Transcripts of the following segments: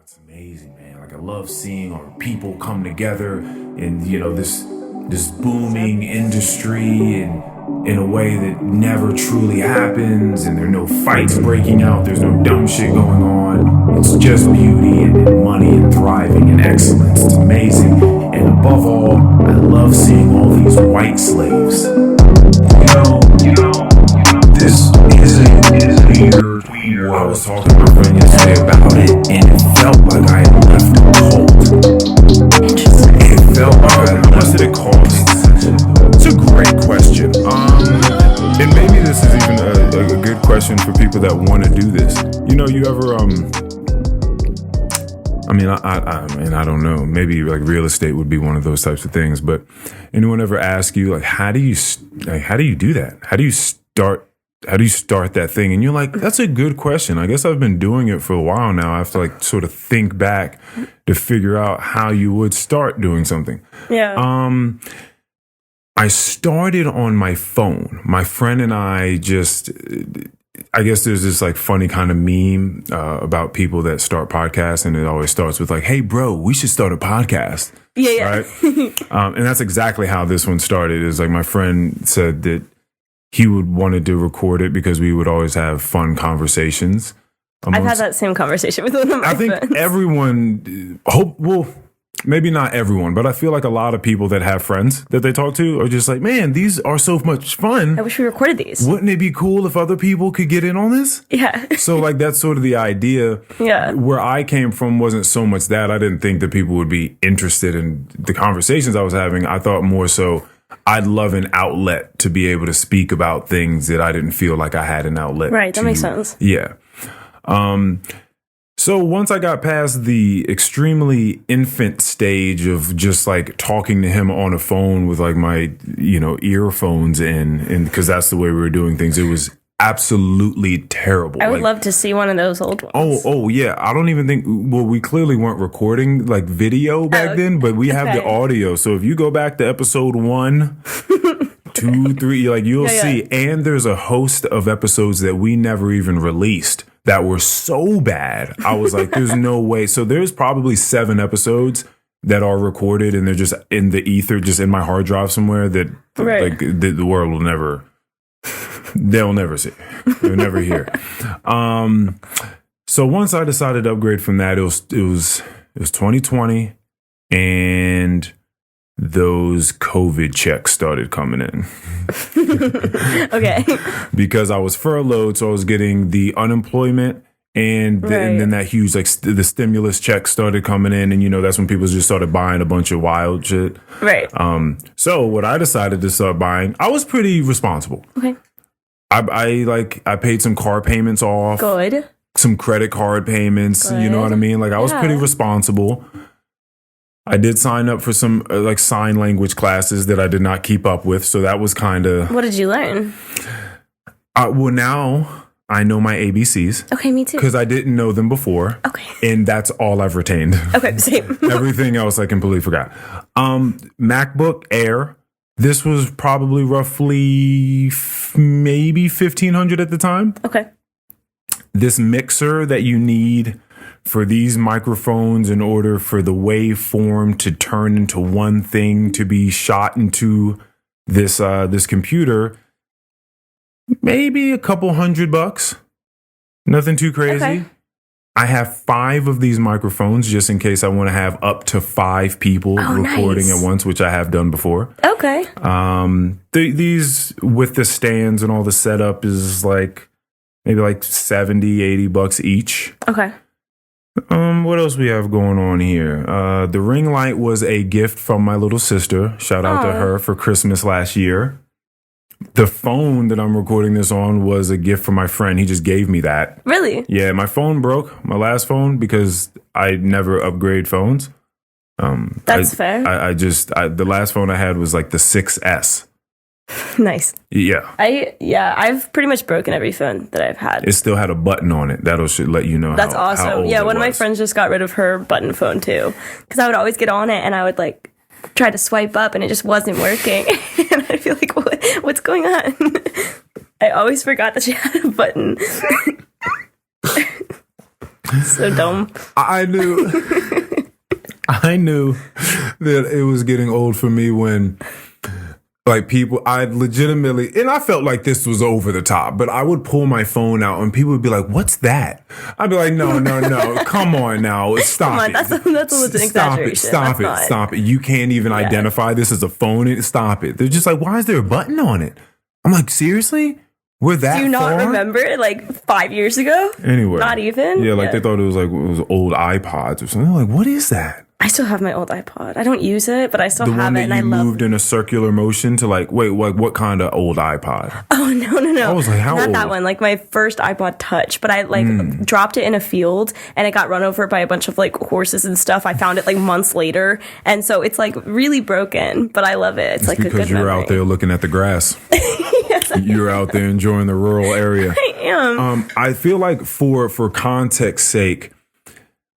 It's amazing, man. Like I love seeing our people come together in, this booming industry and in a way that never truly happens, and there are no fights breaking out, there's no dumb shit going on. It's just beauty and money and thriving and excellence. It's amazing. And above all, I love seeing all these white slaves. This isn't weird. I was talking to my friend yesterday about it, and it felt like I had left a cult. Interesting. It felt like I had left a cult. It's a great question. And maybe this is even a good question for people that want to do this. You ever I don't know. Maybe like real estate would be one of those types of things. But anyone ever ask you, like, how do you do that? How do you start that thing? And you're like, that's a good question. I guess I've been doing it for a while now. I have to like sort of think back to figure out how you would start doing something. Yeah. I started on my phone. My friend and I I guess there's this like funny kind of meme about people that start podcasts, and it always starts with like, hey bro, we should start a podcast. Yeah. Right? And that's exactly how this one started. Is like my friend said that he wanted to record it because we would always have fun conversations. I've had that same conversation with one of my friends. I think everyone, maybe not everyone, but I feel like a lot of people that have friends that they talk to are just like, man, these are so much fun. I wish we recorded these. Wouldn't it be cool if other people could get in on this? Yeah. So like that's sort of the idea. Yeah. Where I came from wasn't so much that. I didn't think that people would be interested in the conversations I was having. I thought more so I'd love an outlet to be able to speak about things that I didn't feel like I had an outlet. Right. That makes sense. Yeah. So once I got past the extremely infant stage of just like talking to him on a phone with like my, earphones in, and because that's the way we were doing things, it was absolutely terrible. I would love to see one of those old ones. Oh yeah. I don't even think, we clearly weren't recording like video back then, but we have the audio. So if you go back to episode 1, 2, 3, like you'll see, and there's a host of episodes that we never even released that were so bad. I was like, there's no way. So there's probably 7 episodes that are recorded and they're just in the ether, just in my hard drive somewhere that like the world will never, they'll never see. They'll never hear. So once I decided to upgrade from that, it was 2020, and those COVID checks started coming in. Okay. Because I was furloughed, so I was getting the unemployment and then that huge, like the stimulus check started coming in, and that's when people just started buying a bunch of wild shit. Right. So what I decided to start buying, I was pretty responsible. Okay. I paid some car payments off. Good. Some credit card payments. Good. You know what I mean? Like I was pretty responsible. I did sign up for some like sign language classes that I did not keep up with. So that was kind of... What did you learn? Well, now I know my ABCs. Okay, me too. Because I didn't know them before. Okay. And that's all I've retained. Okay, same. Everything else I completely forgot. MacBook Air. This was probably roughly maybe $1,500 at the time. Okay. This mixer that you need for these microphones in order for the waveform to turn into one thing to be shot into this computer, maybe a couple $100. Nothing too crazy. Okay. I have 5 of these microphones just in case I want to have up to 5 people recording at once, which I have done before. Okay. These with the stands and all the setup is like maybe like $70-$80 each. Okay. What else we have going on here? The ring light was a gift from my little sister. Shout out to her for Christmas last year. The phone that I'm recording this on was a gift from my friend. He just gave me that. Really? Yeah, my phone broke, my last phone, because I never upgrade phones. That's fair. The last phone I had was like the 6S. Nice. Yeah. I've pretty much broken every phone that I've had. It still had a button on it. That'll should let you know. That's awesome. How old one of my friends just got rid of her button phone too, because I would always get on it and I would like try to swipe up and it just wasn't working. And I'd feel like, what's going on? I always forgot that she had a button. So dumb. I knew that it was getting old for me when like people, I legitimately, and I felt like this was over the top, but I would pull my phone out and people would be like, "What's that?" I'd be like, no, come on now, stop it. That's a legit exaggeration. Stop it. You can't even identify this as a phone. Stop it. They're just like, why is there a button on it? I'm like, seriously? We're that far? Do you not remember like 5 years ago? Anyway. Not even? Yeah, like they thought it was old iPods or something. I'm like, what is that? I still have my old iPod. I don't use it, but I still have it, and I love it. The one that you moved in a circular motion to like, wait, what kind of old iPod? Oh, no. I was like, how Not old? that one, like my first iPod Touch, but I like dropped it in a field, and it got run over by a bunch of like horses and stuff. I found it like months later, and so it's like really broken, but I love it. It's like a good memory. Because you're out there looking at the grass. Yes, you're out there enjoying the rural area. I am. I feel like for context's sake,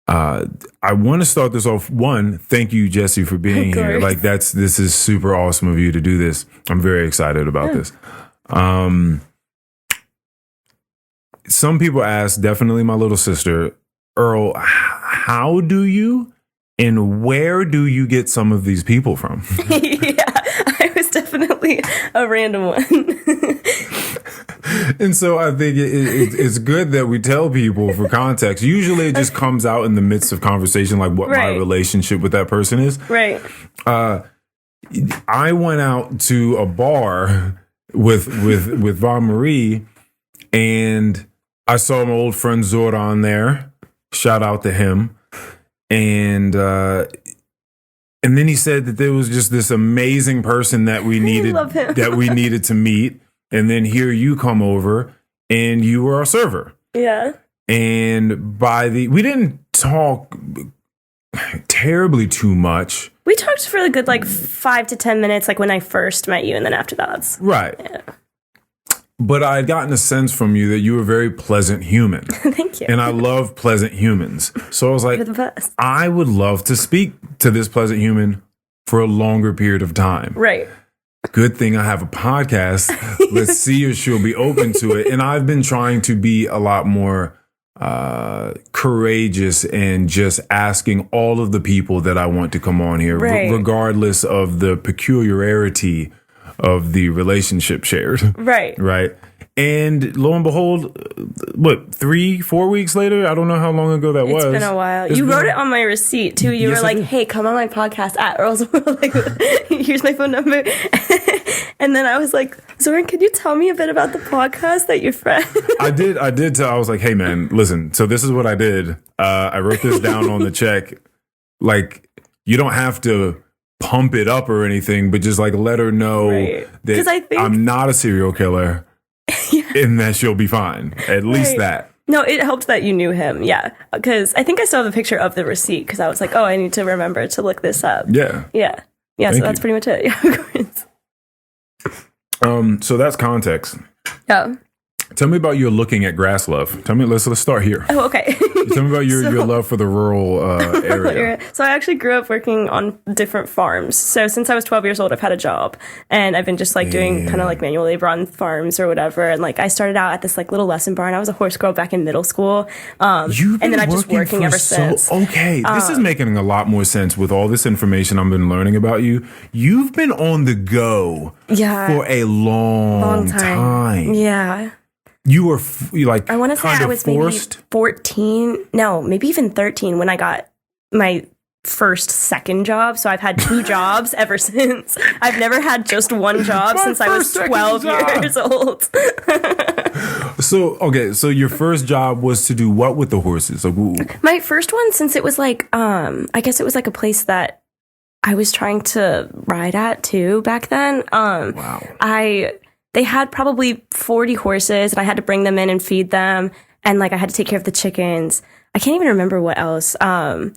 I want to start this off. One, thank you, Jessie, for being here. Like this is super awesome of you to do this. I'm very excited about this. Some people ask, definitely my little sister, Earl, how do you and where do you get some of these people from? Yeah, I was definitely a random one. And so I think it's good that we tell people for context. Usually it just comes out in the midst of conversation, like what my relationship with that person is. Right. I went out to a bar with Von Marie, and I saw my old friend Zoran there. Shout out to him. And then he said that there was just this amazing person that we needed to meet. And then here you come over and you were our server. Yeah. And we didn't talk terribly too much. We talked for a good like 5 to 10 minutes, like when I first met you, and then after that. Right. Yeah. But I had gotten a sense from you that you were a very pleasant human. Thank you. And I love pleasant humans. So I was like, you're the best. I would love to speak to this pleasant human for a longer period of time. Right. Good thing I have a podcast. Let's see if she'll be open to it. And I've been trying to be a lot more courageous and just asking all of the people that I want to come on here, regardless of the peculiarity of the relationship shared. Right. Right. And lo and behold, 3-4 weeks later? I don't know how long ago that was. It's been a while. You wrote it on my receipt, too. You were like, hey, come on my podcast at Earl's World. Like, here's my phone number. And then I was like, Zoran, could you tell me a bit about the podcast that your friend... I did. I was like, hey, man, listen. So this is what I did. I wrote this down on the check. Like, you don't have to pump it up or anything, but just like let her know that I'm not a serial killer. And that she'll be fine. At least that. No, it helped that you knew him. Yeah. Because I think I still have a picture of the receipt because I was like, oh, I need to remember to look this up. Yeah. Yeah. Yeah. So that's pretty much it. Yeah, of course. So that's context. Yeah. Tell me about your looking at grass love. Tell me, let's start here. Oh, okay. Tell me about your love for the rural area. So I actually grew up working on different farms. So since I was 12 years old, I've had a job, and I've been just like doing kind of like manual labor on farms or whatever. And like I started out at this like little lesson barn. I was a horse girl back in middle school. And then I've just working ever since. Okay, this is making a lot more sense with all this information I've been learning about you. You've been on the go for a long time. Yeah. You were like, I want to say I was forced? Maybe 14, no, maybe even 13 when I got my second job. So I've had 2 jobs ever since. I've never had just one job since I was 12 years old. So your first job was to do what with the horses? Like, my first one, since it was like, I guess it was like a place that I was trying to ride at too back then. Wow. They had probably 40 horses, and I had to bring them in and feed them. And like, I had to take care of the chickens. I can't even remember what else. I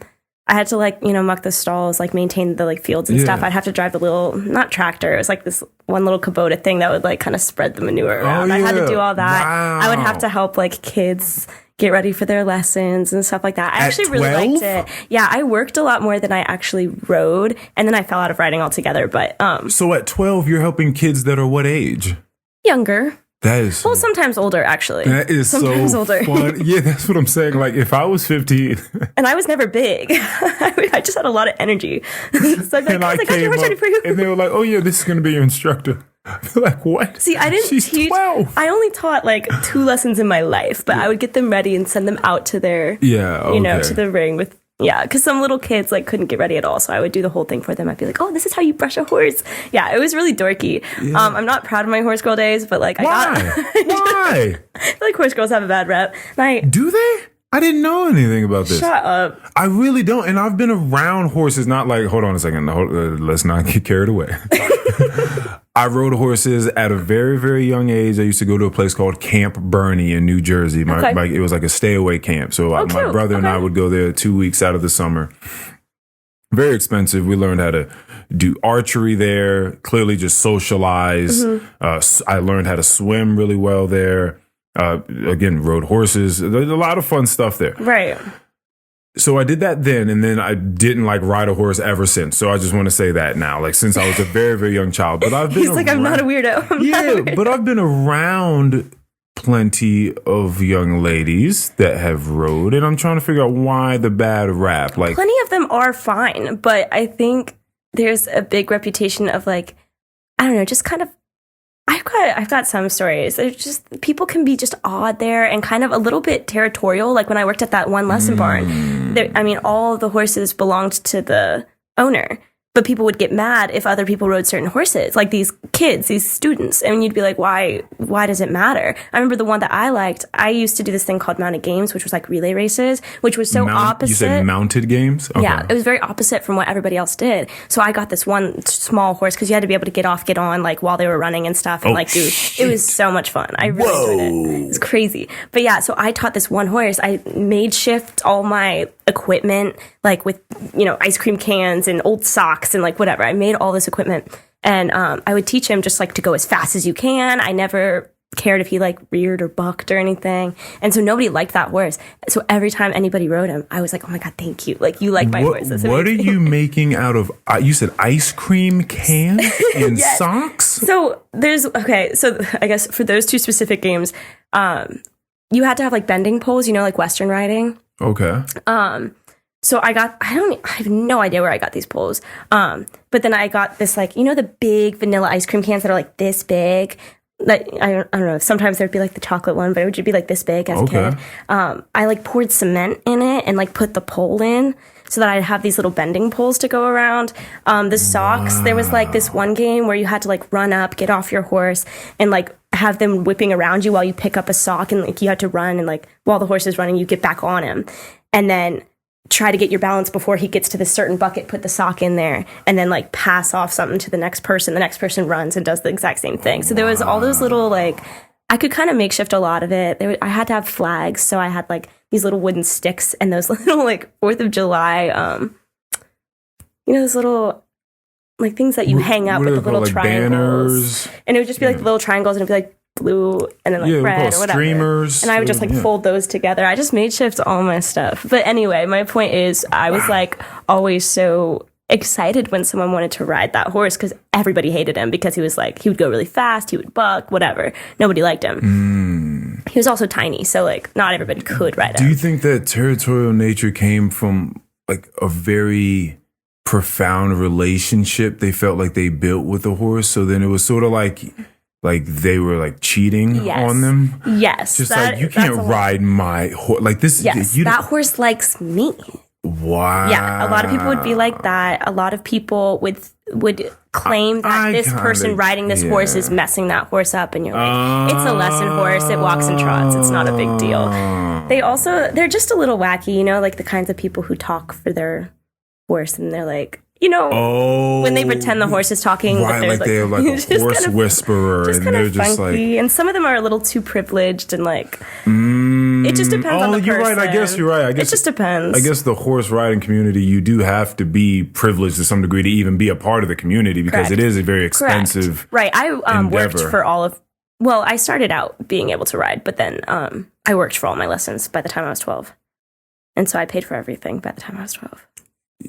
had to like, muck the stalls, like maintain the like fields and stuff. I'd have to drive the little, not tractor. It was like this one little Kubota thing that would like kind of spread the manure around. I had to do all that. Wow. I would have to help like kids get ready for their lessons and stuff like that. I actually really liked it. Yeah, I worked a lot more than I actually rode, and then I fell out of riding altogether. But so at 12, you're helping kids that are what age? Younger. That is well, sometimes older, actually. That is sometimes so older. Fun. Yeah, that's what I'm saying. Like, if I was 15, and I was never big, I just had a lot of energy. So I came up, and they were like, "Oh yeah, this is going to be your instructor." I feel like, what? See, I didn't teach. 12. I only taught like 2 lessons in my life, but I would get them ready and send them out to their, to the ring with. Yeah, because some little kids like couldn't get ready at all, so I would do the whole thing for them. I'd be like, "Oh, this is how you brush a horse." Yeah, it was really dorky. Yeah. I'm not proud of my horse girl days, but like, Why? I feel like horse girls have a bad rep. Do they? I didn't know anything about this. Shut up. I really don't, and I've been around horses. Not like, hold on a second. Let's not get carried away. I rode horses at a very, very young age. I used to go to a place called Camp Bernie in New Jersey. It was like a stay-away camp. So my brother and I would go there 2 weeks out of the summer. Very expensive. We learned how to do archery there, clearly just socialize. I learned how to swim really well there. Again, rode horses. There's a lot of fun stuff there. Right. So I did that then, and then I didn't like ride a horse ever since. So I just want to say that now, like since I was a very, very young child. But I've been I'm not a weirdo. But I've been around plenty of young ladies that have rode, and I'm trying to figure out why the bad rap. Like, plenty of them are fine, but I think there's a big reputation of like, I don't know, just kind of. I've got some stories. There's just people can be just odd there and kind of a little bit territorial. Like when I worked at that one lesson barn, all of the horses belonged to the owner. But people would get mad if other people rode certain horses, like these kids, these students. And you'd be like, why does it matter? I remember the one that I liked. I used to do this thing called mounted games, which was like relay races, which was so opposite. You said mounted games? Okay. Yeah, it was very opposite from what everybody else did. So I got this one small horse because you had to be able to get off, get on, like while they were running and stuff. And it was so much fun. I really enjoyed it. It was crazy. But yeah, so I taught this one horse. I made shift all my equipment, like with, ice cream cans and old socks and like whatever. I made all this equipment and I would teach him just like to go as fast as you can. I never cared if he like reared or bucked or anything. And so nobody liked that horse. So every time anybody rode him, I was like, oh my God, thank you. Like you like my horse. What are you making out of, you said ice cream cans and yes. socks? So so I guess for those 2 specific games, you had to have like bending poles, like Western riding. Okay. So I have no idea where I got these poles. But then I got this like, the big vanilla ice cream cans that are like this big. Like, I don't know. Sometimes there'd be like the chocolate one, but it would be like this big as a kid. I like poured cement in it and like put the pole in so that I'd have these little bending poles to go around. The socks, there was like this one game where you had to like run up, get off your horse and like have them whipping around you while you pick up a sock and like you had to run and like while the horse is running, you get back on him. And then try to get your balance before he gets to this certain bucket, put the sock in there, and then like pass off something to the next person. The next person runs and does the exact same thing. So there was all those little like, I could kind of makeshift a lot of it. I had to have flags. So I had like these little wooden sticks and those little like 4th of July, those little like things that you hang up with the little like triangles. Banners. And it would just be like little triangles and it'd be like blue and then like red or whatever. Streamers. And I would just like fold those together. I just made shift all my stuff. But anyway, my point is I was like always so excited when someone wanted to ride that horse because everybody hated him because he was like, he would go really fast, he would buck, whatever. Nobody liked him. He was also tiny, so like not everybody could ride him. Do you think that territorial nature came from like a very profound relationship they felt like they built with the horse? So then it was sort of like they were like cheating on them. Yes. Just like, you can't ride my horse. Like this. Yes. That horse likes me. Wow. Yeah. A lot of people would be like that. A lot of people would claim that this person riding this horse is messing that horse up. And you're like, it's a lesson horse. It walks and trots. It's not a big deal. They're just a little wacky, like the kinds of people who talk for their horse and they're like, when they pretend the horse is talking, right? Like they're like a horse whisperer, just and they're just funky. And some of them are a little too privileged, and like it just depends on the person. You're right. I guess you're right. I guess it just depends. I guess the horse riding community, you do have to be privileged to some degree to even be a part of the community because it is a very expensive. Right. I worked for all of. Well, I started out being able to ride, but then I worked for all my lessons by the time I was 12, and so I paid for everything by the time I was 12.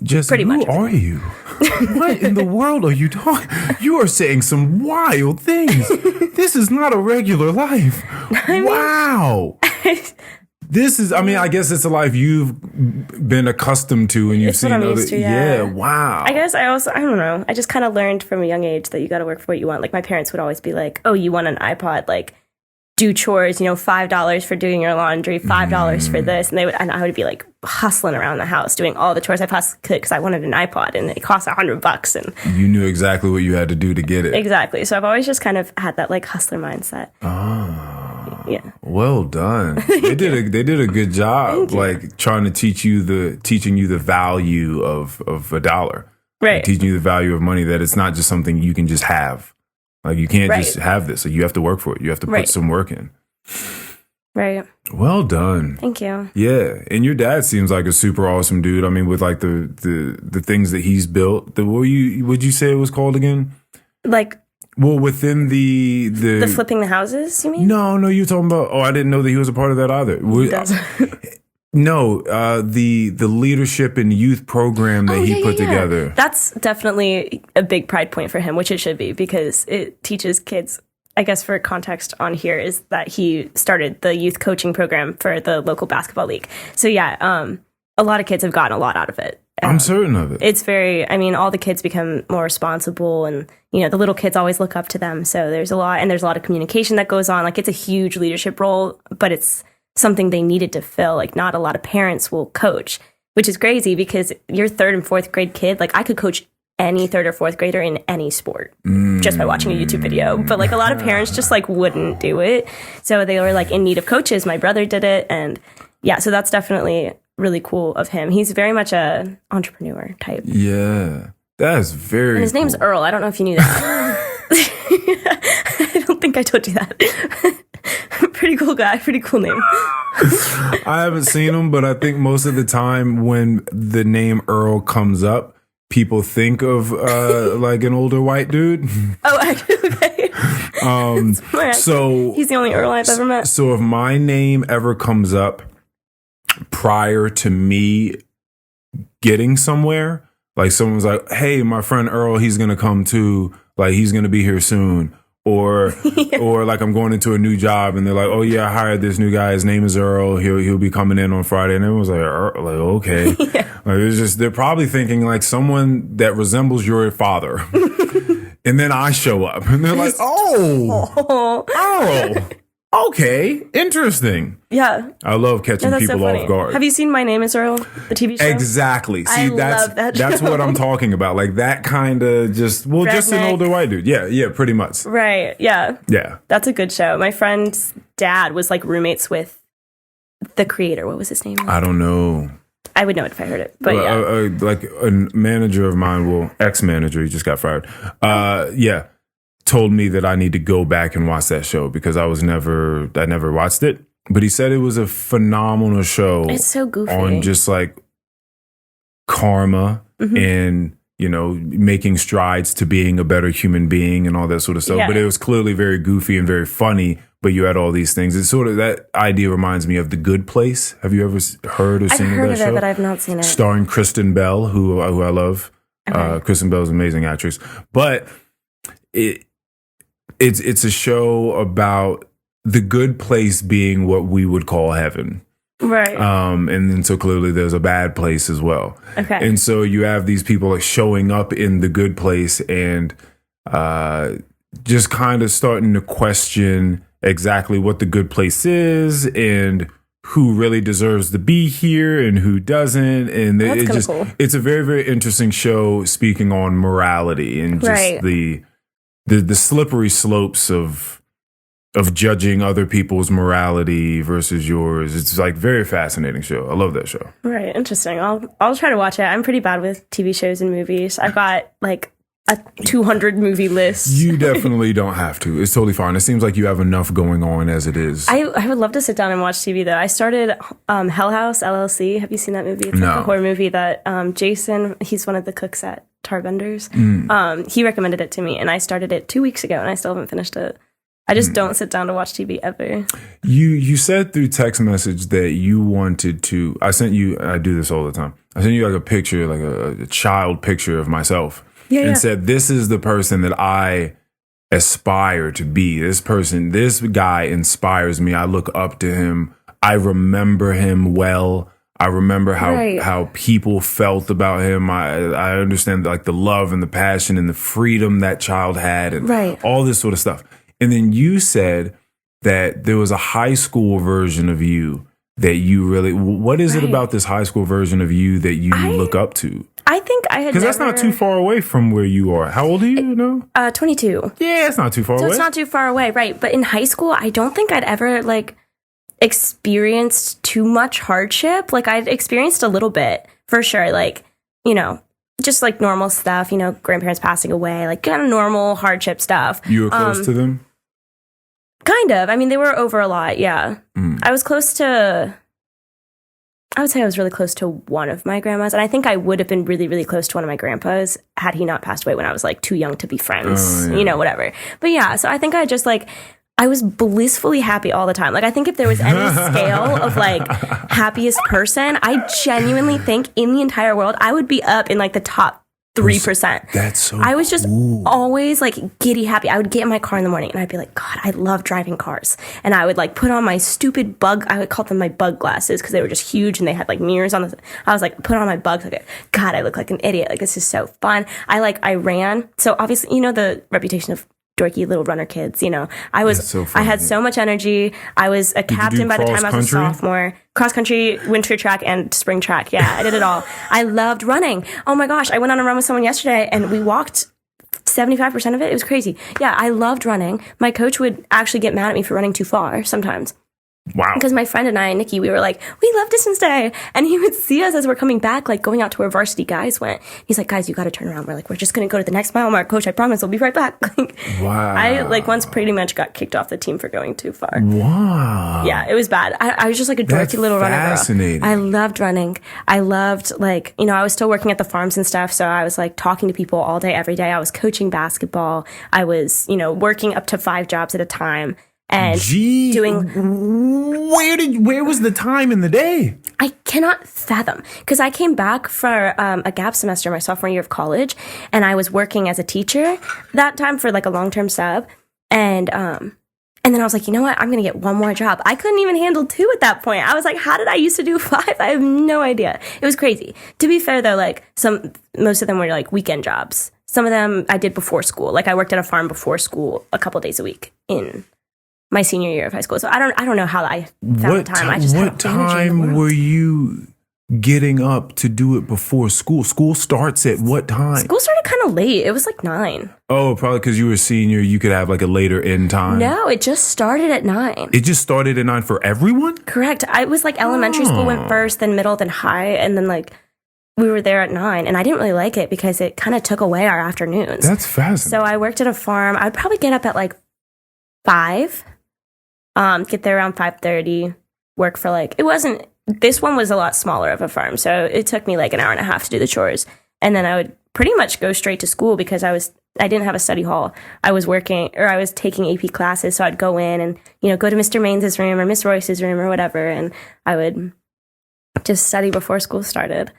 Just Pretty much. Who are you? What in the world are you talking? You are saying some wild things. This is not a regular life. Wow. This is, I mean, I guess it's a life you've been accustomed to and you've seen what I'm other. used to, yeah. Wow. I guess I don't know. I just kind of learned from a young age that you got to work for what you want. Like my parents would always be like, oh, you want an iPod? Like do chores, $5 for doing your laundry, $5 for this. And I would be like hustling around the house doing all the chores I possibly could because I wanted an iPod and it cost $100. And you knew exactly what you had to do to get it. Exactly. So I've always just kind of had that like hustler mindset. Oh, yeah. Well done. They did a good job, like trying to teaching you the value of a dollar, right? Like, teaching you the value of money. That it's not just something you can just have. Like you can't just have this. Like, you have to work for it. You have to put some work in. Right. Well done. Thank you. Yeah, and your dad seems like a super awesome dude. I mean, with like the things that he's built. Would you say it was called again? Like. Well, within the flipping the houses, you mean? No, you're talking about. Oh, I didn't know that he was a part of that either. No, the leadership and youth program that he put together. That's definitely a big pride point for him, which it should be because it teaches kids. I guess for context on here is that he started the youth coaching program for the local basketball league. So yeah, a lot of kids have gotten a lot out of it. I'm certain of it. It's all the kids become more responsible and, the little kids always look up to them. So there's a lot of communication that goes on. Like it's a huge leadership role, but it's something they needed to fill. Like not a lot of parents will coach, which is crazy because your 3rd and 4th grade kid, like I could coach any 3rd or 4th grader in any sport just by watching a YouTube video. But like a lot of parents just like wouldn't do it. So they were like in need of coaches. My brother did it. And yeah, so that's definitely really cool of him. He's very much a entrepreneur type. Yeah, that's very. And his name's Earl. I don't know if you knew that. I don't think I told you that. Pretty cool guy. Pretty cool name. I haven't seen him, but I think most of the time when the name Earl comes up, people think of like an older white dude. Oh, okay. So he's the only Earl I've ever met. So if my name ever comes up prior to me getting somewhere, like someone's like, hey, my friend Earl, he's gonna come too, like he's gonna be here soon, or or like I'm going into a new job and they're like, oh yeah, I hired this new guy, his name is Earl, he'll be coming in on Friday, and everyone's like, Earl? Like okay. Like it's just, they're probably thinking like someone that resembles your father. And then I show up and they're like, oh Earl. Okay, interesting. Yeah. I love catching people so off guard. Have you seen My Name is Earl, the TV show? Exactly. See, love that show. That's what I'm talking about. Like that kind of just an older white dude. Yeah, pretty much. Right, yeah. Yeah. That's a good show. My friend's dad was like roommates with the creator. What was his name? I don't know. I would know it if I heard it, but like a manager of mine, ex-manager, he just got fired. Told me that I need to go back and watch that show because I never watched it. But he said it was a phenomenal show. It's so goofy. On just like karma and, making strides to being a better human being and all that sort of stuff. Yeah. But it was clearly very goofy and very funny. But you had all these things. It's sort of, that idea reminds me of The Good Place. Have you ever heard or seen that show? I've heard of it, but I've not seen it. Starring Kristen Bell, who I love. Okay. Kristen Bell's an amazing actress. But it's a show about the good place being what we would call heaven. Right. And then so clearly there's a bad place as well. Okay. And so you have these people like showing up in the good place and just kind of starting to question exactly what the good place is and who really deserves to be here and who doesn't. And cool. It's a very, very interesting show speaking on morality and just the slippery slopes of judging other people's morality versus yours. It's like very fascinating show. I love that show. Right. Interesting. I'll try to watch it. I'm pretty bad with TV shows and movies. I've got like a 200 movie list. You definitely don't have to. It's totally fine. It seems like you have enough going on as it is. I would love to sit down and watch TV though. I started Hell House LLC. Have you seen that movie? It's like a horror movie that Jason, he's one of the cooks at Tarbenders. He recommended it to me and I started it 2 weeks ago and I still haven't finished it. I just don't sit down to watch TV ever. You said through text message that you wanted to, I do this all the time. I sent you like a picture, like a child picture of myself, and said, "This is the person that I aspire to be. This guy inspires me. I look up to him. I remember him well. I remember how people felt about him. I understand like the love and the passion and the freedom that child had, and all this sort of stuff." And then you said that there was a high school version of you that you really. What is it about this high school version of you that you look up to? I think I had because that's not too far away from where you are. How old are you now? 22. Yeah, it's not too far away. So it's not too far away, right? But in high school, I don't think I'd ever like experienced too much hardship. Like I'd experienced a little bit for sure. Like, you know, just like normal stuff. You know, grandparents passing away, like kind of normal hardship stuff. You were close to them. Kind of. I mean, they were over a lot. Yeah, I was close to. I would say I was really close to one of my grandmas, and I think I would have been really, really close to one of my grandpas had he not passed away when I was like too young to be friends, you know, whatever. But yeah, so I think I just like, I was blissfully happy all the time. Like I think if there was any scale of like happiest person, I genuinely think in the entire world, I would be up in like the top 3%. That's so I was just cool. always like giddy happy. I would get in my car in the morning and I'd be like, God, I love driving cars. And I would like put on my stupid I would call them my bug glasses because they were just huge and they had like mirrors on I was like, put on my bugs. Like, God, I look like an idiot. Like, this is so fun. I ran. So obviously, you know, the reputation of dorky little runner kids, you know, I had so much energy. I was a captain by the time I was a sophomore. Cross country, winter track, and spring track. Yeah, I did it all. I loved running. Oh my gosh, I went on a run with someone yesterday and we walked 75% of it. It was crazy. Yeah, I loved running. My coach would actually get mad at me for running too far sometimes. Wow. Because my friend and I, Nikki, we were like, we love distance day. And he would see us as we're coming back, like going out to where varsity guys went. He's like, guys, you got to turn around. We're like, we're just going to go to the next mile mark. Coach, I promise we'll be right back. Wow. I like once pretty much got kicked off the team for going too far. Wow. Yeah, it was bad. I was just like a dorky little runner girl. Fascinating. I loved running. I loved like, you know, I was still working at the farms and stuff. So I was like talking to people all day, every day. I was coaching basketball. I was, you know, working up to 5 jobs at a time. And doing where was the time in the day? I cannot fathom because I came back for a gap semester my sophomore year of college, and I was working as a teacher that time for like a long-term sub, and then I was like, you know what, I'm gonna get one more job. I couldn't even handle 2 at that point. I was like, how did I used to do 5? I have no idea. It was crazy. To be fair though, like most of them were like weekend jobs. Some of them I did before school. Like I worked at a farm before school a couple days a week in my senior year of high school. So I don't know how I found the time. I just what time were you getting up to do it before school? School starts at what time? School started kind of late. It was like 9. Oh, probably because you were a senior, you could have like a later end time. No, it just started at 9. It just started at 9 for everyone? Correct. I was like elementary school went first, then middle, then high, and then like we were there at 9, and I didn't really like it because it kind of took away our afternoons. That's fascinating. So I worked at a farm. I would probably get up at like 5. Get there around 5:30, work for like, this one was a lot smaller of a farm, so it took me like an hour and a half to do the chores. And then I would pretty much go straight to school because I didn't have a study hall. I was taking AP classes, so I'd go in and, you know, go to Mr. Mains's room or Miss Royce's room or whatever, and I would just study before school started.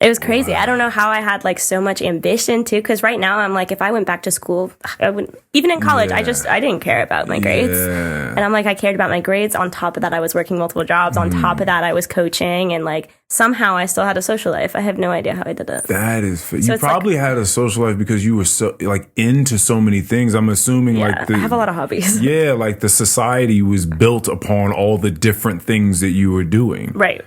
It was crazy. Wow. I don't know how I had like so much ambition too, because right now I'm like, if I went back to school, I wouldn't, even in college, I didn't care about my grades. And I'm like, I cared about my grades. On top of that, I was working multiple jobs. On top of that, I was coaching, and like somehow I still had a social life. I have no idea how I did it. That is, so you probably had a social life because you were so like into so many things. I'm assuming I have a lot of hobbies. Yeah, like the society was built upon all the different things that you were doing. Right.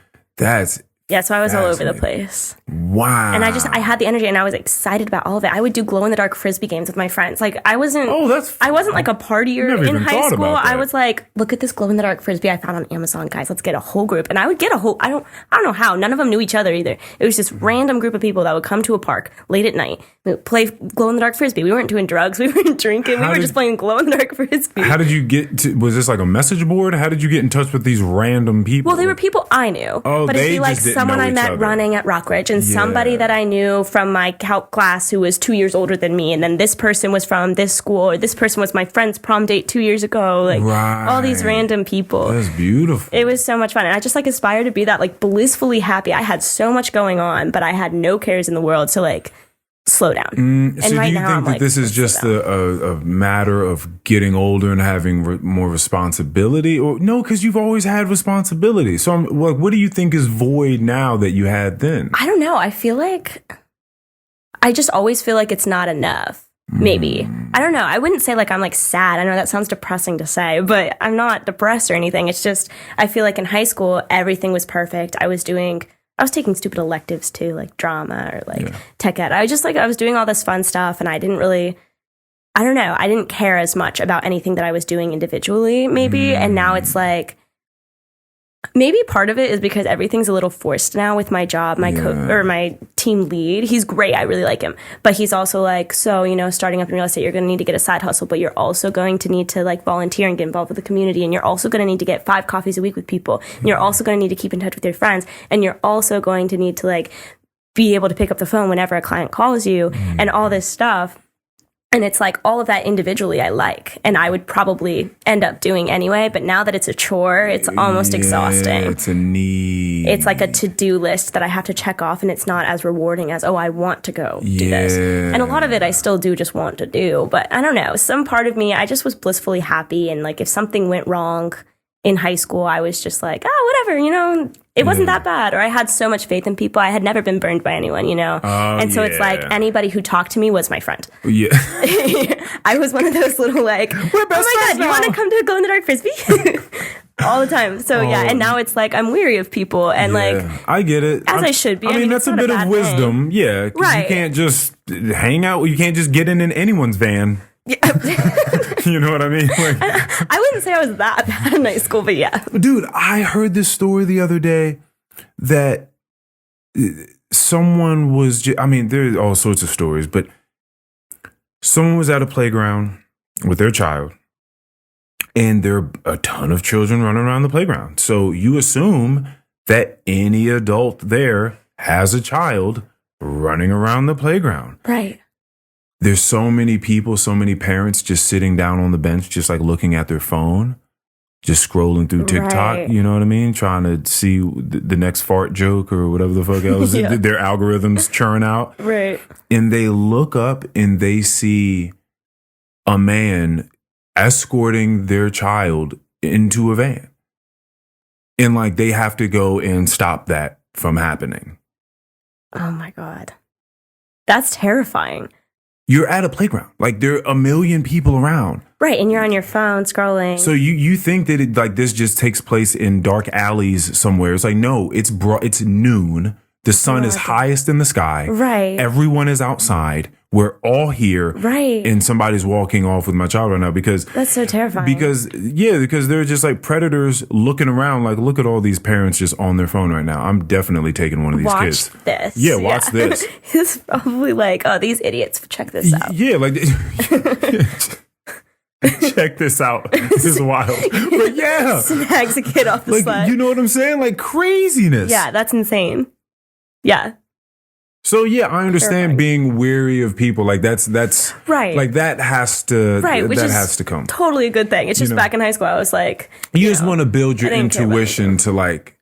Yeah, so I was all over the place. Wow. And I had the energy and I was excited about all of it. I would do glow in the dark Frisbee games with my friends. Like I wasn't like a partier in high school. I was like, look at this glow in the dark Frisbee I found on Amazon, guys. Let's get a whole group. And I would get I don't know how. None of them knew each other either. It was just random group of people that would come to a park late at night, play glow in the dark Frisbee. We weren't doing drugs. We weren't drinking. We were just playing glow in the dark Frisbee. How did you get to, was this like a message board? How did you get in touch with these random people? Well, they were people I knew. Oh, but it'd be like someone I met running at Rockridge, and somebody that I knew from my calc class who was 2 years older than me, and then this person was from this school, or this person was my friend's prom date 2 years ago. Like all these random people. That's beautiful. It was so much fun, and I just like aspire to be that, like, blissfully happy. I had so much going on, but I had no cares in the world. So like, slow down. So do you think that this is just a matter of getting older and having more responsibility? Or no, because you've always had responsibility. So what do you think is void now that you had then? I don't know. I just always feel like it's not enough. Maybe. I don't know. I wouldn't say like I'm like sad. I know that sounds depressing to say, but I'm not depressed or anything. It's just, I feel like in high school, everything was perfect. I was taking stupid electives too, like drama or like tech ed. I was doing all this fun stuff, and I didn't care as much about anything that I was doing individually, maybe. And now it's like, maybe part of it is because everything's a little forced now with my job. My team lead, he's great. I really like him. But he's also like, so, starting up in real estate, you're going to need to get a side hustle, but you're also going to need to like volunteer and get involved with the community. And you're also going to need to get 5 coffees a week with people. And you're also going to need to keep in touch with your friends. And you're also going to need to like be able to pick up the phone whenever a client calls you and all this stuff. And it's like all of that individually I like, and I would probably end up doing anyway. But now that it's a chore, it's almost exhausting. It's a need. It's like a to-do list that I have to check off, and it's not as rewarding as, I want to go do this. And a lot of it I still do just want to do. But I don't know. Some part of me, I just was blissfully happy. And like if something went wrong in high school, I was just like, whatever, it wasn't that bad. Or I had so much faith in people. I had never been burned by anyone, and so it's like anybody who talked to me was my friend. Yeah. I was one of those little like, oh my God, you want to come to a glow-in-the-dark Frisbee? All the time. So and now it's like I'm weary of people, and like I get it. I should be. I mean that's a bit of wisdom. Thing. Yeah. Right. You can't just hang out. You can't just get in anyone's van. Yeah. You know what I mean? Like, I wouldn't say I was that bad in high school, but yeah. Dude, I heard this story the other day that someone was, there's all sorts of stories, but someone was at a playground with their child, and there are a ton of children running around the playground. So you assume that any adult there has a child running around the playground. Right. There's so many people, so many parents just sitting down on the bench, just like looking at their phone, just scrolling through TikTok, right. You know what I mean? Trying to see the next fart joke or whatever the fuck else their algorithms churn out. Right. And they look up and they see a man escorting their child into a van. And like they have to go and stop that from happening. Oh my God. That's terrifying. You're at a playground. Like there are a million people around. Right, and you're on your phone scrolling. So you think that this just takes place in dark alleys somewhere. It's like, no, it's noon. The sun is highest in the sky. Right. Everyone is outside. We're all here. Right. And somebody's walking off with my child right now because... That's so terrifying. Because they're just like predators looking around like, look at all these parents just on their phone right now. I'm definitely taking one of these kids. Watch this. Yeah, watch this. He's probably like, these idiots, check this out. Yeah, like... Check this out. This is wild. But yeah. Snags a kid off the sled. You know what I'm saying? Like craziness. Yeah, that's insane. Yeah. So yeah, I understand being weary of people. Like that's right. Like that has to which that is has to come. Totally a good thing. It's just back in high school, I was like, you just want to build your intuition to like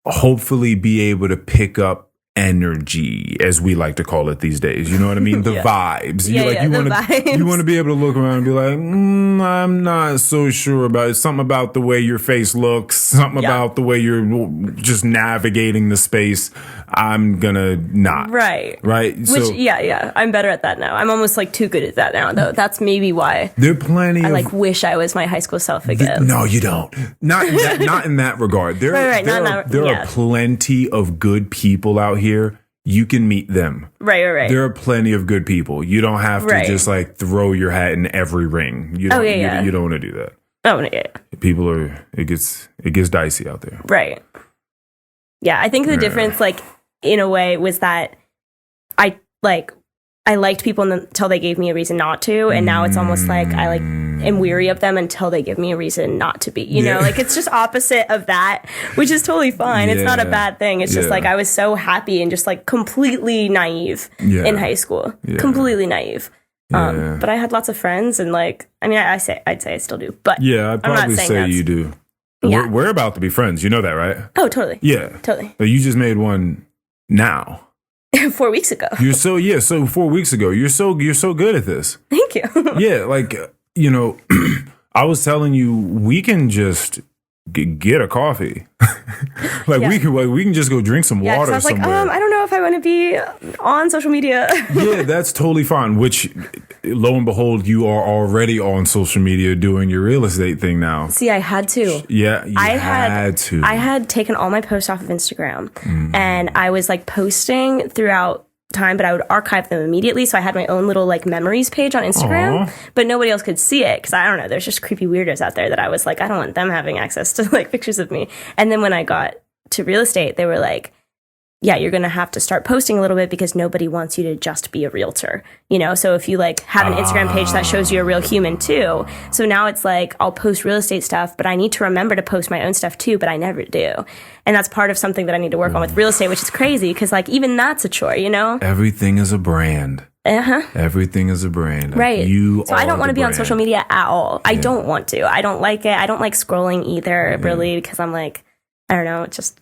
hopefully be able to pick up energy, as we like to call it these days. You know what I mean? The vibes. You want to be able to look around and be like, I'm not so sure about it. Something about the way your face looks, something about the way you're just navigating the space. I'm gonna not. Right. So, I'm better at that now. I'm almost like too good at that now, though. That's maybe why there are plenty I wish I was my high school self again. No, you don't. Not in that regard. There are plenty of good people out here. You can meet them. Right. There are plenty of good people. You don't have to just like throw your hat in every ring. You don't want to do that. Oh, yeah. People it gets dicey out there. Right. Yeah, I think the difference, like, in a way, was that I liked people until they gave me a reason not to, and now it's almost like I am weary of them until they give me a reason not to be, you know, like it's just opposite of that, which is totally fine. It's not a bad thing. It's just like I was so happy and just like completely naive in high school, completely naive. But I had lots of friends and like, I mean, I'd say I still do, but I'd probably say you do. We're about to be friends. You know that, right? Oh, totally. Yeah. Totally. But you just made one now. 4 weeks ago. So 4 weeks ago, you're so good at this. Thank you. Yeah. Like, you know, I was telling you, we can just get a coffee. we can just go drink some water I was somewhere. Like, I don't know if I want to be on social media. Yeah, that's totally fine. Which, lo and behold, you are already on social media doing your real estate thing now. See, I had to. Yeah, I had to. I had taken all my posts off of Instagram, and I was like posting throughout time, but I would archive them immediately. So I had my own little like memories page on Instagram, but nobody else could see it because I don't know. There's just creepy weirdos out there that I was like, I don't want them having access to like pictures of me. And then when I got to real estate, they were like, yeah, you're going to have to start posting a little bit because nobody wants you to just be a realtor, you know? So if you like have an Instagram page that shows you a real human too. So now it's like, I'll post real estate stuff, but I need to remember to post my own stuff too, but I never do. And that's part of something that I need to work on with real estate, which is crazy because like even that's a chore, you know? Everything is a brand. Everything is a brand. Right. So I don't want to be on brand. social media at all. I don't want to. I don't like it. I don't like scrolling either, really, because I'm like, I don't know, it's just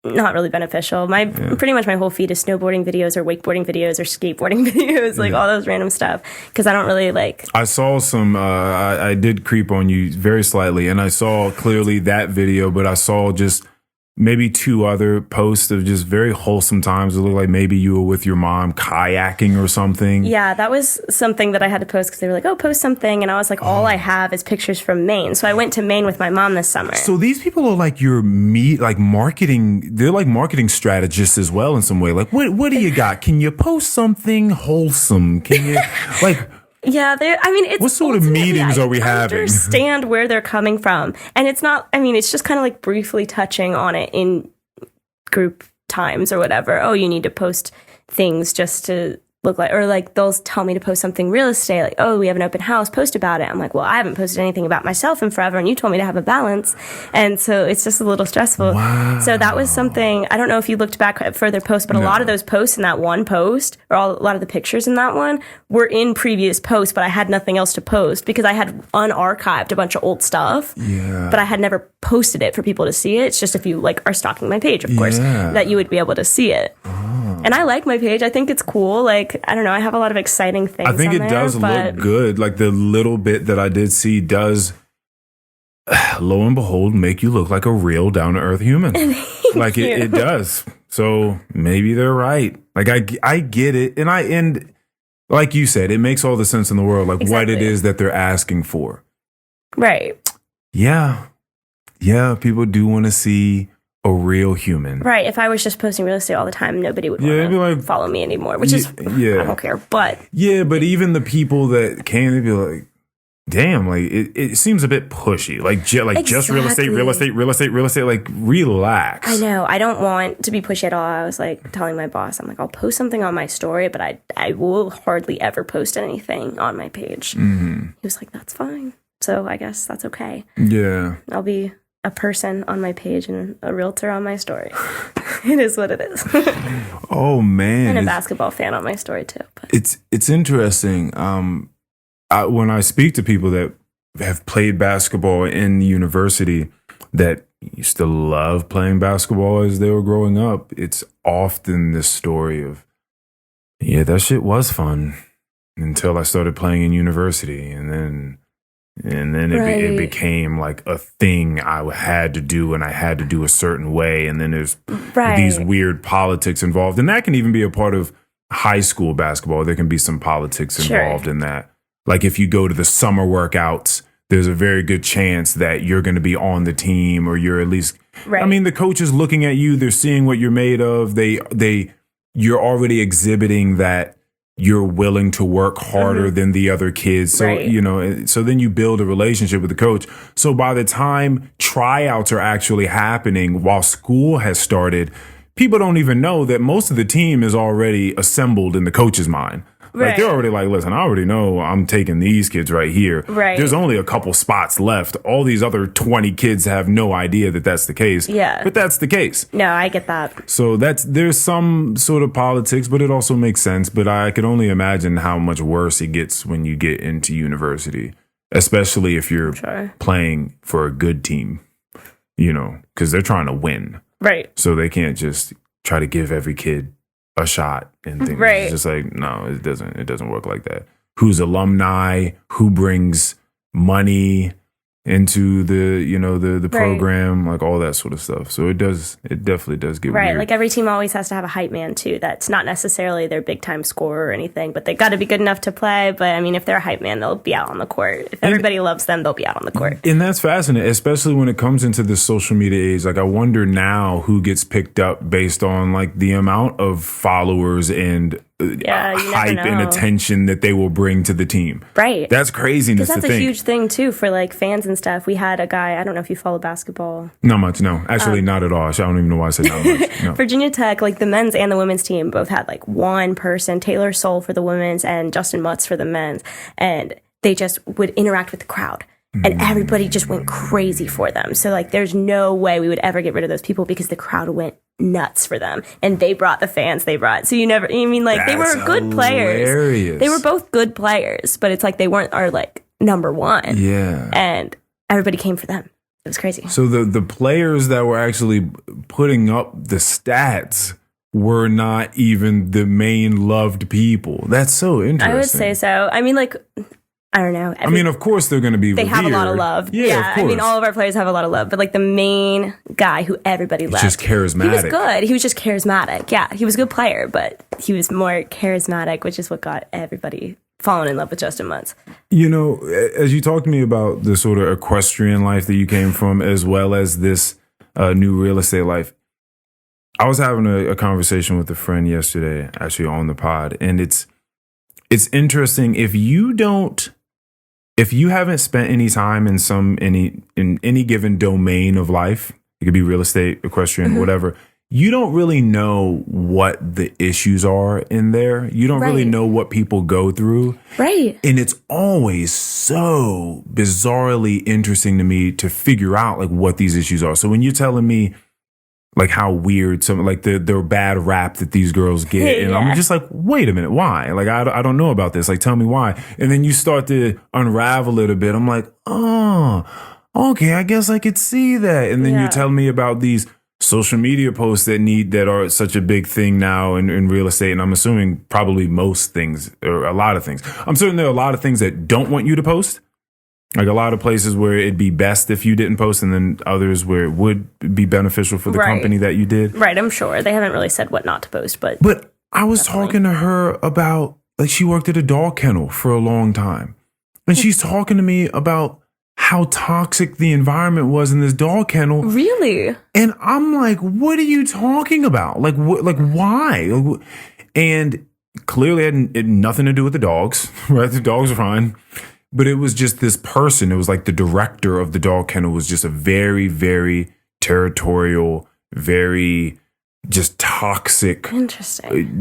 not really beneficial. Pretty much my whole feed is snowboarding videos or wakeboarding videos or skateboarding videos, like all those random stuff. Because I don't really like. I saw some. I did creep on you very slightly, and I saw clearly that video, but I saw just maybe 2 other posts of just very wholesome times. It looked like maybe you were with your mom kayaking or something. Yeah, that was something that I had to post because they were like, oh, post something. And I was like, all I have is pictures from Maine. So I went to Maine with my mom this summer. So these people are like your marketing. They're like marketing strategists as well in some way. Like, what do you got? Can you post something wholesome? Can you like... Yeah, it's what sort of meetings are we having? I understand where they're coming from, and it's not. I mean, it's just kind of like briefly touching on it in group times or whatever. Oh, you need to post things just to look like, or like they'll tell me to post something real estate, like, oh, we have an open house, post about it. I'm like, well, I haven't posted anything about myself in forever, and you told me to have a balance, and so it's just a little stressful. Wow. So that was something. I don't know if you looked back at further posts, but a lot of those posts in that one post, or a lot of the pictures in that one, were in previous posts, but I had nothing else to post because I had unarchived a bunch of old stuff. Yeah. But I had never posted it for people to see it. It's just if you like are stalking my page, of course, that you would be able to see it. And I like my page. I think it's cool. Like, I don't know. I have a lot of exciting things. I think it does look good. Like the little bit that I did see does, lo and behold, make you look like a real down to earth human. Like it does. So maybe they're right. Like I get it. And like you said, it makes all the sense in the world. Like what it is that they're asking for. Right. Yeah. Yeah. People do want to see a real human. Right. If I was just posting real estate all the time, nobody would want to follow me anymore, which is, I don't care. But yeah, but even the people that can, they'd be like, damn, like it seems a bit pushy. Like just real estate, like relax. I know. I don't want to be pushy at all. I was like telling my boss, I'm like, I'll post something on my story, but I will hardly ever post anything on my page. Mm-hmm. He was like, that's fine. So I guess that's okay. Yeah. I'll be a person on my page and a realtor on my story. It is what it is. Oh man. And a basketball fan on my story too. But. It's interesting. When I speak to people that have played basketball in university that used to love playing basketball as they were growing up, it's often this story of, yeah, that shit was fun until I started playing in university, and then it became like a thing I had to do, and I had to do a certain way. And then there's these weird politics involved. And that can even be a part of high school basketball. There can be some politics involved in that. Like if you go to the summer workouts, there's a very good chance that you're going to be on the team, or you're at least, I mean, the coach is looking at you. They're seeing what you're made of. You're already exhibiting that you're willing to work harder than the other kids. So, so then you build a relationship with the coach. So by the time tryouts are actually happening while school has started, people don't even know that most of the team is already assembled in the coach's mind. Like, they're already like, listen, I already know I'm taking these kids right here. Right. There's only a couple spots left. All these other 20 kids have no idea that that's the case. Yeah. But that's the case. No, I get that. So there's some sort of politics, but it also makes sense. But I could only imagine how much worse it gets when you get into university, especially if you're playing for a good team, because they're trying to win. Right. So they can't just try to give every kid a shot and things. Right. It's just like, no, it doesn't work like that. Who's alumni, who brings money into the program, like all that sort of stuff. So it definitely does get right. weird. Like every team always has to have a hype man too. That's not necessarily their big time scorer or anything, but they got to be good enough to play. But I mean, if they're a hype man, they'll be out on the court. If everybody loves them, they'll be out on the court. And that's fascinating, especially when it comes into this social media age. Like, I wonder now who gets picked up based on like the amount of followers and hype and attention that they will bring to the team. Right. That's craziness. Because that's a huge thing too for like fans and stuff. We had a guy, I don't know if you follow basketball. Not much, no. Actually, not at all. I don't even know why I said not much. No. Virginia Tech, like the men's and the women's team both had like one person, Taylor Soule for the women's and Justin Mutz for the men's. And they just would interact with the crowd. And everybody just went crazy for them. So like there's no way we would ever get rid of those people because the crowd went nuts for them. And they brought the fans they brought. So they were good players. They were both good players, but it's like they weren't our like number one. Yeah. And everybody came for them. It was crazy. So the players that were actually putting up the stats were not even the main loved people. That's so interesting. I would say so. I mean, like, I don't know. I mean, of course they're going to be revered. They have a lot of love. Yeah, of course. I mean, all of our players have a lot of love. But like the main guy who everybody loved. Just charismatic. He was good. He was just charismatic. Yeah, he was a good player, but he was more charismatic, which is what got everybody falling in love with Justin Mutz. As you talked to me about the sort of equestrian life that you came from, as well as this new real estate life, I was having a conversation with a friend yesterday, actually on the pod, and it's interesting. If you haven't spent any time in any given domain of life, it could be real estate, equestrian, whatever, you don't really know what the issues are in there. You don't really know what people go through. Right. And it's always so bizarrely interesting to me to figure out like what these issues are. So when you're telling me like how weird some like the bad rap that these girls get, and I'm just like, wait a minute, why? Like I don't know about this. Like, tell me why. And then you start to unravel it a bit. I'm like, oh, okay, I guess I could see that. And then you're telling me about these social media posts that are such a big thing now in real estate. And I'm assuming probably most things or a lot of things. I'm certain there are a lot of things that don't want you to post. Like a lot of places where it'd be best if you didn't post, and then others where it would be beneficial for the company that you did. Right, I'm sure. They haven't really said what not to post, but I was talking to her about, like, she worked at a dog kennel for a long time. And she's talking to me about how toxic the environment was in this dog kennel. Really? And I'm like, what are you talking about? Like, why? And clearly it had nothing to do with the dogs, right? The dogs are fine. But it was just this person. It was like the director of the dog kennel was just a very, very territorial, very just toxic,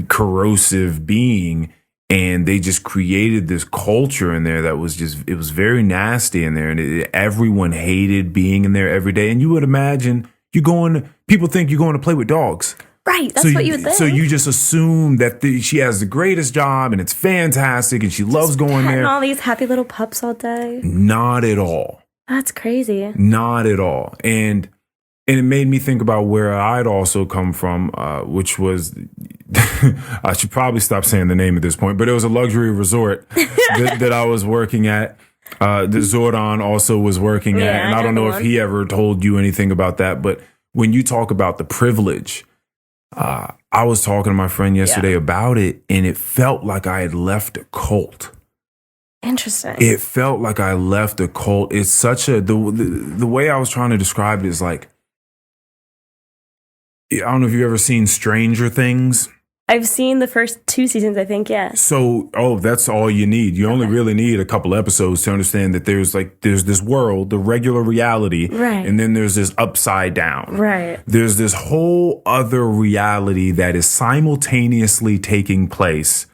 corrosive being. And they just created this culture in there that was it was very nasty in there. And everyone hated being in there every day. And you would imagine people think you're going to play with dogs. Right, that's what you would think. So you just assume that she has the greatest job and it's fantastic and she loves going there. And all these happy little pups all day. Not at all. That's crazy. Not at all. And it made me think about where I'd also come from, which was, I should probably stop saying the name at this point, but it was a luxury resort that I was working at. The Zordon also was working at, and I don't know if he ever told you anything about that, but when you talk about the privilege, I was talking to my friend yesterday about it, and it felt like I had left a cult. Interesting. It felt like I left a cult. It's such the way I was trying to describe it is like, I don't know if you've ever seen Stranger Things. I've seen the first 2 seasons, I think, yeah. So, that's all you need. You only really need a couple episodes to understand that there's this world, the regular reality, right, and then there's this upside down. Right. There's this whole other reality that is simultaneously taking place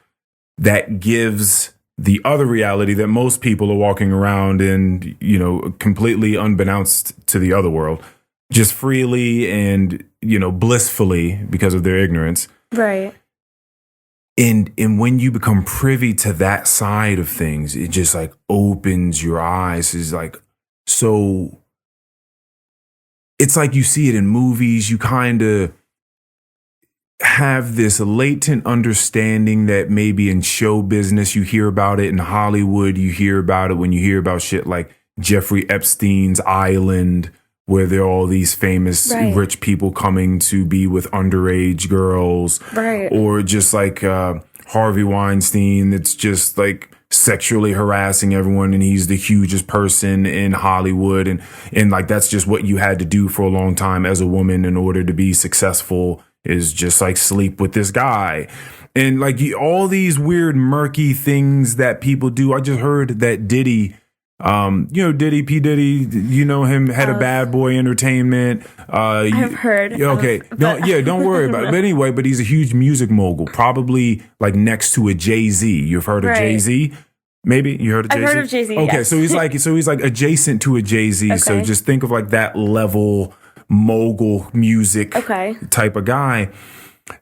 that gives the other reality that most people are walking around in, you know, completely unbeknownst to the other world, just freely and, you know, blissfully because of their ignorance. Right. And when you become privy to that side of things, it just like opens your eyes. It's like, so it's like you see it in movies, you kind of have this latent understanding that maybe in show business, you hear about it in Hollywood, you hear about it when you hear about shit like Jeffrey Epstein's Island, where there are all these famous rich people coming to be with underage girls, or just like Harvey Weinstein, that's just like sexually harassing everyone, and he's the hugest person in Hollywood, and like that's just what you had to do for a long time as a woman in order to be successful, is just like sleep with this guy. And like all these weird murky things that people do. I just heard that Diddy, you know, P. Diddy, you know him, head of Bad Boy Entertainment. I've heard. Okay. Don't worry about it. But anyway, but he's a huge music mogul, probably like next to a Jay-Z. You've heard of Jay-Z? Maybe you heard of Jay-Z? I've heard of Jay-Z. Okay. Yes. So he's like adjacent to a Jay-Z. Okay. So just think of like that level mogul music type of guy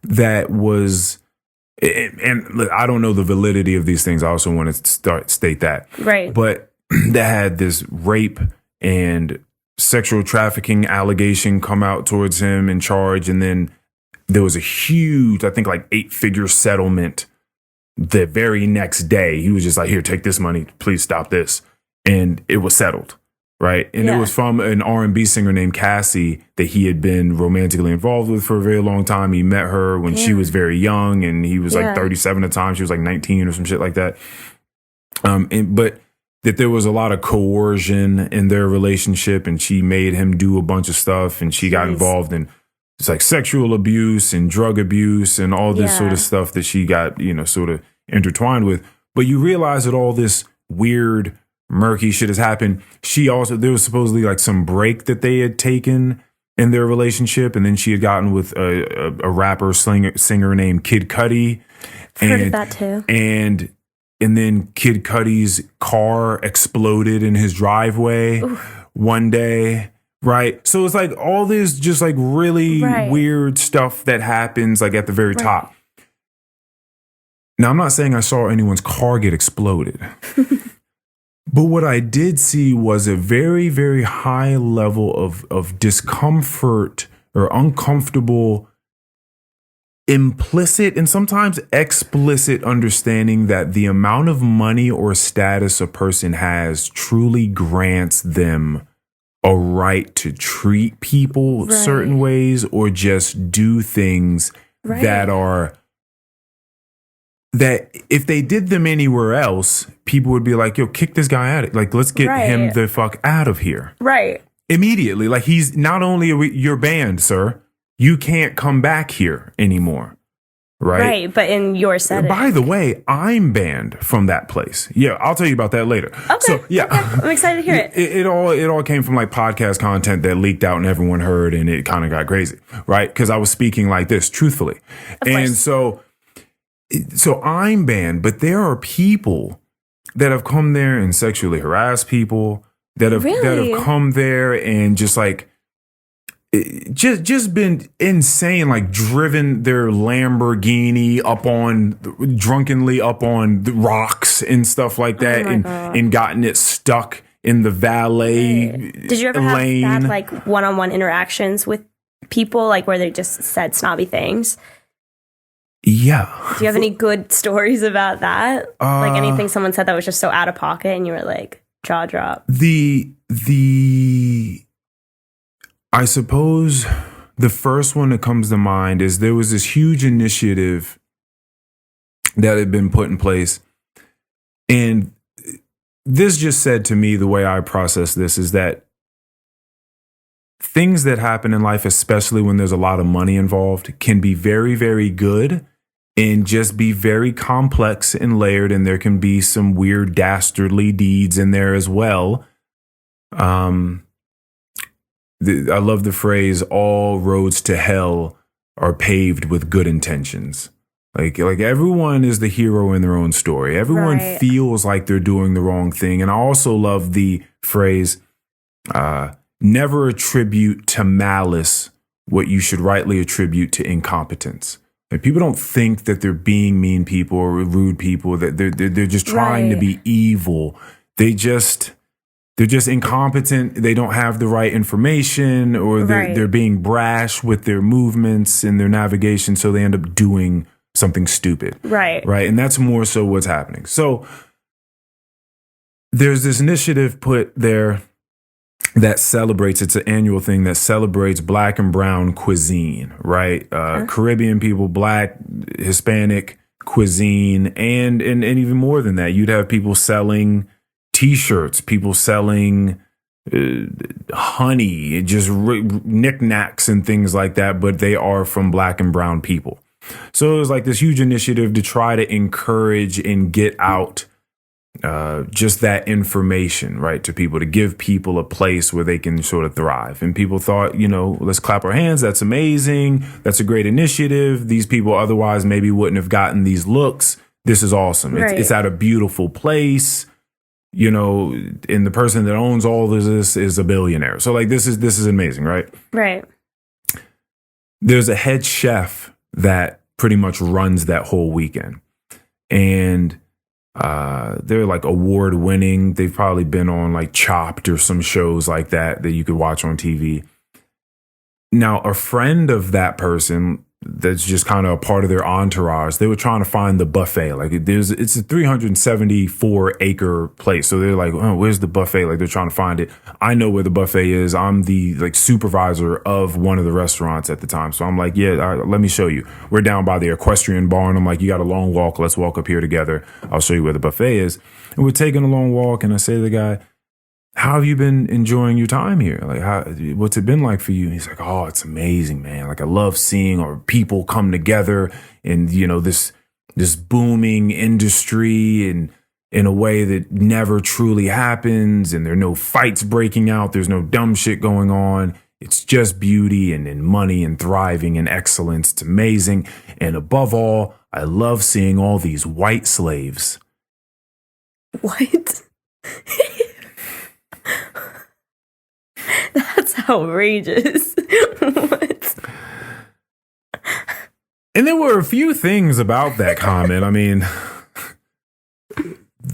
that was, and I don't know the validity of these things. I also want to state that. Right. But that had this rape and sexual trafficking allegation come out towards him in charge. And then there was a huge, I think like 8-figure settlement the very next day. He was just like, here, take this money. Please stop this. And it was settled. Right. And it was from an R&B singer named Cassie that he had been romantically involved with for a very long time. He met her when she was very young, and he was like 37 at the time. She was like 19 or some shit like that. But that there was a lot of coercion in their relationship, and she made him do a bunch of stuff, and she got involved in it's like sexual abuse and drug abuse and all this sort of stuff that she got, you know, sort of intertwined with. But you realize that all this weird murky shit has happened. There was supposedly like some break that they had taken in their relationship, and then she had gotten with a rapper singer named Kid Cudi. Heard of that too. And then Kid Cudi's car exploded in his driveway one day. Right. So it's like all this just like really weird stuff that happens like at the very top. Now, I'm not saying I saw anyone's car get exploded. But what I did see was a very, very high level of discomfort or uncomfortable, implicit and sometimes explicit understanding that the amount of money or status a person has truly grants them a right to treat people certain ways or just do things that if they did them anywhere else, people would be like, yo, kick this guy out. Like, let's get him the fuck out of here. Right. Immediately. Like, he's not only you're banned, sir, you can't come back here anymore. Right. But in your setting. By the way, I'm banned from that place. Yeah, I'll tell you about that later. Okay. So, yeah. Okay. I'm excited to hear it. It all came from like podcast content that leaked out and everyone heard, and it kind of got crazy. Right. Because I was speaking like this, truthfully. And so I'm banned, but there are people that have come there and sexually harassed people that have come there and just like just been insane, like driven their Lamborghini drunkenly up on the rocks and stuff like that, and gotten it stuck in the valet lane. Did you ever have that like one-on-one interactions with people, like where they just said snobby things? Yeah. Do you have any good stories about that? Like anything someone said that was just so out of pocket and you were like, jaw drop? I suppose the first one that comes to mind is there was this huge initiative that had been put in place. And this just said to me, the way I process this is that things that happen in life, especially when there's a lot of money involved, can be very, very good and just be very complex and layered. And there can be some weird dastardly deeds in there as well. I love the phrase, all roads to hell are paved with good intentions. Like everyone is the hero in their own story. Everyone Right. feels like they're doing the wrong thing. And I also love the phrase, never attribute to malice what you should rightly attribute to incompetence. Like, people don't think that they're being mean people or rude people, that they're just trying to be evil. They're just incompetent. They don't have the right information, or they're being brash with their movements and their navigation, so they end up doing something stupid. Right. And that's more so what's happening. So there's this initiative put there that celebrates, it's an annual thing that celebrates Black and brown cuisine, right? Caribbean people, Black, Hispanic cuisine, and even more than that. You'd have people selling T-shirts, people selling honey, just knickknacks and things like that, but they are from Black and brown people. So it was like this huge initiative to try to encourage and get out just that information, right, to people, to give people a place where they can sort of thrive. And people thought, let's clap our hands. That's amazing. That's a great initiative. These people otherwise maybe wouldn't have gotten these looks. This is awesome. It's at a beautiful place, and the person that owns all of this is a billionaire. So like, this is amazing, right? Right. There's a head chef that pretty much runs that whole weekend. And they're like award winning. They've probably been on like Chopped or some shows like that you could watch on TV. Now, a friend of that person that's just kind of a part of their entourage, they were trying to find the buffet. Like, it's a 374 acre place. So they're like, oh, where's the buffet? Like, they're trying to find it. I know where the buffet is. I'm the like supervisor of one of the restaurants at the time. So I'm like, yeah, let me show you. We're down by the equestrian barn. I'm like, you got a long walk. Let's walk up here together. I'll show you where the buffet is. And we're taking a long walk. And I say to the guy, how have you been enjoying your time here? Like, what's it been like for you? And he's like, oh, it's amazing, man. Like, I love seeing our people come together in, this booming industry, and in a way that never truly happens. And there are no fights breaking out. There's no dumb shit going on. It's just beauty and money and thriving and excellence. It's amazing. And above all, I love seeing all these white slaves. What? That's outrageous. What? And there were a few things about that comment. I mean,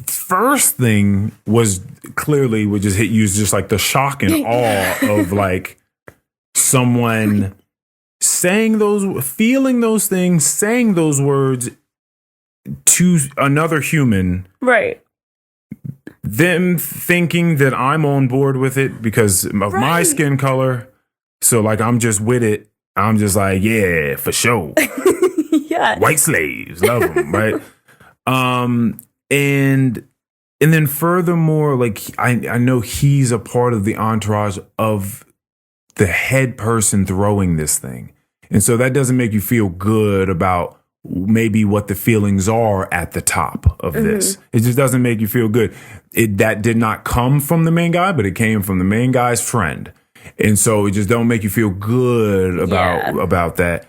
first thing was clearly would just hit you just like the shock and awe of like someone feeling those things, saying those words to another human. Right. Them thinking that I'm on board with it because of my skin color. So like, I'm just with it. I'm just like, yeah, for sure. Yeah. White slaves, love them, right? And then furthermore, like I know he's a part of the entourage of the head person throwing this thing. And so that doesn't make you feel good about maybe what the feelings are at the top of this. It just doesn't make you feel good. That did not come from the main guy, but it came from the main guy's friend. And so it just don't make you feel good about that.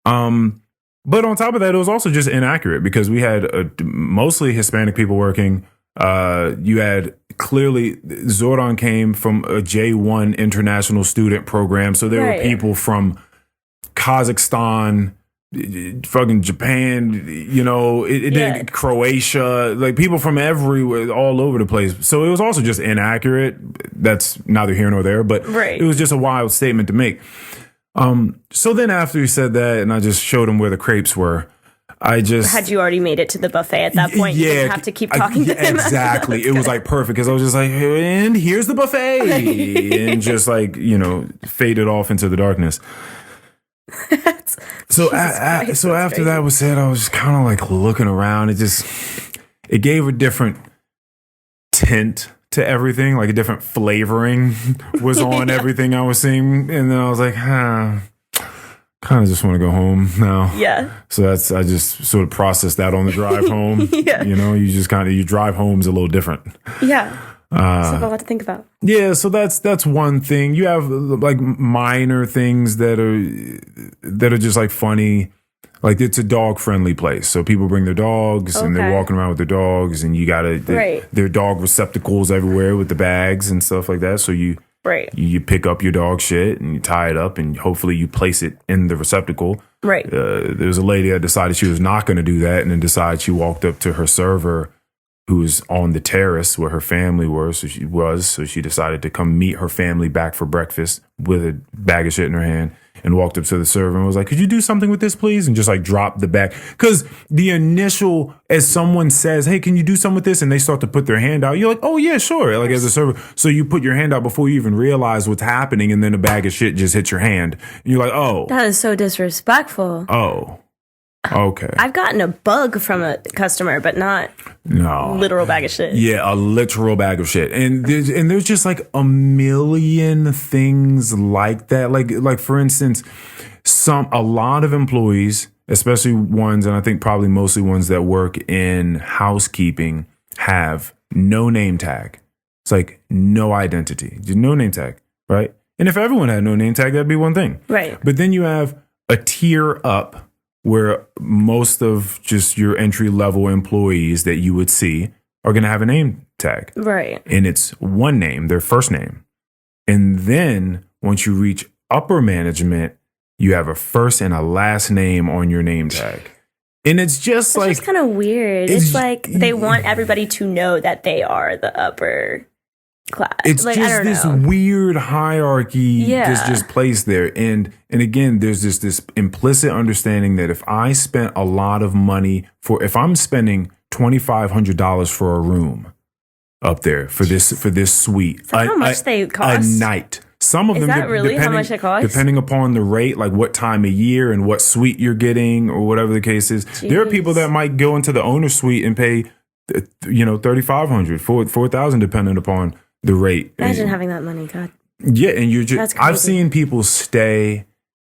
But on top of that, it was also just inaccurate because we had mostly Hispanic people working. You had clearly Zordon came from a J1 international student program. So there were people from Kazakhstan, fucking Japan, Croatia, like people from everywhere, all over the place. So it was also just inaccurate. That's neither here nor there, but it was just a wild statement to make. So then after he said that, and I just showed him where the crepes were, had you already made it to the buffet at that point? You didn't have to keep talking to him. Exactly. It was like perfect because I was just like, and here's the buffet, and just like faded off into the darkness. So after that was said, I was just kind of like looking around. It gave a different tint to everything, like a different flavoring was on everything I was seeing. And then I was like, kind of just want to go home now. Yeah. So I just sort of processed that on the drive home. You just you drive home is a little different. Yeah. So I have a lot to think about. Yeah, so that's one thing. You have like minor things that are just like funny. Like it's a dog friendly place. So people bring their dogs and they're walking around with their dogs and you gotta, their dog receptacles everywhere with the bags and stuff like that. So you pick up your dog shit and you tie it up and hopefully you place it in the receptacle. Right. There was a lady that decided she was not going to do that and then decided she walked up to her server who was on the terrace where her family was. So she decided to come meet her family back for breakfast with a bag of shit in her hand and walked up to the server and was like, could you do something with this, please? And just like dropped the bag. Because the initial, as someone says, hey, can you do something with this? And they start to put their hand out. You're like, oh, yeah, sure. Like as a server. So you put your hand out before you even realize what's happening. And then a bag of shit just hits your hand. And you're like, oh. That is so disrespectful. Oh. Okay. I've gotten a bug from a customer, but not literal bag of shit. Yeah, a literal bag of shit. And there's just like a million things like that. Like for instance, a lot of employees, especially ones, and I think probably mostly ones that work in housekeeping, have no name tag. It's like no identity, just no name tag, right? And if everyone had no name tag, that'd be one thing. Right. But then you have a tier up where most of just your entry level employees that you would see are going to have a name tag. Right. And it's one name, their first name. And then once you reach upper management, you have a first and a last name on your name tag. And it's just it's kind of weird. It's like they want everybody to know that they are the upper class. It's like, just this weird hierarchy that's just placed there. And again, there's this implicit understanding that if I spent a lot of money if I'm spending $2,500 for a room up there for this suite, is that how much they cost? A night. Some of them, is that really how much it costs? Depending upon the rate, like what time of year and what suite you're getting or whatever the case is. Jeez. There are people that might go into the owner's suite and pay, $3,500, $4,000, depending upon the rate. Imagine having that money, God. Yeah, and you're just. I've seen people stay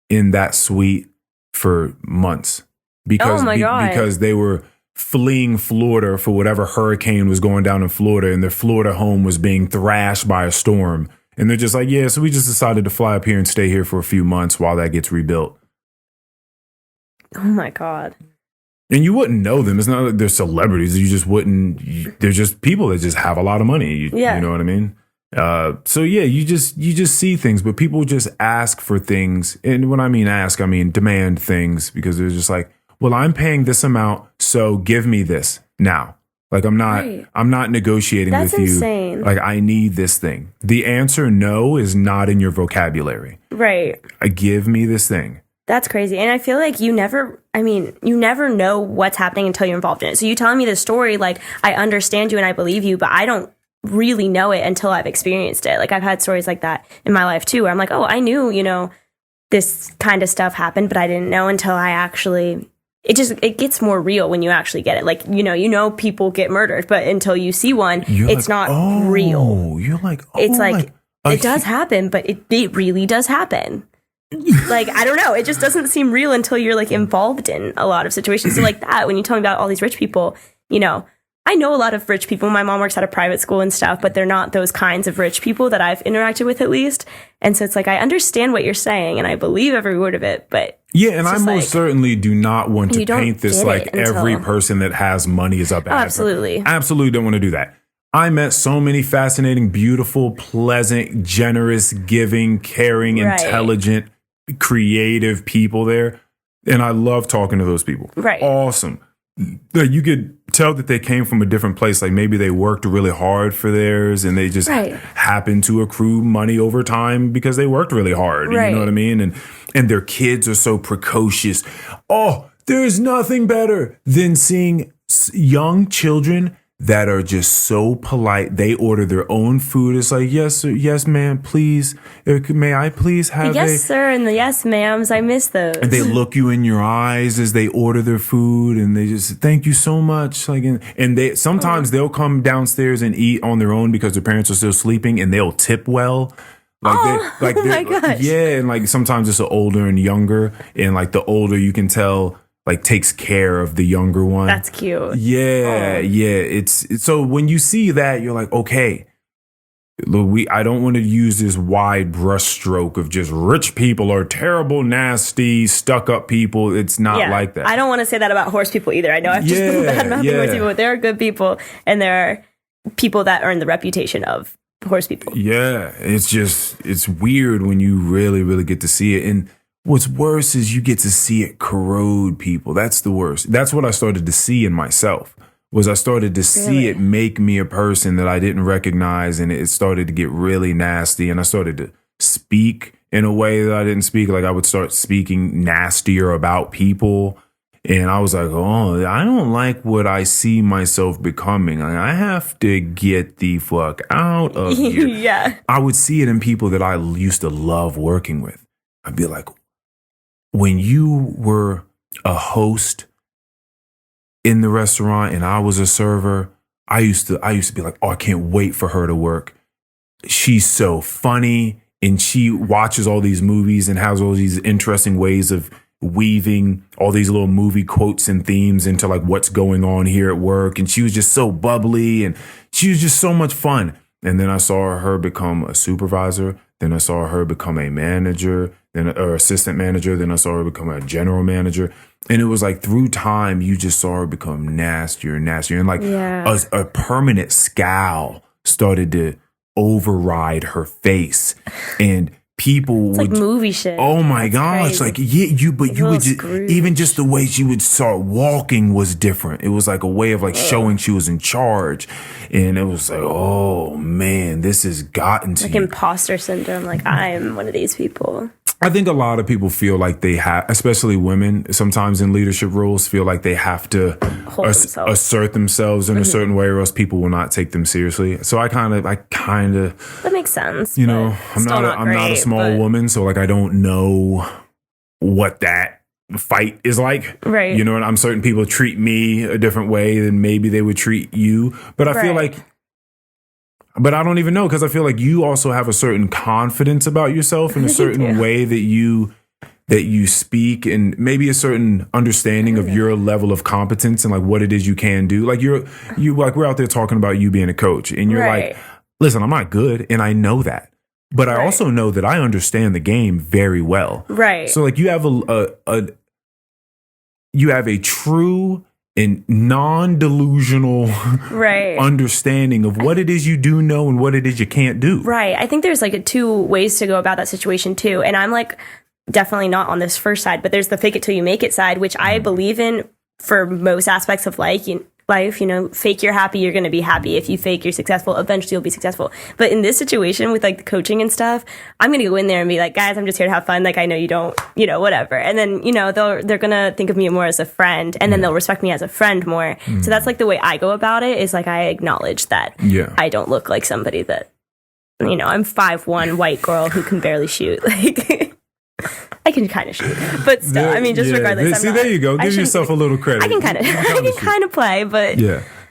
in that suite for months because they were fleeing Florida for whatever hurricane was going down in Florida, and their Florida home was being thrashed by a storm. And they're just like, yeah, so we just decided to fly up here and stay here for a few months while that gets rebuilt. Oh my God. And you wouldn't know them. It's not like they're celebrities. You just wouldn't. They're just people that just have a lot of money. You know what I mean? So yeah, you just see things, but people just ask for things. And when I mean ask, I mean demand things, because they're just like, well, I'm paying this amount, so give me this now. Like I'm not negotiating with you. That's insane. Like I need this thing. The answer no is not in your vocabulary. Right. Give me this thing. That's crazy. And I feel like you never know what's happening until you're involved in it. So you telling me this story, like I understand you and I believe you, but I don't really know it until I've experienced it. Like I've had stories like that in my life too, where I'm like, oh, I knew, this kind of stuff happened, but I didn't know until I actually, it gets more real when you actually get it. Like, people get murdered, but until you see one, it's like, not real. You're like, it's like it does happen, but it really does happen. Like, I don't know. It just doesn't seem real until you're like involved in a lot of situations. So like that, when you tell me about all these rich people, I know a lot of rich people. My mom works at a private school and stuff, but they're not those kinds of rich people that I've interacted with, at least. And so it's like, I understand what you're saying and I believe every word of it, but yeah, and I most certainly do not want to paint this like every person that has money is a bad person. Absolutely. Absolutely don't want to do that. I met so many fascinating, beautiful, pleasant, generous, giving, caring, intelligent, creative people there. And I love talking to those people. Right. Awesome. Like you could tell that they came from a different place. Like maybe they worked really hard for theirs and they just happened to accrue money over time because they worked really hard. You know what I mean? And their kids are so precocious. Oh, there's nothing better than seeing young children that are just so polite. They order their own food. It's like, yes, sir, yes, ma'am, please. May I please have yes, sir, and the yes, ma'ams. I miss those. And they look you in your eyes as they order their food, and they just thank you so much. Like, and they sometimes they'll come downstairs and eat on their own because their parents are still sleeping, and they'll tip well. Like, oh my gosh. Yeah, and like sometimes it's older and younger, and like the older you can tell, like takes care of the younger one. That's cute. Yeah, yeah. It's so when you see that, you're like, okay, look, I don't want to use this wide brushstroke of just rich people are terrible, nasty, stuck up people. It's not like that. I don't want to say that about horse people either. I know I've just been bad mouthing horse people, but there are good people and there are people that earn the reputation of horse people. Yeah, it's weird when you really, really get to see it. And what's worse is you get to see it corrode people. That's the worst. That's what I started to see in myself. I started to see it make me a person that I didn't recognize, and it started to get really nasty. And I started to speak in a way that I didn't speak. Like I would start speaking nastier about people. And I was like, oh, I don't like what I see myself becoming. I have to get the fuck out of here. Yeah. I would see it in people that I used to love working with. I'd be like, when you were a host in the restaurant and I was a server, I used to be like, oh, I can't wait for her to work. She's so funny and she watches all these movies and has all these interesting ways of weaving all these little movie quotes and themes into like what's going on here at work. And she was just so bubbly and she was just so much fun. And then I saw her become a supervisor. Then I saw her become a manager, or assistant manager. Then I saw her become a general manager. And it was like through time, you just saw her become nastier and nastier. And like a permanent scowl started to override her face. And people it's would like movie shit. Oh my gosh. Like, you would just, even just the way she would start walking was different. It was like a way of like showing she was in charge. And it was like, oh man, this has gotten to like you. Imposter syndrome. Like I'm one of these people. I think a lot of people feel like they have, especially women, sometimes in leadership roles, feel like they have to assert themselves in a certain way, or else people will not take them seriously. So I kind of that makes sense. You know, I'm not a small woman, so like I don't know what that fight is like. Right. You know, and I'm certain people treat me a different way than maybe they would treat you, but I feel like. But I don't even know, because I feel like you also have a certain confidence about yourself in a certain way that you speak, and maybe a certain understanding of your level of competence and like what it is you can do. Like you like we're out there talking about you being a coach, and you're like, listen, I'm not good, and I know that, but I also know that I understand the game very well. Right. So like you have a true and non-delusional understanding of what it is you do know and what it is you can't do. Right. I think there's like two ways to go about that situation too. And I'm like definitely not on this first side, but there's the fake it till you make it side, which I believe in for most aspects of life. You know, fake you're happy, you're going to be happy. If you fake you're successful, eventually you'll be successful. But in this situation with like the coaching and stuff, I'm going to go in there and be like, guys, I'm just here to have fun. Like, I know you don't, you know, whatever. And then, you know, they're going to think of me more as a friend, and then they'll respect me as a friend more. So that's like the way I go about it, is like I acknowledge that I don't look like somebody that, you know, I'm 5'1" white girl who can barely shoot. Like, I can kind of shoot, but still, I mean, just regardless. There you go. Give yourself a little credit. I can kind of play, but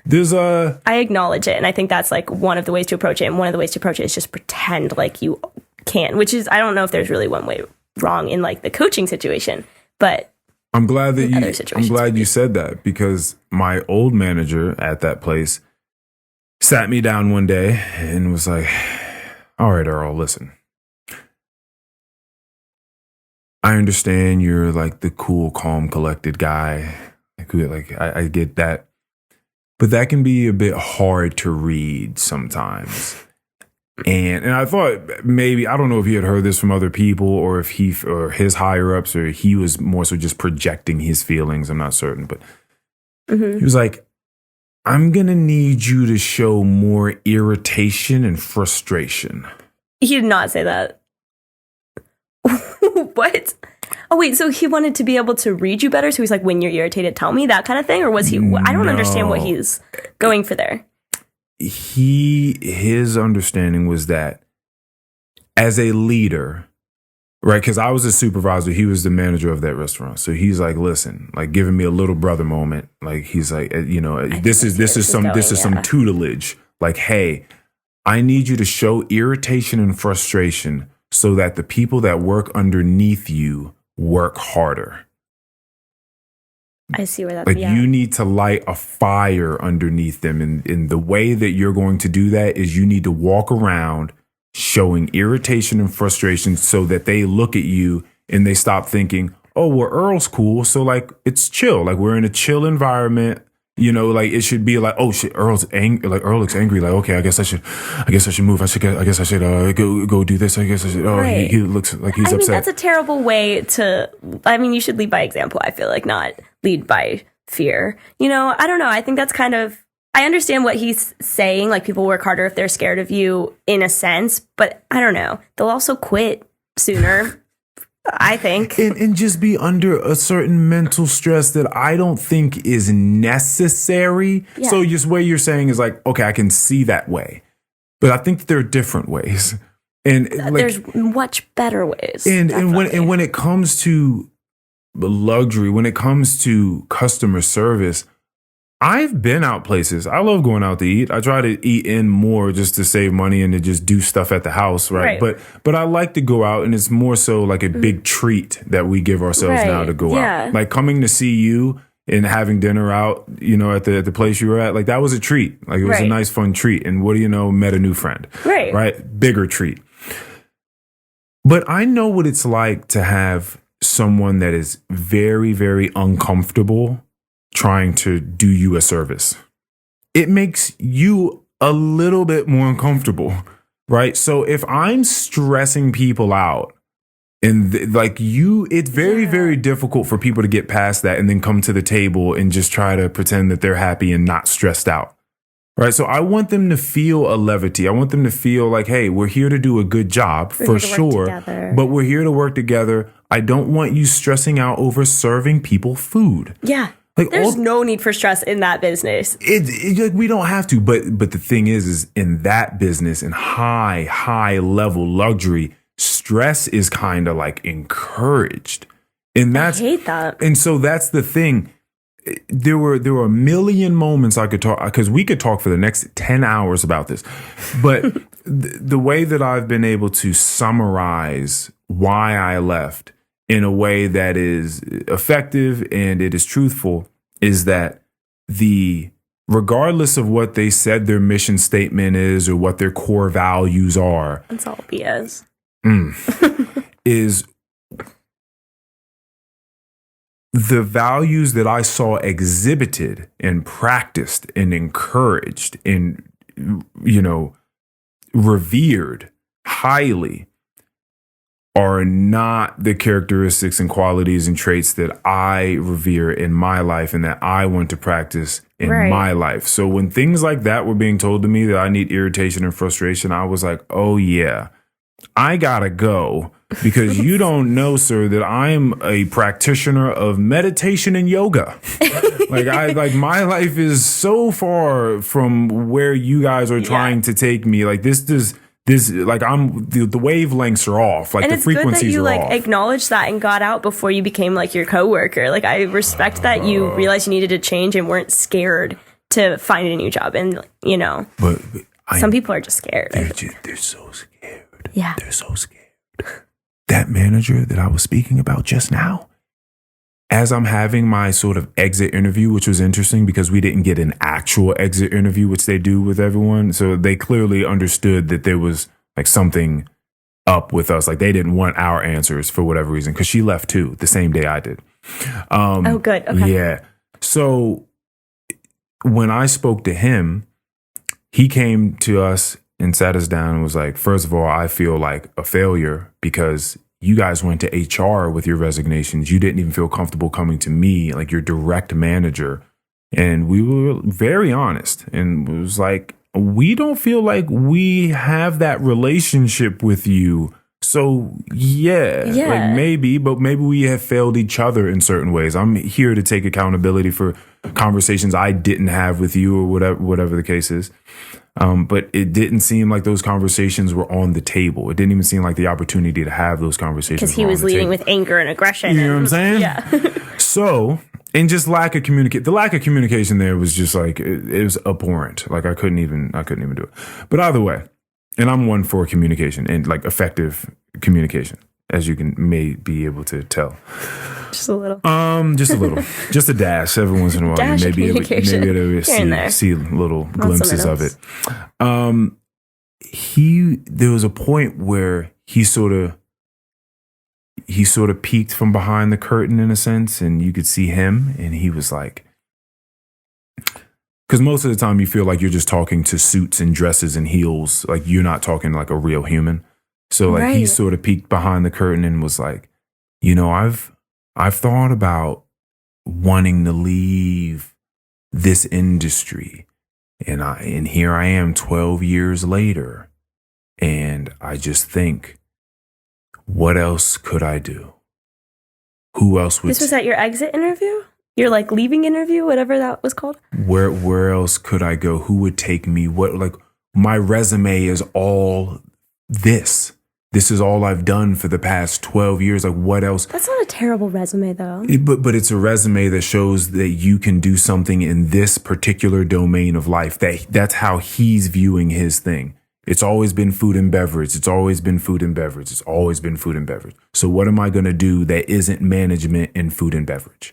there's I acknowledge it, and I think that's like one of the ways to approach it. And one of the ways to approach it is just pretend like you can, which is, I don't know if there's really one way wrong in like the coaching situation, but I'm glad you said that, because my old manager at that place sat me down one day and was like, all right, Earl, listen. I understand you're like the cool, calm, collected guy. Like I get that. But that can be a bit hard to read sometimes. And I thought maybe, I don't know if he had heard this from other people, or if or his higher ups, or he was more so just projecting his feelings. I'm not certain. But he was like, I'm going to need you to show more irritation and frustration. He did not say that. What? Oh, wait, so he wanted to be able to read you better? So he's like, when you're irritated, tell me, that kind of thing? Or was he? I don't understand what he's going for there. His understanding was that as a leader, right? Because I was a supervisor, he was the manager of that restaurant. So he's like, listen, like giving me a little brother moment. Like he's like, you know, this is some tutelage. Like, hey, I need you to show irritation and frustration so that the people that work underneath you work harder. I see where that's like you need to light a fire underneath them. And the way that you're going to do that is you need to walk around showing irritation and frustration so that they look at you and they stop thinking, oh, well, Earl's cool. So like, it's chill. Like we're in a chill environment. You know, like it should be like, oh shit, Earl's angry. Like Earl looks angry. Like, okay, I guess I should move. I guess I should go do this. I guess I should. Oh, right. he looks like he's upset. Mean, that's a terrible way to. I mean, you should lead by example. I feel like, not lead by fear. You know, I don't know. I think that's kind of. I understand what he's saying. Like people work harder if they're scared of you, in a sense. But I don't know. They'll also quit sooner. I think. And just be under a certain mental stress that I don't think is necessary. Yeah. So just what you're saying is like, okay, I can see that way. But I think there are different ways. And like, there's much better ways. And when it comes to luxury, when it comes to customer service, I've been out places. I love going out to eat. I try to eat in more just to save money and to just do stuff at the house, right? But I like to go out, and it's more so like a big treat that we give ourselves now to go out. Like coming to see you and having dinner out, you know, at the place you were at, like that was a treat. Like it was a nice, fun treat. And what do you know? Met a new friend. Right? Bigger treat. But I know what it's like to have someone that is very, very uncomfortable trying to do you a service. It makes you a little bit more uncomfortable, right? So if I'm stressing people out and it's very, very difficult for people to get past that and then come to the table and just try to pretend that they're happy and not stressed out, right? So I want them to feel a levity. I want them to feel like, hey, we're here to do a good job for sure, but we're here to work together. I don't want you stressing out over serving people food. Yeah. Like there's no need for stress in that business. We don't have to. But the thing is in that business, in high level luxury, stress is kind of like encouraged. And I hate that. And so that's the thing. There were a million moments I could talk, because we could talk for the next 10 hours about this. But the way that I've been able to summarize why I left in a way that is effective and it is truthful is that regardless of what they said their mission statement is or what their core values are. It's all BS. Is the values that I saw exhibited and practiced and encouraged and, you know, revered highly are not the characteristics and qualities and traits that I revere in my life and that I want to practice in my life. So when things like that were being told to me that I need irritation and frustration, I was like, oh yeah, I gotta go, because you don't know, sir, that I'm a practitioner of meditation and yoga. My life is so far from where you guys are trying to take me. Like this like I'm the wavelengths are off, like and the frequencies are off. And it's good that you like acknowledged that and got out before you became like your coworker. Like I respect that you realized you needed to change and weren't scared to find a new job. And you know, but some people are just scared. They're so scared. Yeah, they're so scared. That manager that I was speaking about just now, as I'm having my sort of exit interview, which was interesting because we didn't get an actual exit interview, which they do with everyone. So they clearly understood that there was like something up with us. Like they didn't want our answers for whatever reason, because she left too the same day I did. Oh, good. Okay. Yeah. So when I spoke to him, he came to us and sat us down and was like, first of all, I feel like a failure because you guys went to HR with your resignations. You didn't even feel comfortable coming to me, like your direct manager. And we were very honest. And it was like, we don't feel like we have that relationship with you. So yeah, like maybe we have failed each other in certain ways. I'm here to take accountability for conversations I didn't have with you or whatever the case is. But it didn't seem like those conversations were on the table. It didn't even seem like the opportunity to have those conversations. Because he was leading with anger and aggression. You know what I'm saying? Yeah. So, and just the lack of communication there was just like, it was abhorrent. Like I couldn't even do it. But either way, and I'm one for communication and like effective communication. as you may be able to tell. Just a little. Just a little. Just a dash every once in a while. Dash You may be able to see little glimpses of it. There was a point where he sort of peeked from behind the curtain in a sense, and you could see him, and he was like, because most of the time you feel like you're just talking to suits and dresses and heels, like you're not talking like a real human. So like he sort of peeked behind the curtain and was like, I've thought about wanting to leave this industry, and here I am 12 years later, and I just think, what else could I do? Who else would? This was at your exit interview? Your like leaving interview, whatever that was called? Where else could I go? Who would take me? My resume is all this. This is all I've done for the past 12 years. Like, what else? That's not a terrible resume, though. But it's a resume that shows that you can do something in this particular domain of life. That's how he's viewing his thing. It's always been food and beverage. It's always been food and beverage. It's always been food and beverage. So what am I going to do that isn't management in food and beverage?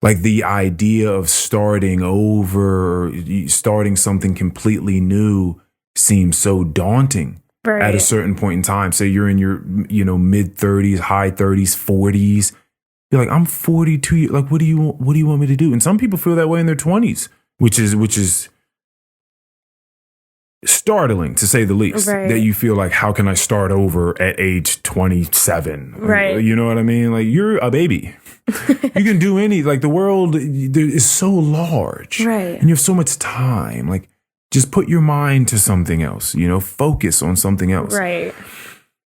Like the idea of starting over, starting something completely new seems so daunting at a certain point in time. Say you're in your, mid 30s, high 30s, 40s. You're like, I'm 42. Like, what do you want me to do? And some people feel that way in their 20s, which is startling to say the least. That you feel like, how can I start over at age 27? Right. You know what I mean? Like, you're a baby. You can do the world is so large. Right. And you have so much time. Like, just put your mind to something else, focus on something else. Right.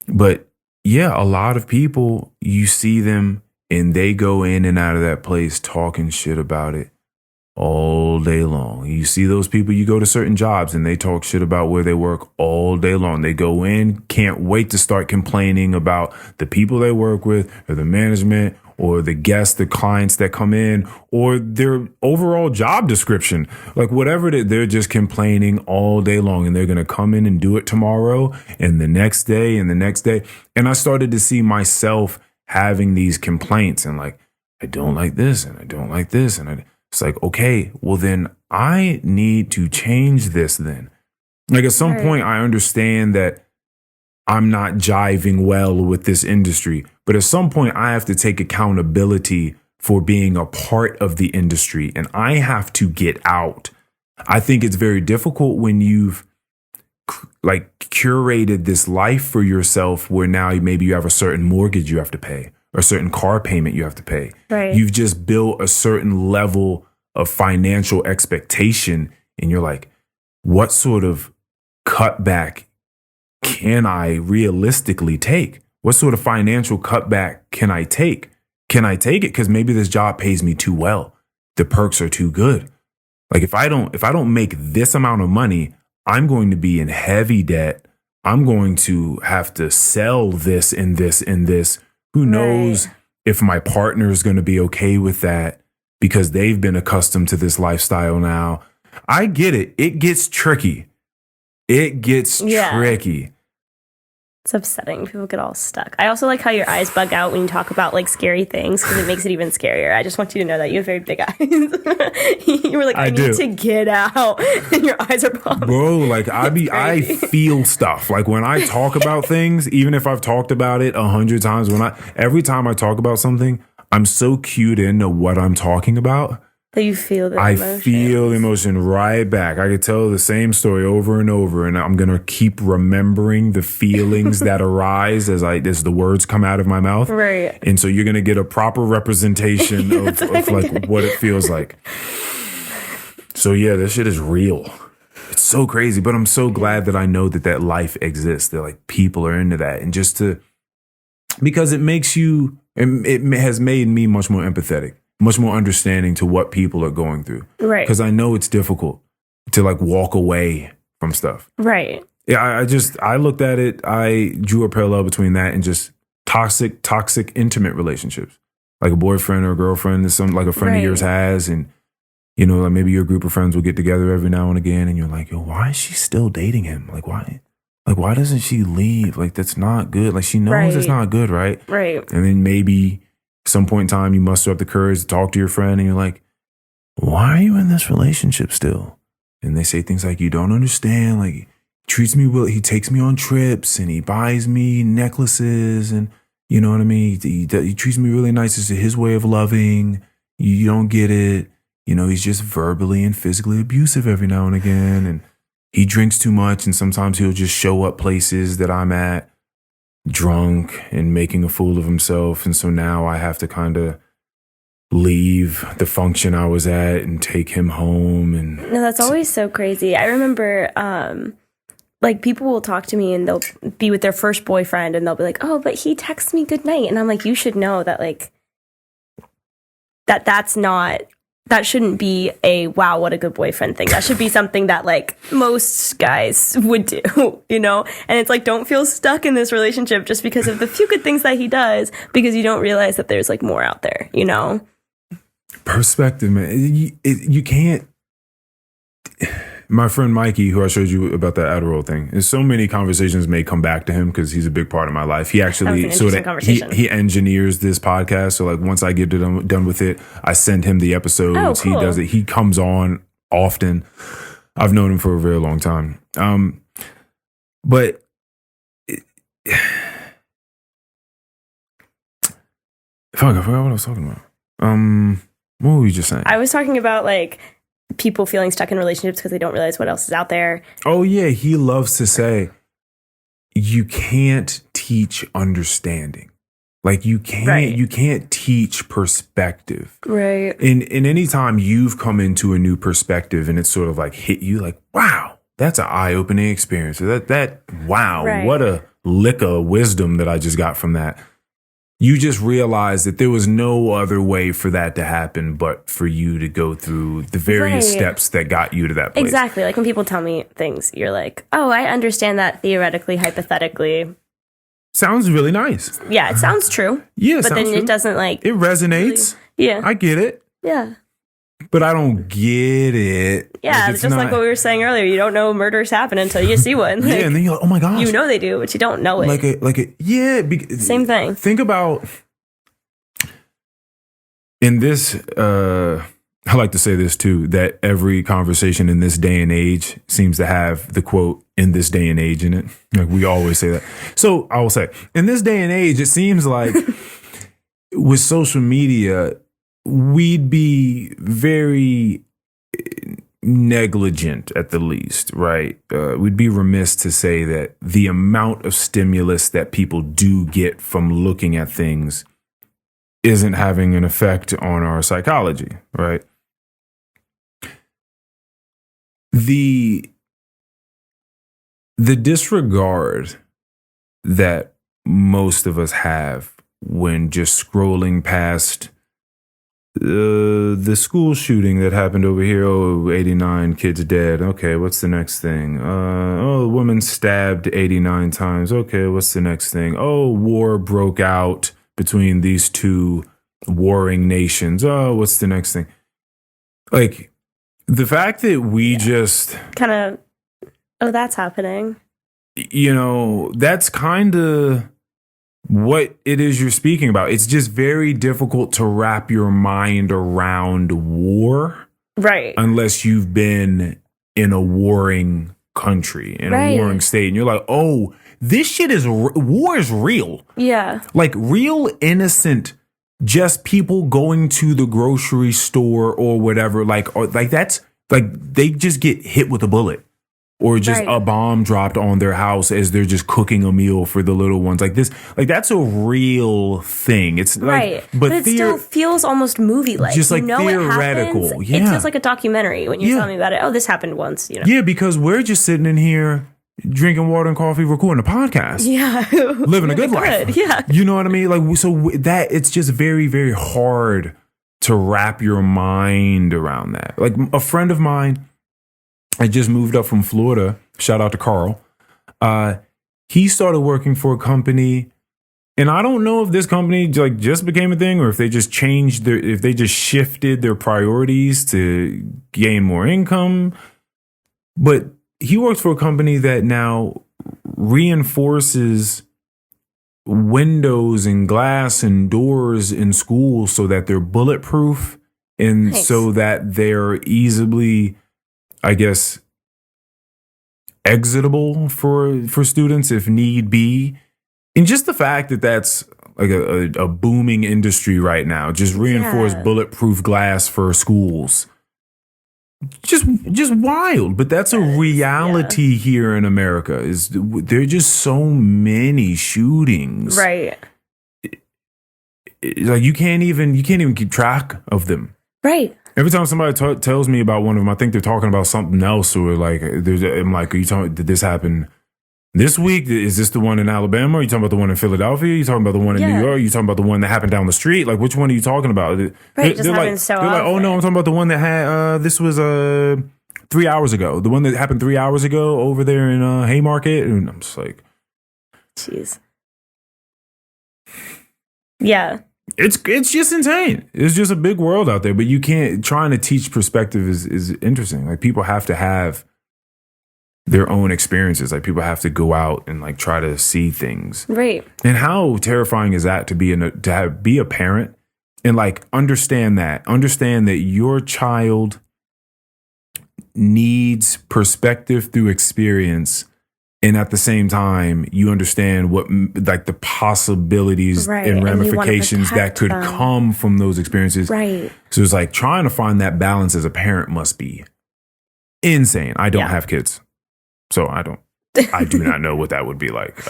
But yeah, a lot of people, you see them and they go in and out of that place talking shit about it all day long. You see those people, you go to certain jobs and they talk shit about where they work all day long. They go in, can't wait to start complaining about the people they work with or the management or the guests, the clients that come in, or their overall job description. Like whatever, they're just complaining all day long, and they're going to come in and do it tomorrow and the next day and the next day. And I started to see myself having these complaints and like, I don't like this and I don't like this. And it's like, okay, well then I need to change this then. Like at some point I understand that I'm not jiving well with this industry, but at some point I have to take accountability for being a part of the industry and I have to get out. I think it's very difficult when you've like curated this life for yourself where now maybe you have a certain mortgage you have to pay or a certain car payment you have to pay. Right. You've just built a certain level of financial expectation and you're like, what sort of cutback can I realistically take? What sort of financial cutback can I take? Can I take it? Because maybe this job pays me too well. The perks are too good. Like if I don't make this amount of money, I'm going to be in heavy debt. I'm going to have to sell this and this and this. Who knows if my partner is going to be okay with that because they've been accustomed to this lifestyle now. I get it. It gets tricky. It gets tricky. It's upsetting. People get all stuck. I also like how your eyes bug out when you talk about like scary things because it makes it even scarier. I just want you to know that you have very big eyes. You were like, I need to get out, and your eyes are pumped. Bro, like I feel stuff. Like when I talk about things, even if I've talked about it 100 times, every time I talk about something, I'm so cued into what I'm talking about. That you feel the emotion. I feel the emotion right back. I could tell the same story over and over, and I'm gonna keep remembering the feelings that arise as the words come out of my mouth. Right. And so you're gonna get a proper representation of like what it feels like. So yeah, this shit is real. It's so crazy, but I'm so glad that I know that life exists. That like people are into that, and because it makes you. It has made me much more empathetic. Much more understanding to what people are going through. Right. Because I know it's difficult to like walk away from stuff. Right. Yeah, I looked at it, I drew a parallel between that and just toxic intimate relationships. Like a boyfriend or a girlfriend that like a friend of yours has, and like maybe your group of friends will get together every now and again and you're like, yo, why is she still dating him? Like why like, why doesn't she leave? Like, that's not good. Like, she knows it's not good, right? Right. And then maybe some point in time, you muster up the courage to talk to your friend and you're like, why are you in this relationship still? And they say things like, you don't understand. Like, he treats me well. He takes me on trips and he buys me necklaces and, you know what I mean? He treats me really nice. It's his way of loving. You don't get it. You know, he's just verbally and physically abusive every now and again. And he drinks too much. And sometimes he'll just show up places that I'm at drunk and making a fool of himself. And so now I have to kind of leave the function I was at and take him home. And no, that's always so crazy. I remember, like, people will talk to me and they'll be with their first boyfriend and they'll be like, oh, but he texts me good night. And I'm like, you should know that, like, that shouldn't be a wow, what a good boyfriend thing. That should be something that, like, most guys would do, you know? And it's like, don't feel stuck in this relationship just because of the few good things that he does, because you don't realize that there's, like, more out there, you know? Perspective, man. You can't. My friend Mikey, who I showed you about that Adderall thing, and so many conversations may come back to him because he's a big part of my life. He actually he engineers this podcast. So, like, once I get done with it, I send him the episodes. Oh, cool. He does it. He comes on often. I've known him for a very long time. But fuck, I forgot what I was talking about. What were we just saying? I was talking about, like, people feeling stuck in relationships because they don't realize what else is out there. Oh, yeah. He loves to say, you can't teach understanding. Like, you can't teach perspective. Right. And any time you've come into a new perspective and it's sort of like hit you like, wow, that's an eye-opening experience. Wow, right. What a lick of wisdom that I just got from that. You just realize that there was no other way for that to happen but for you to go through the various steps that got you to that place. Exactly. Like, when people tell me things, you're like, oh, I understand that theoretically, hypothetically. Sounds really nice. Yeah, it sounds true. Yeah, but then true. It doesn't, like... It resonates. Really, yeah. I get it. Yeah. But I don't get it. Yeah, like, just like what we were saying earlier. You don't know murders happen until you see one. Like, yeah, and then you're like, oh my gosh. You know they do, but you don't know it. Same thing. Think about, in this, I like to say this too, that every conversation in this day and age seems to have the quote, in this day and age in it. Like, we always say that. So I will say, in this day and age, it seems like with social media, we'd be very negligent at the least, right? We'd be remiss to say that the amount of stimulus that people do get from looking at things isn't having an effect on our psychology, right? The disregard that most of us have when just scrolling past the school shooting that happened over here. Oh, 89 kids dead. Okay, what's the next thing? The woman stabbed 89 times. Okay, what's the next thing? Oh, war broke out between these two warring nations. Oh, what's the next thing? Like, the fact that we just kind of, oh, that's happening. You know, that's kind of what it is you're speaking about. It's just very difficult to wrap your mind around war. Right. Unless you've been in a warring country, in a warring state. And you're like, oh, this shit is, war is real. Yeah. Like, real innocent, just people going to the grocery store or whatever. Like that's, like, they just get hit with a bullet. Or just a bomb dropped on their house as they're just cooking a meal for the little ones. Like this, like, that's a real thing. It's like, but it still feels almost movie-like. Just like theoretical. It feels like a documentary when you're telling me about it. Oh, this happened once. You know? Yeah, because we're just sitting in here drinking water and coffee, recording a podcast. Yeah, living a good life. Yeah, you know what I mean. Like, so that it's just very, very hard to wrap your mind around that. Like, a friend of mine, I just moved up from Florida. Shout out to Carl. He started working for a company, and I don't know if this company like just became a thing or if they just if they just shifted their priorities to gain more income. But he works for a company that now reinforces windows and glass and doors in schools so that they're bulletproof and so that they're easily, I guess, exitable for students if need be. And just the fact that that's like a booming industry right now, just reinforce bulletproof glass for schools. Just wild, but that's a reality here in America. Is there are just so many shootings, right? Like you can't even keep track of them, right? Every time somebody tells me about one of them, I think they're talking about something else, or like I'm like, are you talking? Did this happen this week? Is this the one in Alabama? Are you talking about the one in Philadelphia? Are you talking about the one in New York? Are you talking about the one that happened down the street? Like, which one are you talking about? Right, just happens so often. They're like, oh no, I'm talking about the one that had, this was 3 hours ago. The one that happened 3 hours ago over there in Haymarket. And I'm just like, jeez. Yeah. It's just insane. It's just a big world out there, but you can't, trying to teach perspective is interesting. Like people have to have their own experiences. Like people have to go out and like try to see things. Right. And how terrifying is that to be a parent and like understand that your child needs perspective through experience. And at the same time, you understand what like the possibilities and ramifications that could come from those experiences. Right. So it's like trying to find that balance as a parent must be insane. I don't have kids. So I do not know what that would be like.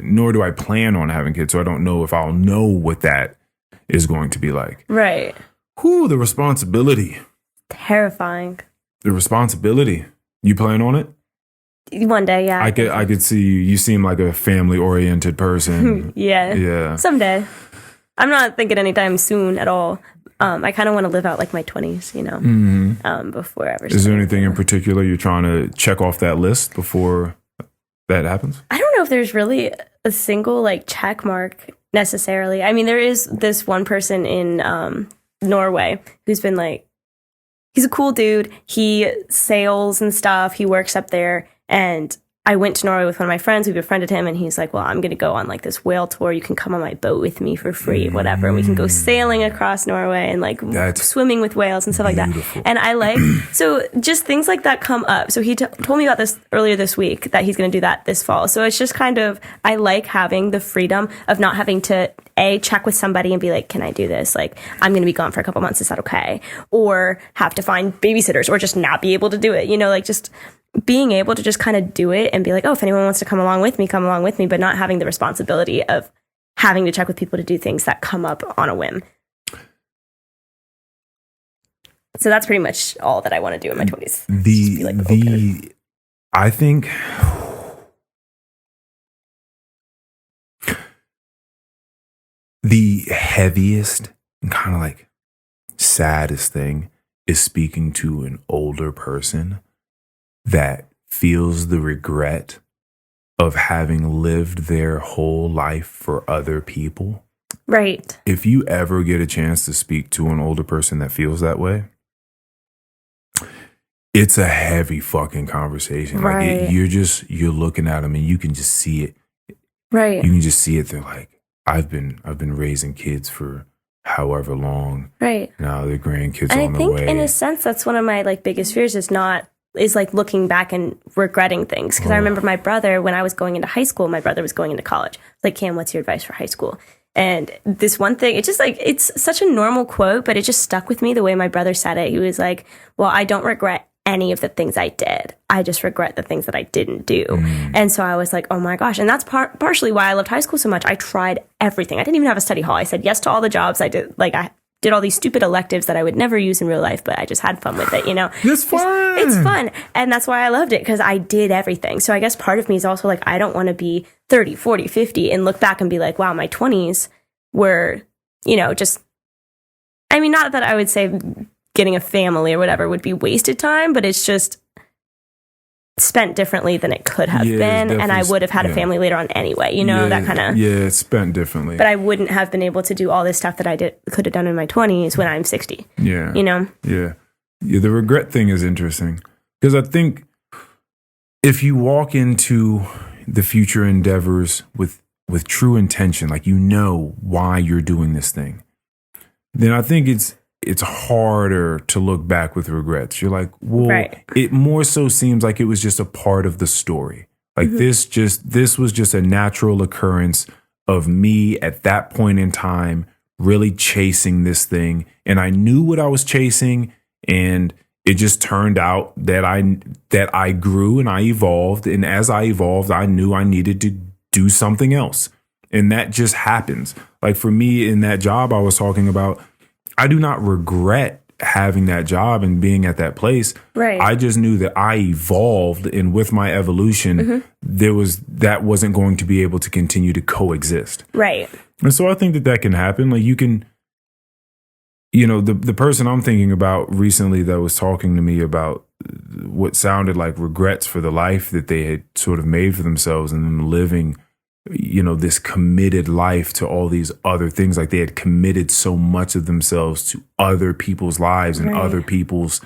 Nor do I plan on having kids. So I don't know if I'll know what that is going to be like. Right. Whew, the responsibility. Terrifying. The responsibility. You plan on it? One day, yeah. I could see you. You seem like a family-oriented person. Yeah. Someday. I'm not thinking anytime soon at all. I kind of want to live out like my 20s, you know, before ever. Is there anything in particular you're trying to check off that list before that happens? I don't know if there's really a single like check mark necessarily. I mean, there is this one person in Norway who's been like, he's a cool dude. He sails and stuff. He works up there. And I went to Norway with one of my friends. We befriended him, and he's like, well, I'm going to go on like this whale tour. You can come on my boat with me for free, whatever. And we can go sailing across Norway and like swimming with whales and stuff like that. And I like, so just things like that come up. So he told me about this earlier this week, that he's going to do that this fall. So it's just kind of, I like having the freedom of not having to check with somebody and be like, can I do this? Like, I'm going to be gone for a couple months. Is that okay? Or have to find babysitters or just not be able to do it. You know, like just being able to just kind of do it and be like, oh, if anyone wants to come along with me, but not having the responsibility of having to check with people to do things that come up on a whim. So that's pretty much all that I want to do in my 20s. I think the heaviest and kind of like saddest thing is speaking to an older person that feels the regret of having lived their whole life for other people. Right. If you ever get a chance to speak to an older person that feels that way, it's a heavy fucking conversation. Right. Like you're looking at them and you can just see it. Right. You can just see it. They're like, I've been raising kids for however long. Right. Now their grandkids and on the way. I think in a sense that's one of my like biggest fears is like looking back and regretting things. Because I remember my brother, when I was going into high school, my brother was going into college. Like, Cam, what's your advice for high school? And this one thing, it's just like, it's such a normal quote, but it just stuck with me the way my brother said it. He was like, well, I don't regret any of the things I did. I just regret the things that I didn't do. And so I was like, oh my gosh. And that's partially why I loved high school so much. I tried everything. I didn't even have a study hall. I said yes to all the jobs I did. Like, I did all these stupid electives that I would never use in real life, but I just had fun with it, you know? It's fun. It's fun. And that's why I loved it, because I did everything. So I guess part of me is also like, I don't want to be 30, 40, 50 and look back and be like, wow, my 20s were, you know, just, I mean, not that I would say getting a family or whatever would be wasted time, but it's just spent differently than it could have been, and I would have had a family later on anyway, you know, that kind of it's spent differently, but I wouldn't have been able to do all this stuff that I could have done in my 20s when I'm 60, you know. The regret thing is interesting, because I think if you walk into the future endeavors with true intention, like you know why you're doing this thing, then I think it's harder to look back with regrets. You're like, well, it more so seems like it was just a part of the story. Like this was just a natural occurrence of me at that point in time really chasing this thing. And I knew what I was chasing, and it just turned out that I grew and I evolved. And as I evolved, I knew I needed to do something else. And that just happens. Like for me in that job I was talking about, I do not regret having that job and being at that place. Right. I just knew that I evolved, and with my evolution, that wasn't going to be able to continue to coexist. Right. And so I think that can happen. Like you can, the person I'm thinking about recently that was talking to me about what sounded like regrets for the life that they had sort of made for themselves, and them living, this committed life to all these other things. Like they had committed so much of themselves to other people's lives and other people's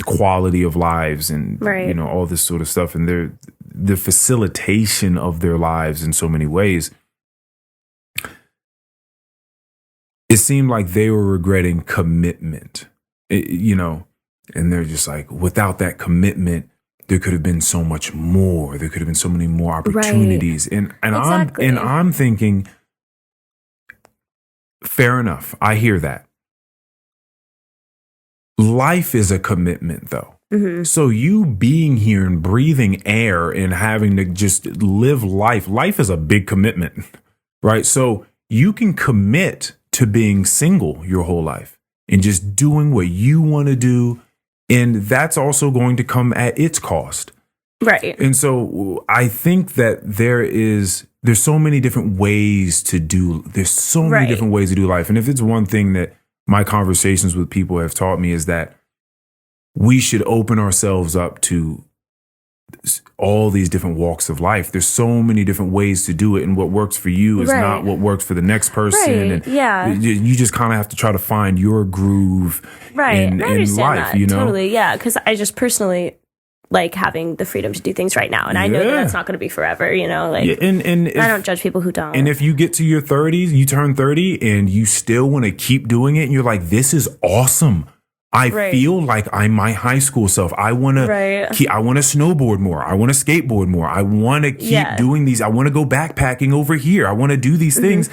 quality of lives and, all this sort of stuff. And the facilitation of their lives in so many ways. It seemed like they were regretting commitment, and they're just like, without that commitment, there could have been so much more. There could have been so many more opportunities. Right. And exactly. I'm thinking, fair enough. I hear that. Life is a commitment, though. Mm-hmm. So you being here and breathing air and having to just live life is a big commitment, right? So you can commit to being single your whole life and just doing what you want to do. And that's also going to come at its cost. Right. And so I think that there's so many different ways to do life. And if it's one thing that my conversations with people have taught me, is that we should open ourselves up to all these different walks of life. There's so many different ways to do it, and what works for you is not what works for the next person. Right. And you just kind of have to try to find your groove in life. That. Totally, yeah. Because I just personally like having the freedom to do things right now, and I know that's not going to be forever. And I don't judge people who don't. And if you get to your 30s, you turn 30, and you still want to keep doing it, and you're like, "This is awesome." I feel like I'm my high school self. I want to I want to snowboard more. I want to skateboard more. I want to keep doing these. I want to go backpacking over here. I want to do these things.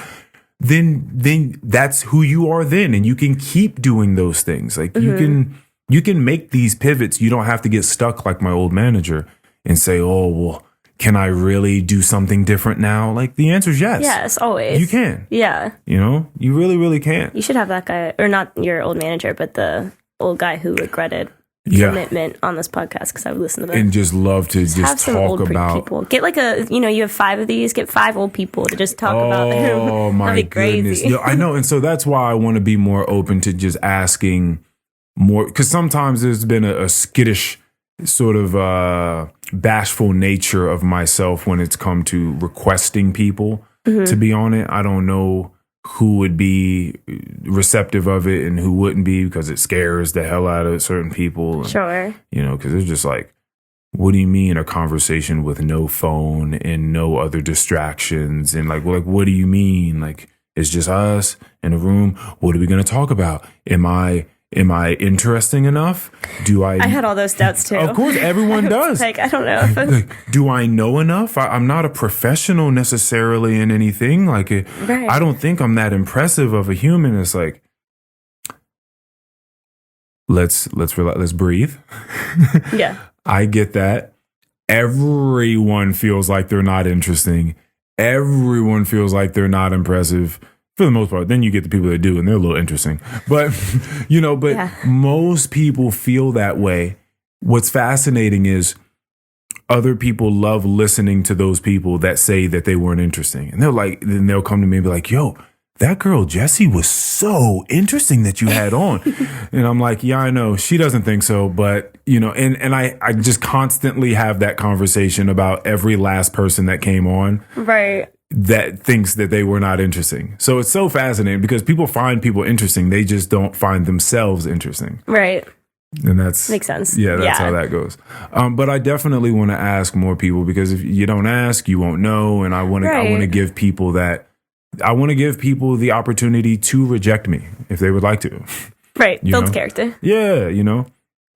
Then that's who you are then. And you can keep doing those things. Like you can make these pivots. You don't have to get stuck like my old manager and say, "Oh, well, can I really do something different now?" Like the answer is yes. Yes, always. You can. Yeah. You really, really can. You should have that guy, or not your old manager, but the old guy who regretted commitment on this podcast, because I would listen to them. And just love to just have some talk old about people. Get like you have 5 of these, get 5 old people to just talk about them. Oh my goodness. I know. And so that's why I want to be more open to just asking more, because sometimes there's been a skittish sort of bashful nature of myself when it's come to requesting people to be on it. I don't know who would be receptive of it and who wouldn't be, because it scares the hell out of certain people. And, sure. Because it's just like, what do you mean a conversation with no phone and no other distractions? And like, what do you mean? Like, it's just us in a room. What are we going to talk about? Am I interesting enough? I had all those doubts too. Of course, everyone does. Like, I don't know. Do I know enough? I'm not a professional necessarily in anything. Like, I don't think I'm that impressive of a human. It's like, let's relax, let's breathe. Yeah. I get that. Everyone feels like they're not interesting. Everyone feels like they're not impressive. For the most part, then you get the people that do, and they're a little interesting. But, most people feel that way. What's fascinating is other people love listening to those people that say that they weren't interesting. And then they'll come to me and be like, "Yo, that girl Jessie was so interesting that you had on." And I'm like, "Yeah, I know. She doesn't think so." But, and I just constantly have that conversation about every last person that came on. Right. That thinks that they were not interesting. So it's so fascinating because people find people interesting. They just don't find themselves interesting. Right. And that's makes sense. Yeah, that's how that goes. But I definitely want to ask more people, because if you don't ask, you won't know. And I want to give people the opportunity to reject me if they would like to. Right. Builds character. Yeah,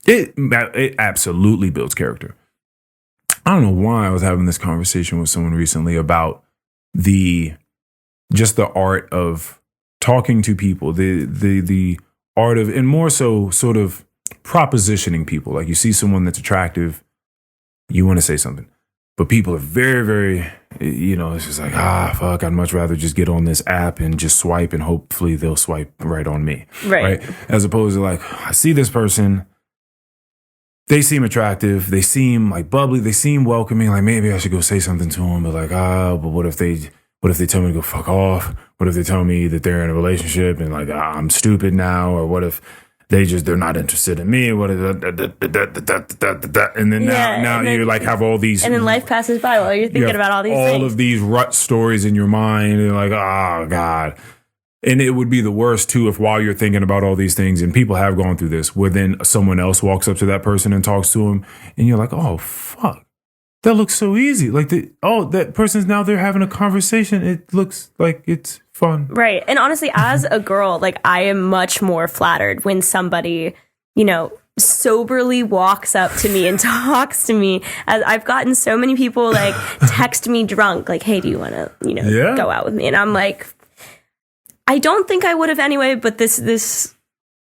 it absolutely builds character. I don't know why I was having this conversation with someone recently about the art of talking to people, the art of, and more so sort of propositioning people. Like, you see someone that's attractive, you want to say something, but people are very, very, it's just like, fuck, I'd much rather just get on this app and just swipe, and hopefully they'll swipe right on me. Right. As opposed to, like, I see this person, they seem attractive, they seem like bubbly, they seem welcoming, like maybe I should go say something to them, but like, but what if they tell me to go fuck off? What if they tell me that they're in a relationship and like, I'm stupid now? Or what if they're not interested in me? What if and then now you like have all these, and then life passes by while you're thinking about all these things. All of these rut stories in your mind, and like, oh God. And it would be the worst too if while you're thinking about all these things, and people have gone through this, where then someone else walks up to that person and talks to him, and you're like, oh fuck, that looks so easy. Like, that person's now there having a conversation. It looks like it's fun. Right. And honestly, as a girl, like, I am much more flattered when somebody, soberly walks up to me and talks to me. As I've gotten so many people like text me drunk, like, hey, do you want to, go out with me? And I'm like, I don't think I would have anyway, but this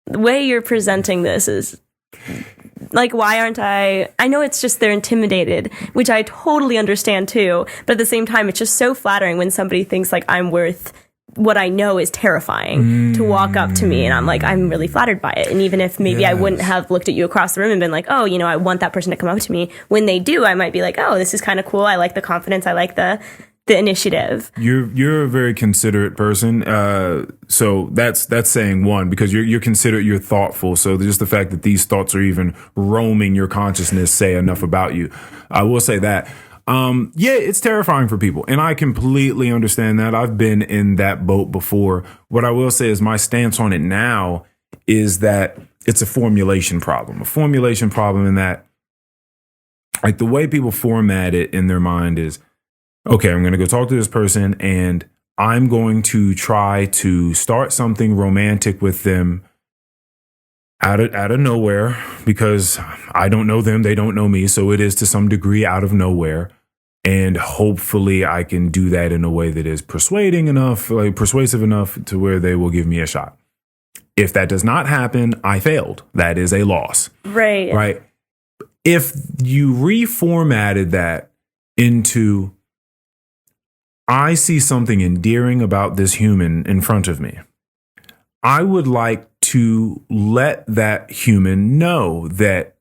way you're presenting this is like, why aren't I know it's just they're intimidated, which I totally understand too. But at the same time, it's just so flattering when somebody thinks like I'm worth what I know is terrifying to walk up to me. And I'm like, I'm really flattered by it. And even if maybe I wouldn't have looked at you across the room and been like, oh, I want that person to come up to me. When they do, I might be like, oh, this is kind of cool. I like the confidence. I like the initiative. You're a very considerate person. So that's saying one, because you're considerate, you're thoughtful. So just the fact that these thoughts are even roaming your consciousness say enough about you. I will say that. It's terrifying for people, and I completely understand that. I've been in that boat before. What I will say is my stance on it now is that it's a formulation problem. A formulation problem in that, like, the way people format it in their mind is, okay, I'm going to go talk to this person, and I'm going to try to start something romantic with them out of nowhere, because I don't know them, they don't know me. So it is to some degree out of nowhere. And hopefully I can do that in a way that is persuasive enough to where they will give me a shot. If that does not happen, I failed. That is a loss. Right. Right. If you reformatted that into, I see something endearing about this human in front of me, I would like to let that human know that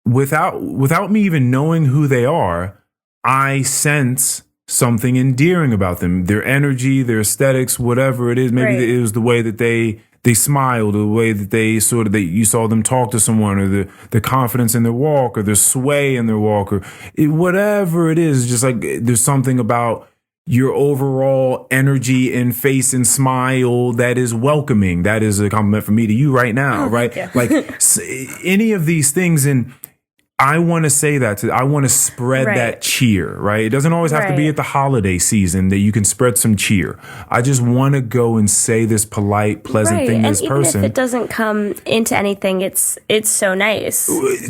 without me even knowing who they are, I sense something endearing about them. Their energy, their aesthetics, whatever it is. Maybe it was the way that they smiled, the way that you saw them talk to someone, or the confidence in their walk, or the sway in their walk, or whatever it is. Just like there's something about your overall energy and face and smile that is welcoming. That is a compliment from me to you right now, right? Yeah. Like any of these things. And I want to say that I want to spread that cheer, right? It doesn't always have to be at the holiday season that you can spread some cheer. I just want to go and say this polite, pleasant thing to this person. Even if it doesn't come into anything, it's so nice.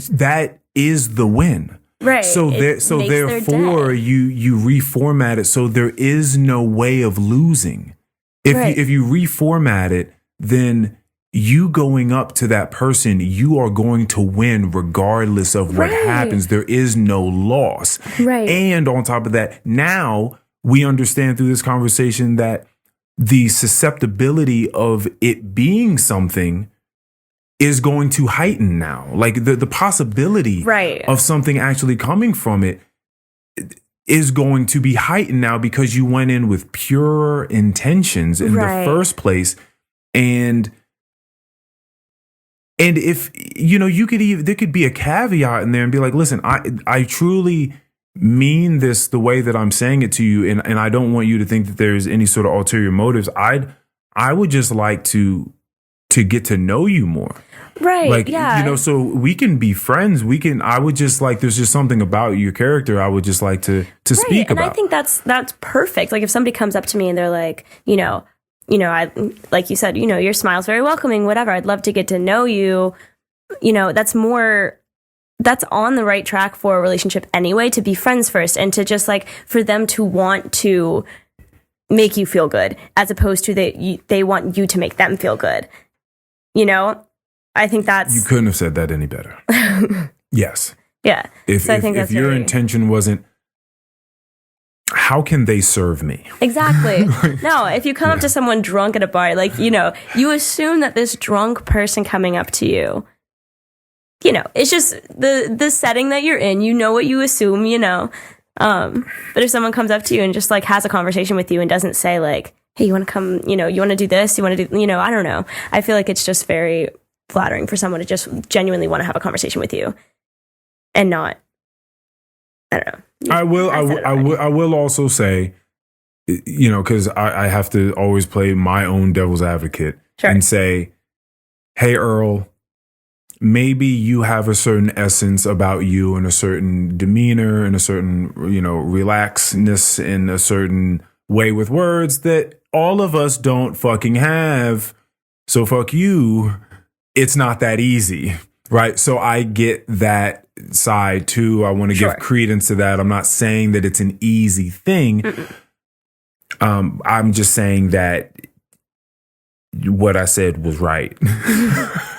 That is the win. Right. So therefore you reformat it so there is no way of losing. If you reformat it, then you going up to that person, you are going to win regardless of what happens. There is no loss. Right. And on top of that, now we understand through this conversation that the susceptibility of it being something is going to heighten now. Like the possibility of something actually coming from it is going to be heightened now, because you went in with pure intentions in the first place. And if, there could be a caveat in there and be like, listen, I truly mean this the way that I'm saying it to you. And I don't want you to think that there's any sort of ulterior motives. I would just like to get to know you more. Right. Like, yeah. you know, so we can be friends. I would just like, there's just something about your character I would just like to speak and about. I think that's perfect. Like if somebody comes up to me and they're like, I, like you said, your smile's very welcoming, whatever. I'd love to get to know you. That's on the right track for a relationship anyway, to be friends first and to just like for them to want to make you feel good as opposed to they want you to make them feel good. I think that's... You couldn't have said that any better. Yes. Yeah. I think if your intention wasn't, how can they serve me? Exactly. No, if you come up to someone drunk at a bar, like, you assume that this drunk person coming up to you, it's just the setting that you're in, what you assume, but if someone comes up to you and just like has a conversation with you and doesn't say like, hey, you want to come, you want to do this, you want to do, I don't know. I feel like it's just very flattering for someone to just genuinely want to have a conversation with you and not, I don't know. I will also say, because I have to always play my own devil's advocate and say, hey, Earl, maybe you have a certain essence about you and a certain demeanor and a certain, relaxedness in a certain way with words that all of us don't fucking have. So fuck you. It's not that easy, right? So I get that side too. I want to give credence to that. I'm not saying that it's an easy thing. I'm just saying that what I said was right.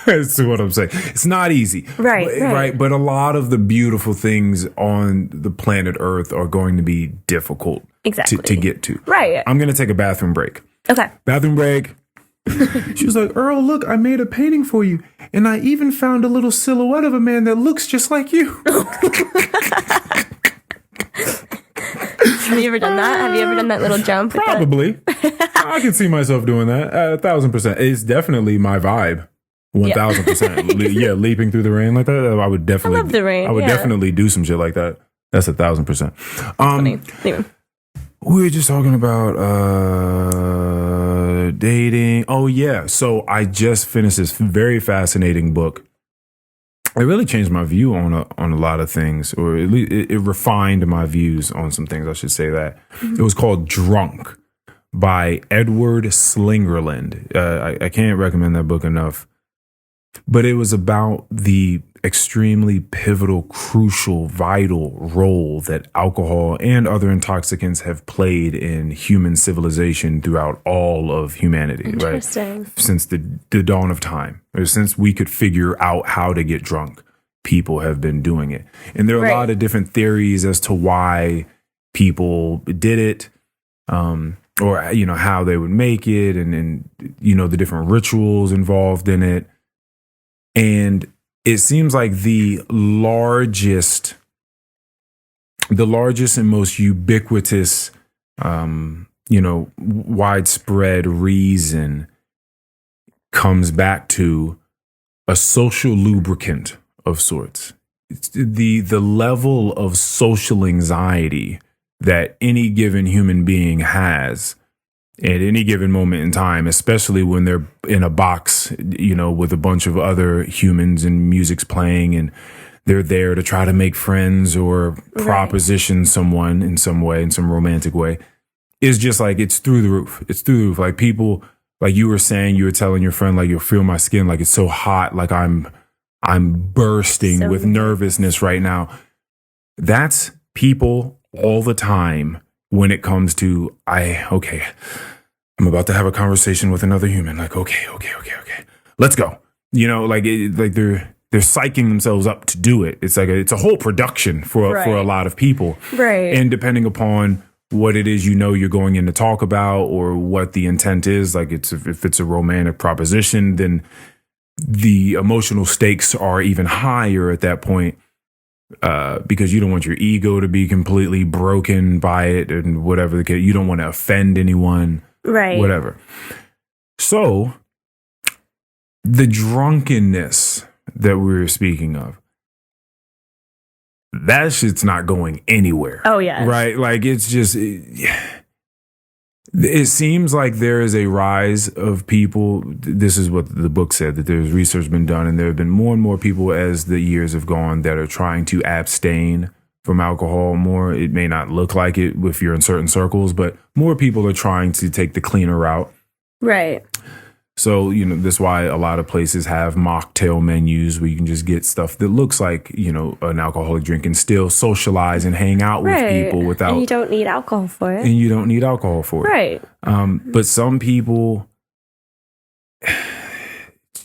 That's what I'm saying. It's not easy. Right. But a lot of the beautiful things on the planet Earth are going to be difficult to get to. Right. I'm going to take a bathroom break. Okay. Bathroom break. She was like, Earl, look, I made a painting for you. And I even found a little silhouette of a man that looks just like you. Have you ever done that? Have you ever done that little jump? Probably. I can see myself doing that 1,000%. It's definitely my vibe. 1,000%. Yeah, leaping through the rain like that. I would definitely. I love the rain. I would definitely do some shit like that. That's 1,000%. Funny. Anyway. We were just talking about dating. Oh yeah. So I just finished this very fascinating book. It really changed my view on a lot of things, or at least it refined my views on some things. I should say that. It was called Drunk by Edward Slingerland. I can't recommend that book enough. But it was about the extremely pivotal, crucial, vital role that alcohol and other intoxicants have played in human civilization throughout all of humanity, right? Since the dawn of time, or since we could figure out how to get drunk, people have been doing it. And there are a lot of different theories as to why people did it, or, how they would make it, and the different rituals involved in it. And it seems like the largest and most ubiquitous, widespread reason comes back to a social lubricant of sorts. It's the level of social anxiety that any given human being has at any given moment in time, especially when they're in a box, with a bunch of other humans and music's playing and they're there to try to make friends or proposition someone in some way, in some romantic way, is just like, it's through the roof. It's through the roof. Like people, like you were saying, you were telling your friend, like, you'll feel my skin, like it's so hot, like I'm bursting with nervousness right now. That's people all the time. When it comes to, I'm about to have a conversation with another human. Like, okay, let's go. They're psyching themselves up to do it. It's like it's a whole production for a lot of people. Right. And depending upon what it is you're going in to talk about, or what the intent is, like if it's a romantic proposition, then the emotional stakes are even higher at that point. Because you don't want your ego to be completely broken by it, and whatever the case, you don't want to offend anyone, right? Whatever. So, the drunkenness that we were speaking of, that shit's not going anywhere. Oh yeah, right. Like it's just, It seems like there is a rise of people. This is what the book said, that there's research been done, and there have been more and more people as the years have gone that are trying to abstain from alcohol more. It may not look like it if you're in certain circles, but more people are trying to take the cleaner route. Right. So, that's why a lot of places have mocktail menus where you can just get stuff that looks like, an alcoholic drink and still socialize and hang out with people without. And you don't need alcohol for it. Right. But some people,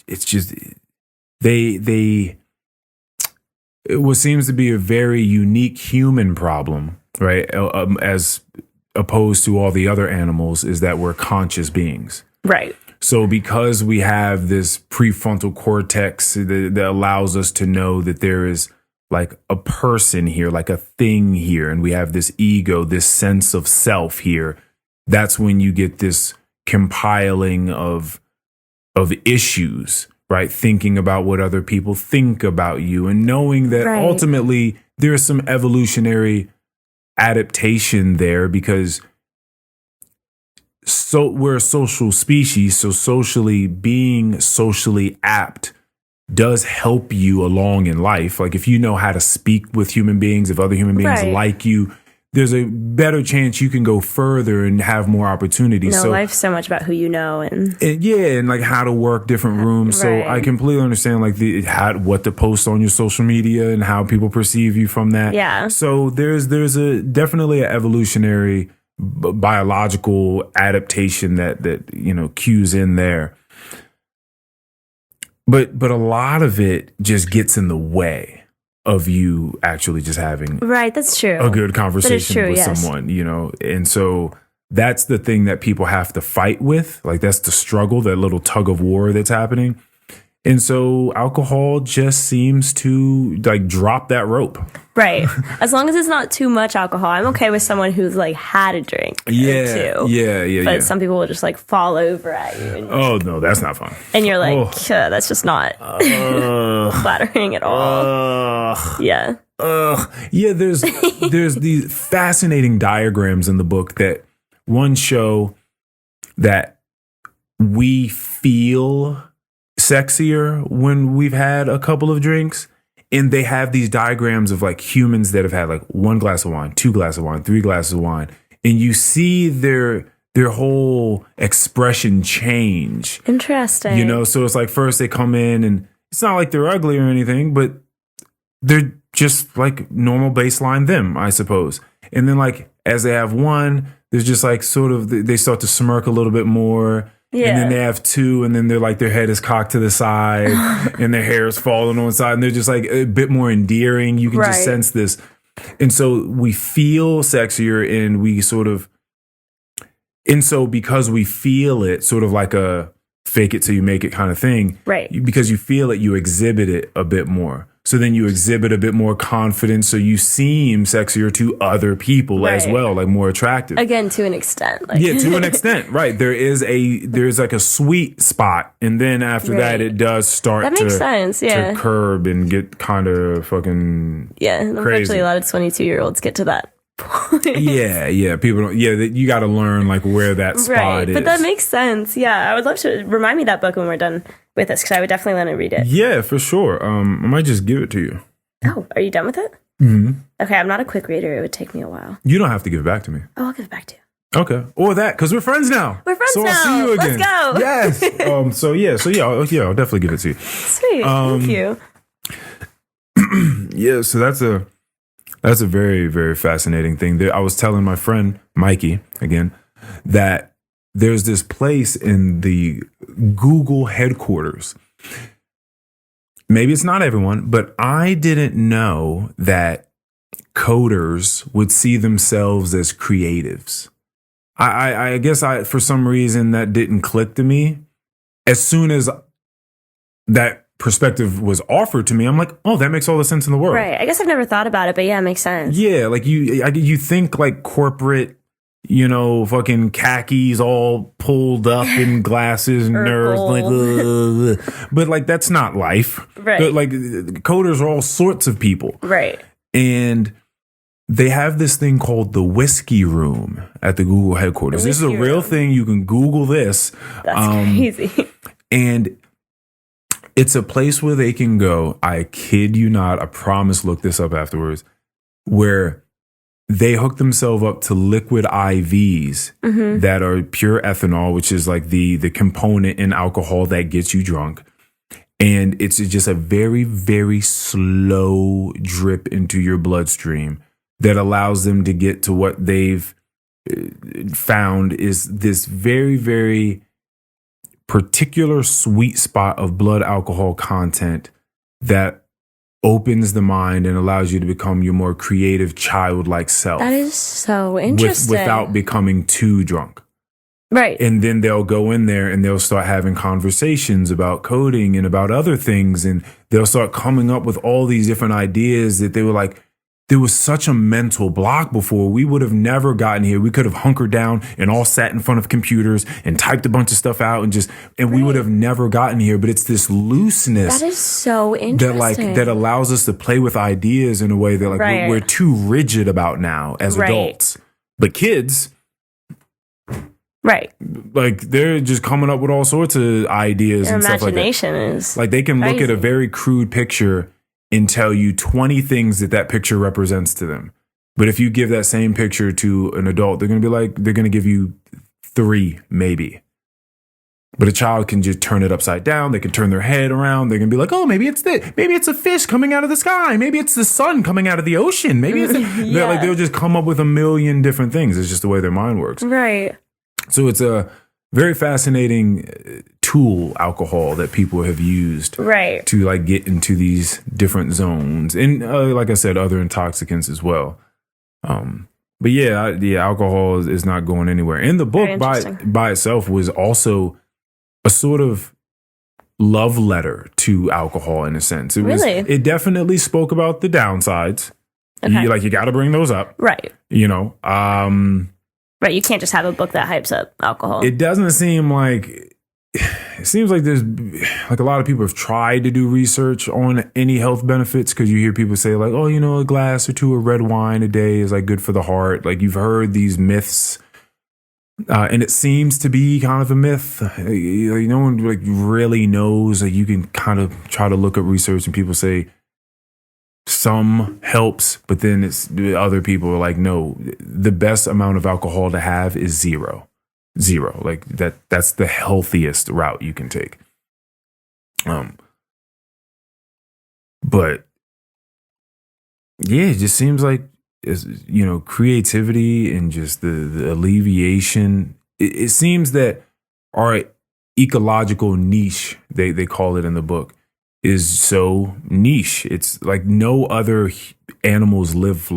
it's just, what seems to be a very unique human problem, right? As opposed to all the other animals, is that we're conscious beings. Right. So because we have this prefrontal cortex that allows us to know that there is like a person here, like a thing here, and we have this ego, this sense of self here, that's when you get this compiling of issues, right? Thinking about what other people think about you and knowing that ultimately there's some evolutionary adaptation there, because we're a social species, so being socially apt does help you along in life. Like if you know how to speak with human beings, if other human beings like you, there's a better chance you can go further and have more opportunities. Life's so much about who you know and like how to work different rooms. So I completely understand like what to post on your social media and how people perceive you from that. Yeah. So there's definitely an evolutionary biological adaptation that cues in there, but a lot of it just gets in the way of you actually just having that's true, a good conversation with someone, and so that's the thing that people have to fight with. Like that's the struggle, that little tug of war that's happening. And so alcohol just seems to like drop that rope. Right. As long as it's not too much alcohol. I'm okay with someone who's like had a drink or two. Yeah. But some people will just like fall over at you. And no, that's not fun. And you're like, that's just not flattering at all. Yeah. Yeah, there's these fascinating diagrams in the book that one show that we feel sexier when we've had a couple of drinks, and they have these diagrams of like humans that have had like 1 glass of wine, 2 glasses of wine, 3 glasses of wine, and you see their whole expression change. Interesting. So it's like first they come in and it's not like they're ugly or anything, but they're just like normal baseline them, I suppose. And then like as they have one, there's just like sort of they start to smirk a little bit more. Yeah. And then they have 2, and then they're like their head is cocked to the side and their hair is falling on the side, and they're just like a bit more endearing. You can just sense this. And so we feel sexier, and so because we feel it, sort of like a fake it till you make it kind of thing. Right. Because you feel it, you exhibit it a bit more. So then you exhibit a bit more confidence, so you seem sexier to other people as well, like more attractive. Again, to an extent. To an extent, right. There's like a sweet spot, and then after that, it does start that makes sense, to curb and get kind of fucking and crazy. Unfortunately, a lot of 22-year-olds get to that point. Yeah. People don't, you got to learn like where that spot is. But that makes sense. Yeah, I would love to remind me that book when we're done with this, because I would definitely want to read it. Yeah, for sure. I might just give it to you. Oh, are you done with it? Mm-hmm. Okay, I'm not a quick reader. It would take me a while. You don't have to give it back to me. Oh, I'll give it back to you. Okay. Or that, because we're friends now. So I'll see you again. Let's go. Yes. I'll definitely give it to you. Sweet. Thank you. Yeah, so that's a very, very fascinating thing. I was telling my friend, Mikey, again, that there's this place in the Google headquarters. Maybe it's not everyone, but I didn't know that coders would see themselves as creatives. I guess for some reason that didn't click to me. As soon as that perspective was offered to me, I'm like, oh, that makes all the sense in the world. Right. I guess I've never thought about it, but yeah, it makes sense. Yeah, like you think like corporate, fucking khakis all pulled up in glasses, nerds, like, but like that's not life. Right. But like coders are all sorts of people. Right. And they have this thing called the whiskey room at the Google headquarters. This is a real thing. You can Google this. That's crazy. And it's a place where they can go. I kid you not. I promise. Look this up afterwards. Where they hook themselves up to liquid IVs that are pure ethanol, which is like the component in alcohol that gets you drunk. And it's just a very, very slow drip into your bloodstream that allows them to get to what they've found is this very, very particular sweet spot of blood alcohol content that opens the mind and allows you to become your more creative, childlike self. That is so interesting. Without becoming too drunk. Right. And then they'll go in there and they'll start having conversations about coding and about other things. And they'll start coming up with all these different ideas that they were like, there was such a mental block before. We would have never gotten here. We could have hunkered down and all sat in front of computers and typed a bunch of stuff out and we would have never gotten here. But it's this looseness. That is so interesting. That allows us to play with ideas in a way that we're too rigid about now as adults. But kids, like they're just coming up with all sorts of ideas and stuff like that. Their imagination is like they can look at a very crude picture and tell you 20 things that picture represents to them. But if you give that same picture to an adult, they're going to give you 3 maybe. But a child can just turn it upside down. They can turn their head around. They're going to be like, oh, maybe it's maybe it's a fish coming out of the sky. Maybe it's the sun coming out of the ocean. Maybe it's they'll just come up with a million different things. It's just the way their mind works. Right. So it's a very fascinating tool, alcohol, that people have used to like get into these different zones. And like I said, other intoxicants as well. But alcohol is not going anywhere. And the book by itself was also a sort of love letter to alcohol in a sense. It definitely spoke about the downsides. Okay. You got to bring those up. Right. Right, you can't just have a book that hypes up alcohol. It doesn't seem like... It seems like there's... Like, a lot of people have tried to do research on any health benefits because you hear people say, like, oh, a glass or 2 of red wine a day is, like, good for the heart. Like, you've heard these myths. And it seems to be kind of a myth. No one, like, really knows. Like, you can kind of try to look at research and people say... Some helps, but then it's other people are like, no, the best amount of alcohol to have is 0. Like that's the healthiest route you can take. But yeah, it just seems like, creativity and just the alleviation. It seems that our ecological niche, they call it in the book, is so niche. It's like no other animals live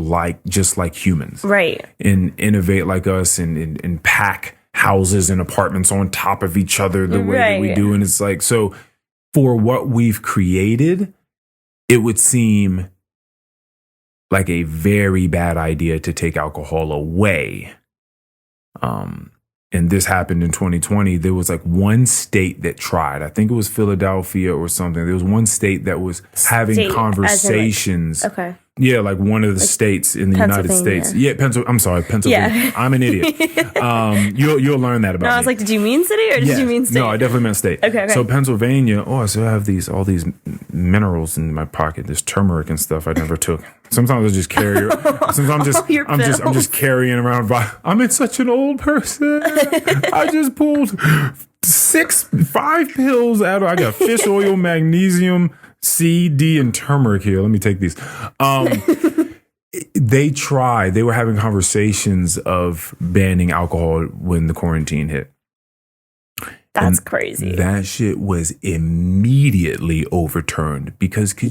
just like humans. Right. And innovate like us and pack houses and apartments on top of each other the way that we do. And it's like, so for what we've created, it would seem like a very bad idea to take alcohol away. And this happened in 2020. There was like one state that tried. I think it was Philadelphia or something. There was one state that was having conversations. Okay. Yeah, like one of the states in the United States. Yeah, I'm sorry, Pennsylvania. Yeah. I'm an idiot. You'll learn that about me. I was like, did you mean city or did you mean state? No, I definitely meant state. Okay. So Pennsylvania. Oh, I still have all these minerals in my pocket. This turmeric and stuff I never took. Sometimes I just carry. Sometimes I'm just carrying around. I'm in such an old person. I just pulled 5 pills out. I got fish oil, magnesium, C, D, and turmeric here. Let me take these. They were having conversations of banning alcohol when the quarantine hit. That's crazy. That shit was immediately overturned because why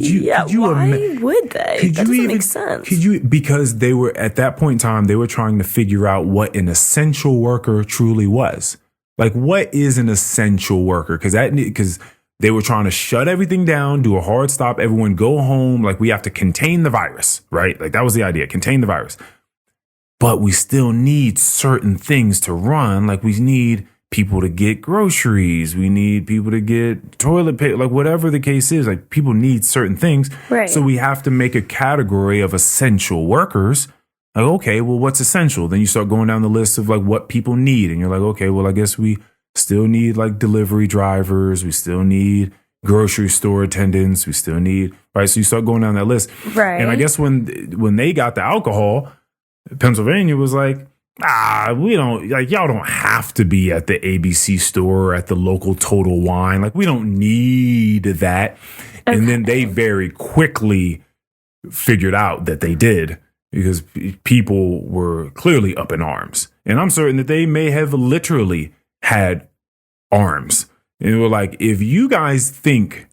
would they? That doesn't make sense. Because they were at that point in time, they were trying to figure out what an essential worker truly was. Like, what is an essential worker? Because they were trying to shut everything down, do a hard stop, everyone go home. Like, we have to contain the virus, right? Like, that was the idea, contain the virus. But we still need certain things to run. Like, we need people to get groceries. We need people to get toilet paper, like whatever the case is. Like, people need certain things. Right. So we have to make a category of essential workers Like, okay, well, what's essential? Then you start going down the list of like what people need. And you're like, okay, well, I guess we still need like delivery drivers. We still need grocery store attendants. We still need, right? So you start going down that list. Right. And I guess when they got the alcohol, Pennsylvania was like, we don't, like, y'all don't have to be at the ABC store or at the local Total Wine. Like, we don't need that. Okay. And then they very quickly figured out that they did, because people were clearly up in arms. And I'm certain that they may have literally had arms. And they were like, if you guys think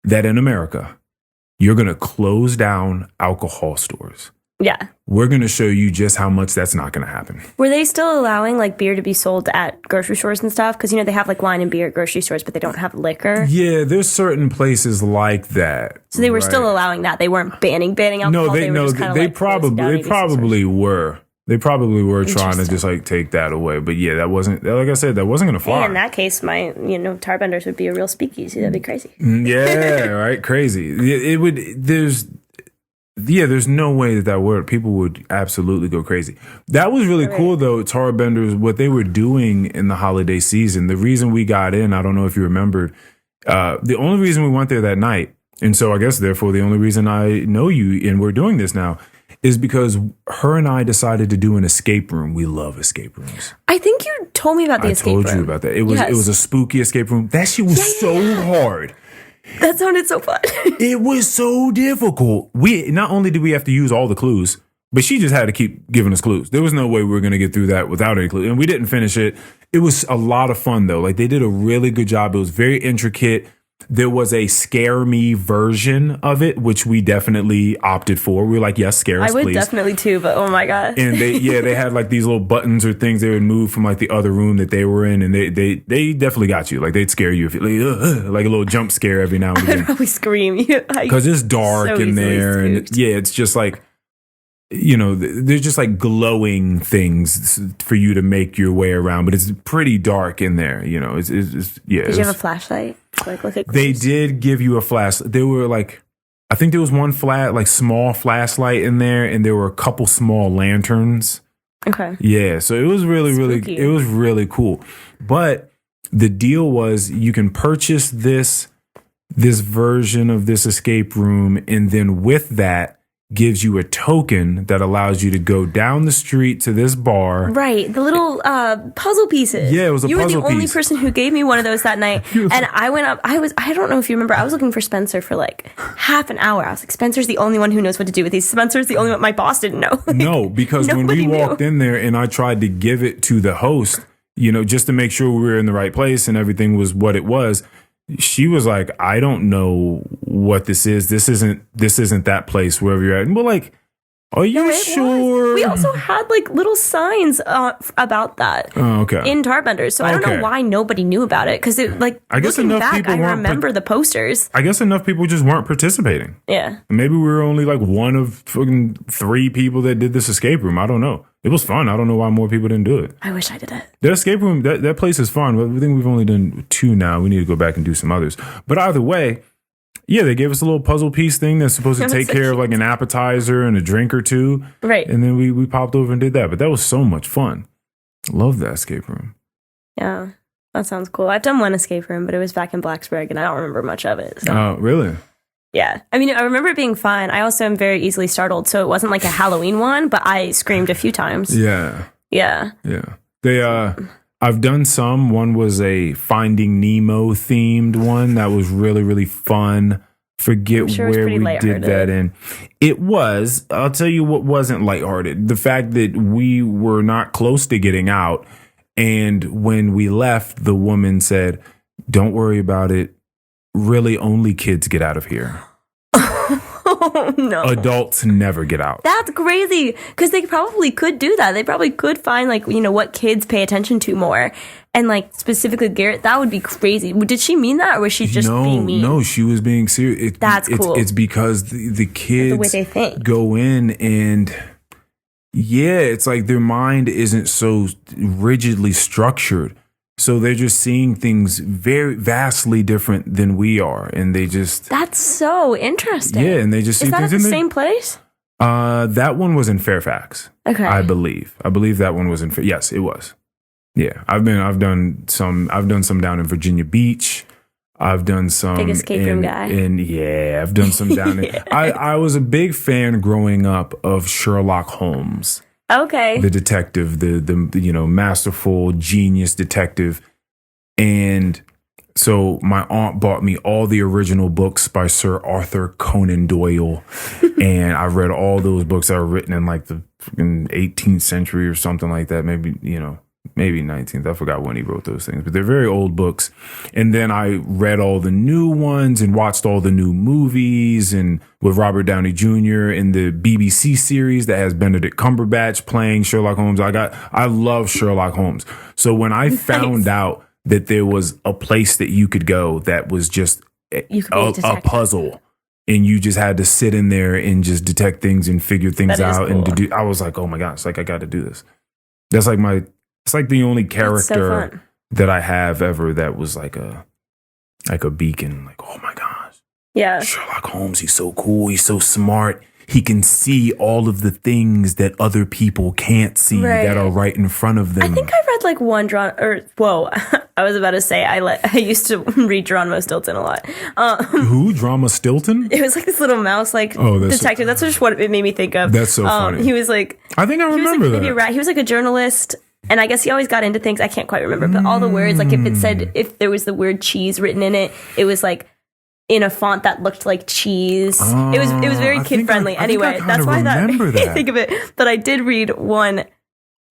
that in America, you're going to close down alcohol stores, yeah, we're going to show you just how much that's not going to happen. Were they still allowing like beer to be sold at grocery stores and stuff? Because, they have like wine and beer at grocery stores, but they don't have liquor. Yeah, there's certain places like that. So they were still allowing that. They weren't banning alcohol. No, they probably were. They probably were trying to just like take that away. But yeah, that wasn't, like I said, that wasn't going to fly. Hey, in that case, my, Tarbenders would be a real speakeasy. That'd be crazy. Yeah, right? Crazy. It would, there's no way that worked. People would absolutely go crazy. That was really cool, though, Tarbenders, what they were doing in the holiday season. The reason we got in, I don't know if you remembered, the only reason we went there that night, and so I guess, therefore, the only reason I know you and we're doing this now, is because her and I decided to do an escape room. We love escape rooms. I think you told me about the escape room. I told you about that. It was a spooky escape room. That shit was so hard. That sounded so fun. It was so difficult. Not only did we have to use all the clues, but she just had to keep giving us clues. There was no way we were going to get through that without any clues. And we didn't finish it. It was a lot of fun, though. Like, they did a really good job. It was very intricate. There was a scare me version of it, which we definitely opted for. We were like, yes, scare us, please. I would definitely too, but oh my God. And they had like these little buttons or things they would move from like the other room that they were in. And they definitely got you. Like, they'd scare you if you like a little jump scare every now and then. I'd probably scream. Because it's dark in there. And it's just like, there's just like glowing things for you to make your way around, but it's pretty dark in there. Did you have a flashlight? Like, look at clues? They did give you a flash. There were like, I think there was one small flashlight in there, and there were a couple small lanterns. Okay. Yeah, so it was it was really cool. But the deal was, you can purchase this version of this escape room, and then with that gives you a token that allows you to go down the street to this bar. Right. The little puzzle pieces. Yeah, it was a puzzle piece. You were the only person who gave me one of those that night. And I went up, I don't know if you remember, I was looking for Spencer for like half an hour. I was like, Spencer's the only one who knows what to do with these. Spencer's the only one, my boss didn't know. No, because when we walked in there and I tried to give it to the host, just to make sure we were in the right place and everything was what it was, she was like, I don't know what this is. This isn't that place, wherever you're at. And we're like, are you sure? We also had like little signs about that in Tarbenders. So I don't know why nobody knew about it. Because I guess enough people I remember the posters. I guess enough people just weren't participating. Yeah. Maybe we were only like one of fucking 3 people that did this escape room. I don't know. It was fun. I don't know why more people didn't do it. I wish I did it. That escape room, that place is fun. I think we've only done 2 now. We need to go back and do some others. But either way, yeah, they gave us a little puzzle piece thing that's supposed to take care of like an appetizer and a drink or 2. Right. And then we popped over and did that. But that was so much fun. Love that escape room. Yeah, that sounds cool. I've done one escape room, but it was back in Blacksburg, and I don't remember much of it. Oh, really? Yeah. I mean, I remember it being fun. I also am very easily startled, so it wasn't like a Halloween one, but I screamed a few times. Yeah. Yeah. Yeah. I've done some. One was a Finding Nemo themed one that was really, really fun. Forget where we did that in. It was. I'll tell you what wasn't lighthearted. The fact that we were not close to getting out, and when we left, the woman said, "Don't worry about it. Really, only kids get out of here." Oh, no. Adults never get out. That's crazy, because they probably could do that. They probably could find what kids pay attention to more, and like specifically Garrett. That would be crazy. Did she mean that, or was she just being mean? No, she was being serious. That's cool. It's because the kids the way they think. Go in and it's like their mind isn't so rigidly structured. So they're just seeing things very vastly different than we are. And they just... That's so interesting. Yeah, and they just see things... Is that at the same place? That one was in Fairfax. Okay. I believe that one was in. Yes, it was. Yeah, I've done some down in Virginia Beach. I've done some big escape room guy. I've done some down in. I was a big fan growing up of Sherlock Holmes. Okay. The detective, the masterful genius detective. And so my aunt bought me all the original books by Sir Arthur Conan Doyle. And I read all those books that were written in like the 18th century or something like that. Maybe 19th. I forgot when he wrote those things, but they're very old books. And then I read all the new ones and watched all the new movies and with Robert Downey Jr. in the BBC series that has Benedict Cumberbatch playing Sherlock Holmes. I love Sherlock Holmes. So when I found out that there was a place that you could go that was just a puzzle and you just had to sit in there and just detect things and figure things out. Cool. And I was like, oh my gosh, like I got to do this. That's like it's like the only character that I have ever that was like a beacon. Like, oh my gosh. Yeah. Sherlock Holmes, he's so cool. He's so smart. He can see all of the things that other people can't see that are right in front of them. I think I read like one I was about to say I used to read Geronimo Stilton a lot. Who? Drama Stilton? It was like this little mouse detective. That's just what it made me think of. That's so funny. He was like, I think I remember that. He was like a journalist. And I guess he always got into things. I can't quite remember, but all the words, like if there was the word cheese written in it, it was like in a font that looked like cheese. It was very kid friendly. Anyway, that's why I think of it. But I did read one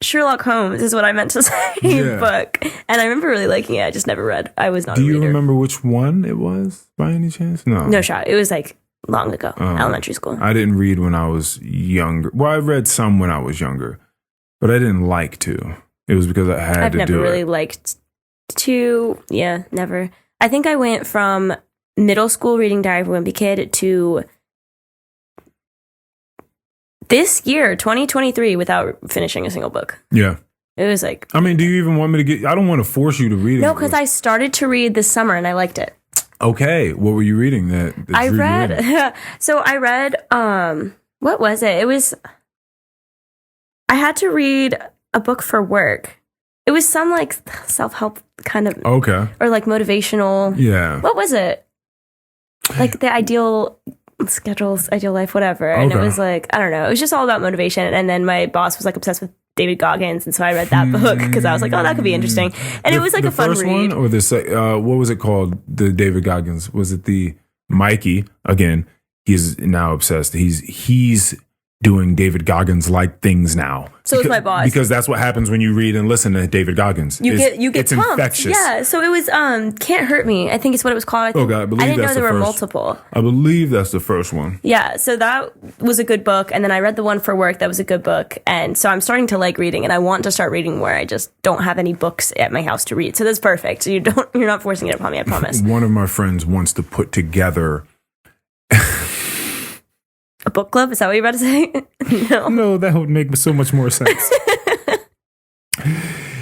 Sherlock Holmes is what I meant to say book, and I remember really liking it. I just never read. I was not. Do you remember which one it was by any chance? No shot. It was like long ago, elementary school. I didn't read when I was younger. Well, I read some when I was younger. But I didn't like to. It was because I had to do it. I've never really liked to. Yeah, never. I think I went from middle school reading Diary of a Wimpy Kid to this year, 2023, without finishing a single book. Yeah. It was like... I mean, do you even want me to get... I don't want to force you to read it. No, because I started to read this summer and I liked it. Okay. What were you reading that I read... So I read... what was it? It was... I had to read a book for work. It was some like self-help kind of... Okay. Or like motivational... Yeah. What was it? Like the ideal schedules, ideal life, whatever. Okay. And it was like, I don't know. It was just all about motivation. And then my boss was like obsessed with David Goggins. And so I read that book because I was like, oh, that could be interesting. And it was like a fun read. The first one or the... what was it called? The David Goggins. Was it the Mikey? Again, he's now obsessed. He's doing David Goggins-like things now. So is my boss. Because that's what happens when you read and listen to David Goggins. You get it's pumped. Infectious. Yeah, so it was Can't Hurt Me. I think it's what it was called. Oh God, I didn't know there were multiple. I believe that's the first one. Yeah, so that was a good book, and then I read the one for work that was a good book, and so I'm starting to like reading, and I want to start reading where I just don't have any books at my house to read. So that's perfect. So you're not forcing it upon me, I promise. One of my friends wants to put together a book club? Is that what you're about to say? No, that would make so much more sense.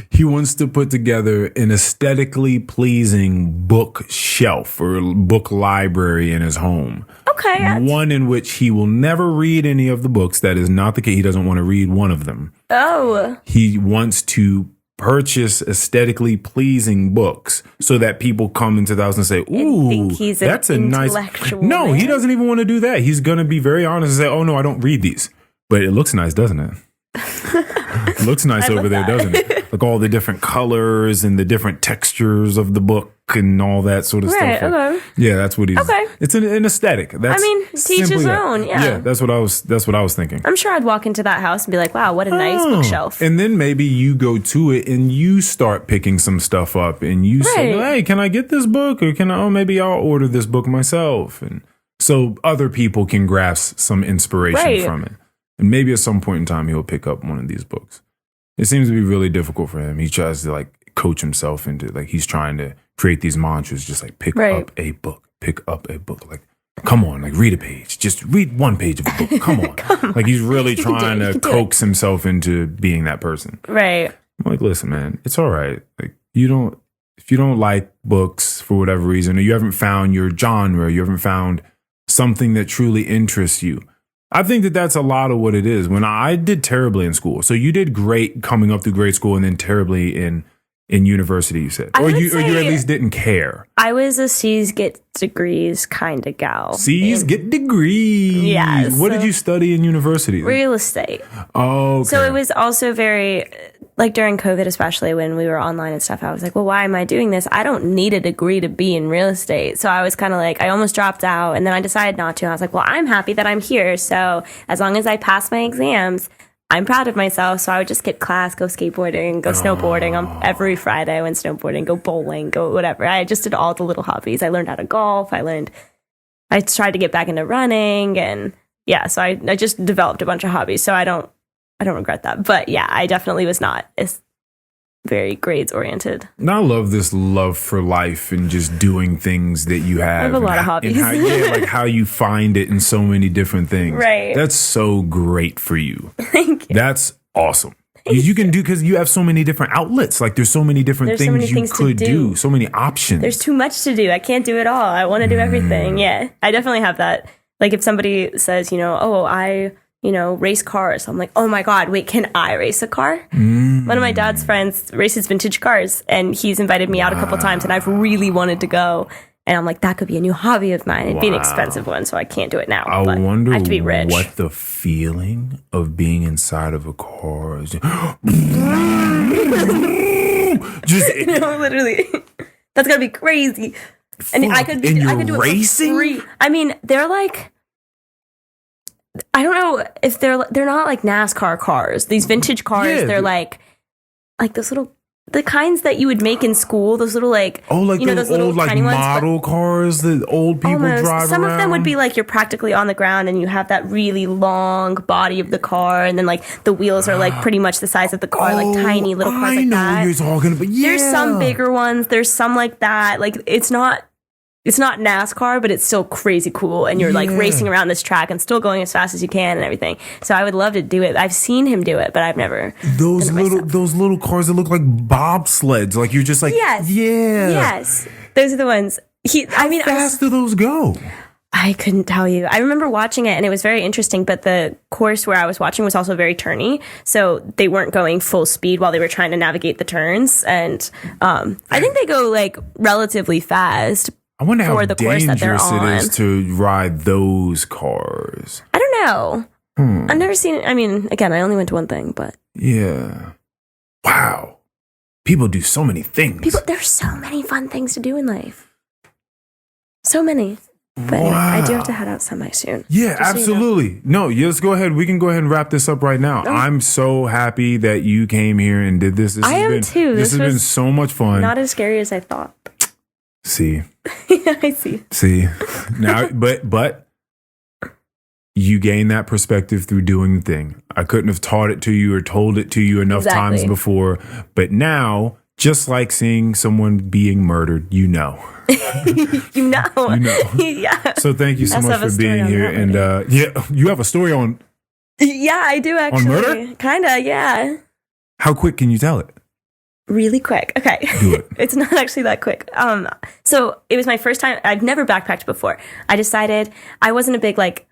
He wants to put together an aesthetically pleasing bookshelf or book library in his home. Okay. One in which he will never read any of the books. That is not the case. He doesn't want to read one of them. Oh. He wants to purchase aesthetically pleasing books so that people come into the house and say, ooh, that's a nice... No, man. He doesn't even want to do that. He's going to be very honest and say, oh no, I don't read these. But it looks nice, doesn't it? It looks nice over there, doesn't it? Like all the different colors and the different textures of the book and all that sort of stuff. Okay. Yeah, that's what he's... Okay. It's an aesthetic. That's teach his own, yeah. Yeah, that's what I was thinking. I'm sure I'd walk into that house and be like, wow, what a nice bookshelf. And then maybe you go to it and you start picking some stuff up and you say, hey, can I get this book? Or maybe I'll order this book myself. And so other people can grasp some inspiration from it. And maybe at some point in time, he'll pick up one of these books. It seems to be really difficult for him. He tries to like coach himself into like he's trying to create these mantras, just like pick up a book, pick up a book. Like, come on, like read a page. Just read one page of a book. Come on. Like he's really trying to coax himself into being that person. Right. I'm like, listen, man, it's all right. Like if you don't like books for whatever reason, or you haven't found your genre, you haven't found something that truly interests you, I think that that's a lot of what it is. When I did terribly in school, so you did great coming up through grade school, and then terribly in university. You said, or you at least didn't care. I was a C's get degrees kind of gal. C's get degrees. Yeah. What did you study in university? Real estate. Oh, okay. So it was also very, like during COVID, especially when we were online and stuff, I was like, well, why am I doing this? I don't need a degree to be in real estate. So I was kind of like, I almost dropped out, and then I decided not to. I was like, well, I'm happy that I'm here. So as long as I pass my exams, I'm proud of myself. So I would just skip class, go skateboarding, go snowboarding on every Friday. I went snowboarding, go bowling, go whatever. I just did all the little hobbies. I learned how to golf. I tried to get back into running, and yeah, so I just developed a bunch of hobbies. So I don't regret that. But yeah, I definitely was not as very grades oriented. And I love this love for life and just doing things that you have. I have a lot of hobbies. And like how you find it in so many different things. Right. That's so great for you. Thank you. That's awesome. You can do, because you have so many different outlets. Like there's so many different things you could do. So many options. There's too much to do. I can't do it all. I want to do everything. Yeah, I definitely have that. Like if somebody says, I race cars. I'm like, oh my God, wait, can I race a car? One of my dad's friends races vintage cars, and he's invited me out a couple times, and I've really wanted to go. And I'm like, that could be a new hobby of mine. It'd be an expensive one, so I can't do it now. I wonder I have to be rich. What the feeling of being inside of a car is. Literally. That's gotta be crazy. And I could do it racing? for free. I mean, they're like, I don't know if they're not like NASCAR cars. These vintage cars, they're like those little, the kinds that you would make in school. Those little those those old like model ones, cars that old people drive around. Some of them would be like you're practically on the ground and you have that really long body of the car, and then like the wheels are like pretty much the size of the car, like tiny little cars like that. I know what you're talking about. Yeah. There's some bigger ones. There's some like that. Like it's not NASCAR, but it's still crazy cool. And you're like racing around this track and still going as fast as you can and everything. So I would love to do it. I've seen him do it, but I've never. Those little cars that look like bobsleds. Like you're just like, yes. Those are the ones. How fast do those go? I couldn't tell you. I remember watching it and it was very interesting, but the course where I was watching was also very turny. So they weren't going full speed while they were trying to navigate the turns. And I think they go like relatively fast. I wonder how dangerous it is to ride those cars. I don't know. I've never seen it. I mean, again, I only went to one thing, but. Yeah. Wow. People do so many things. There's so many fun things to do in life. So many. But anyway, I do have to head out semi soon. Yeah, absolutely. No, let's go ahead. We can go ahead and wrap this up right now. Oh. I'm so happy that you came here and did this. I am too. This has been so much fun. Not as scary as I thought. See. I see. See. Now, but you gain that perspective through doing the thing. I couldn't have taught it to you or told it to you enough times before. But now, just like seeing someone being murdered, you know. You know. Yeah. So thank you so much for being here. And you have a story on. Yeah, I do actually. On murder? Kinda, yeah. How quick can you tell it? Really quick. Okay. Do it. It's not actually that quick. So it was my first time. I've never backpacked before. I decided I wasn't a big like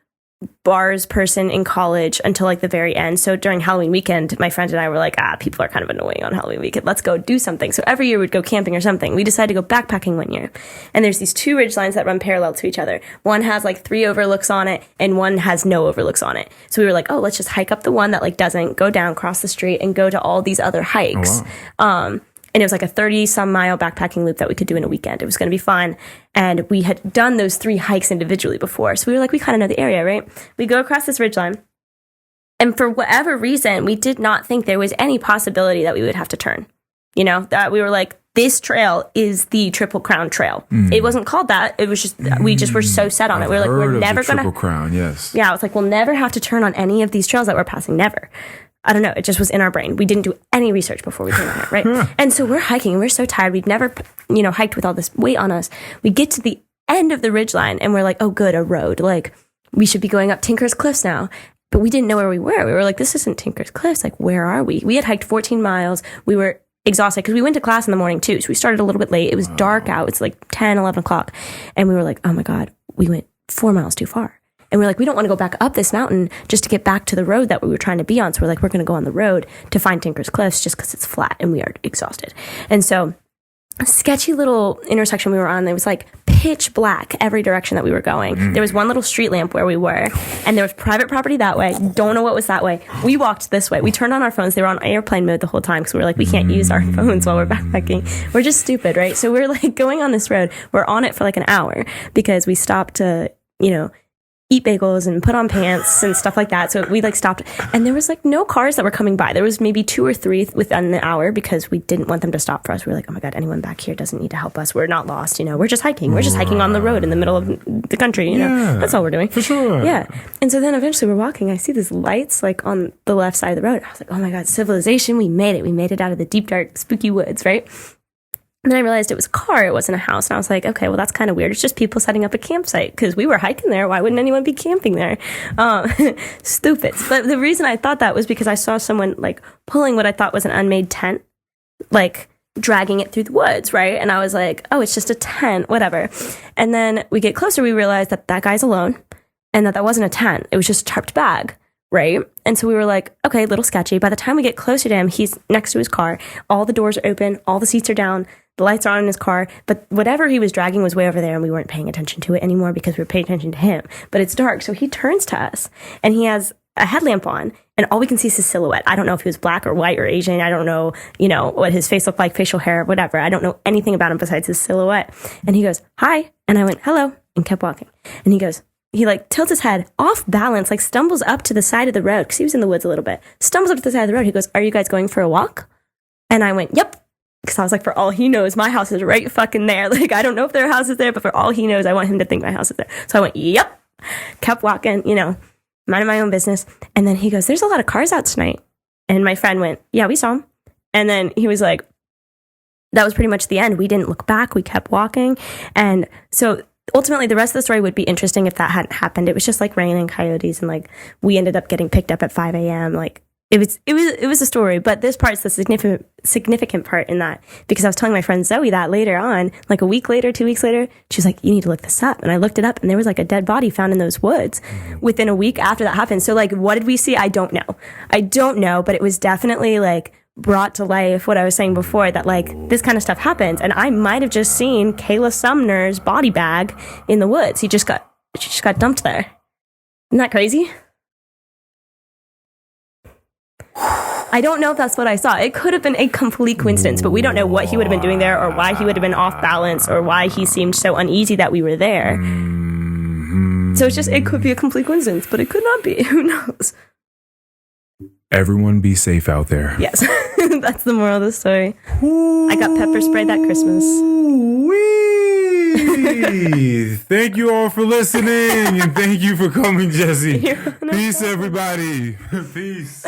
bars person in college until like the very end. So during Halloween weekend, my friend and I were like, people are kind of annoying on Halloween weekend. Let's go do something. So every year we'd go camping or something. We decided to go backpacking one year. And there's these two ridge lines that run parallel to each other. One has like 3 overlooks on it and one has no overlooks on it. So we were like, let's just hike up the one that like doesn't, go down, cross the street and go to all these other hikes. Oh, wow. And it was like a 30-some mile backpacking loop that we could do in a weekend. It was going to be fun. And we had done those 3 hikes individually before. So we were like, we kind of know the area, right? We go across this ridgeline. And for whatever reason, we did not think there was any possibility that we would have to turn. You know, that we were like, this trail is the Triple Crown Trail. It wasn't called that. It was just, we just were so set on it. We were like, we're never going to. Triple Crown, yes. Yeah, I was like, we'll never have to turn on any of these trails that we're passing. Never. I don't know. It just was in our brain. We didn't do any research before we came here, right? And so we're hiking and we're so tired. We'd never, hiked with all this weight on us. We get to the end of the ridgeline and we're like, oh, good, a road. Like, we should be going up Tinker's Cliffs now. But we didn't know where we were. We were like, this isn't Tinker's Cliffs. Like, where are we? We had hiked 14 miles. We were exhausted because we went to class in the morning too. So we started a little bit late. It was dark out. It's like 10, 11 o'clock. And we were like, oh my God, we went 4 miles too far. And we're like, we don't want to go back up this mountain just to get back to the road that we were trying to be on. So we're like, we're going to go on the road to find Tinker's Cliffs just because it's flat and we are exhausted. And so a sketchy little intersection we were on, it was like pitch black every direction that we were going. There was one little street lamp where we were, and there was private property that way. Don't know what was that way. We walked this way. We turned on our phones. They were on airplane mode the whole time because we were like, we can't use our phones while we're backpacking. We're just stupid, right? So we're like going on this road. We're on it for like an hour because we stopped to, eat bagels and put on pants and stuff like that. So we like stopped, and there was like no cars that were coming by. There was maybe 2 or 3 within an hour because we didn't want them to stop for us. We were like, oh my God, anyone back here doesn't need to help us. We're not lost. We're just hiking. We're just hiking on the road in the middle of the country. That's all we're doing. For sure. Yeah. And so then eventually we're walking. I see these lights like on the left side of the road. I was like, oh my God, civilization. We made it. We made it out of the deep, dark, spooky woods, right? And then I realized it was a car. It wasn't a house. And I was like, okay, well, that's kind of weird. It's just people setting up a campsite because we were hiking there. Why wouldn't anyone be camping there? Stupid. But the reason I thought that was because I saw someone like pulling what I thought was an unmade tent, like dragging it through the woods, right? And I was like, oh, it's just a tent, whatever. And then we get closer, we realized that that guy's alone and that wasn't a tent. It was just a tarped bag. Right. And so we were like, okay, a little sketchy. By the time we get closer to him, he's next to his car. All the doors are open. All the seats are down. The lights are on in his car. But whatever he was dragging was way over there, and we weren't paying attention to it anymore because we were paying attention to him. But it's dark. So he turns to us, and he has a headlamp on, and all we can see is his silhouette. I don't know if he was black or white or Asian. I don't know, what his face looked like, facial hair, whatever. I don't know anything about him besides his silhouette. And he goes, hi. And I went, hello, and kept walking. And he like tilts his head off balance, like stumbles up to the side of the road because he was in the woods a little bit, stumbles up to the side of the road. He goes, are you guys going for a walk? And I went, yep. Because I was like, for all he knows, my house is right fucking there. Like, I don't know if their house is there, but for all he knows, I want him to think my house is there. So I went, yep. Kept walking, minding my own business. And then he goes, there's a lot of cars out tonight. And my friend went, yeah, we saw him. And then he was like, that was pretty much the end. We didn't look back. We kept walking. And so ultimately, the rest of the story would be interesting if that hadn't happened. It was just like rain and coyotes, and like we ended up getting picked up at 5 a.m. Like it was a story, but this part's the significant part in that, because I was telling my friend Zoe that later on, like a week later, 2 weeks later, she was like, you need to look this up. And I looked it up, and there was like a dead body found in those woods within a week after that happened. So like, what did we see? I don't know, but it was definitely like brought to life what I was saying before, that like this kind of stuff happens. And I might have just seen Kayla Sumner's body bag in the woods. She just got dumped there. Isn't that crazy? I don't know if that's what I saw. It could have been a complete coincidence, but we don't know what he would have been doing there, or why he would have been off balance, or why he seemed so uneasy that we were there. So it could be a complete coincidence, but it could not be. Who knows? Everyone be safe out there. Yes. That's the moral of the story. I got pepper sprayed that Christmas. Thank you all for listening, and thank you for coming, Jessie. Peace, everybody. Peace.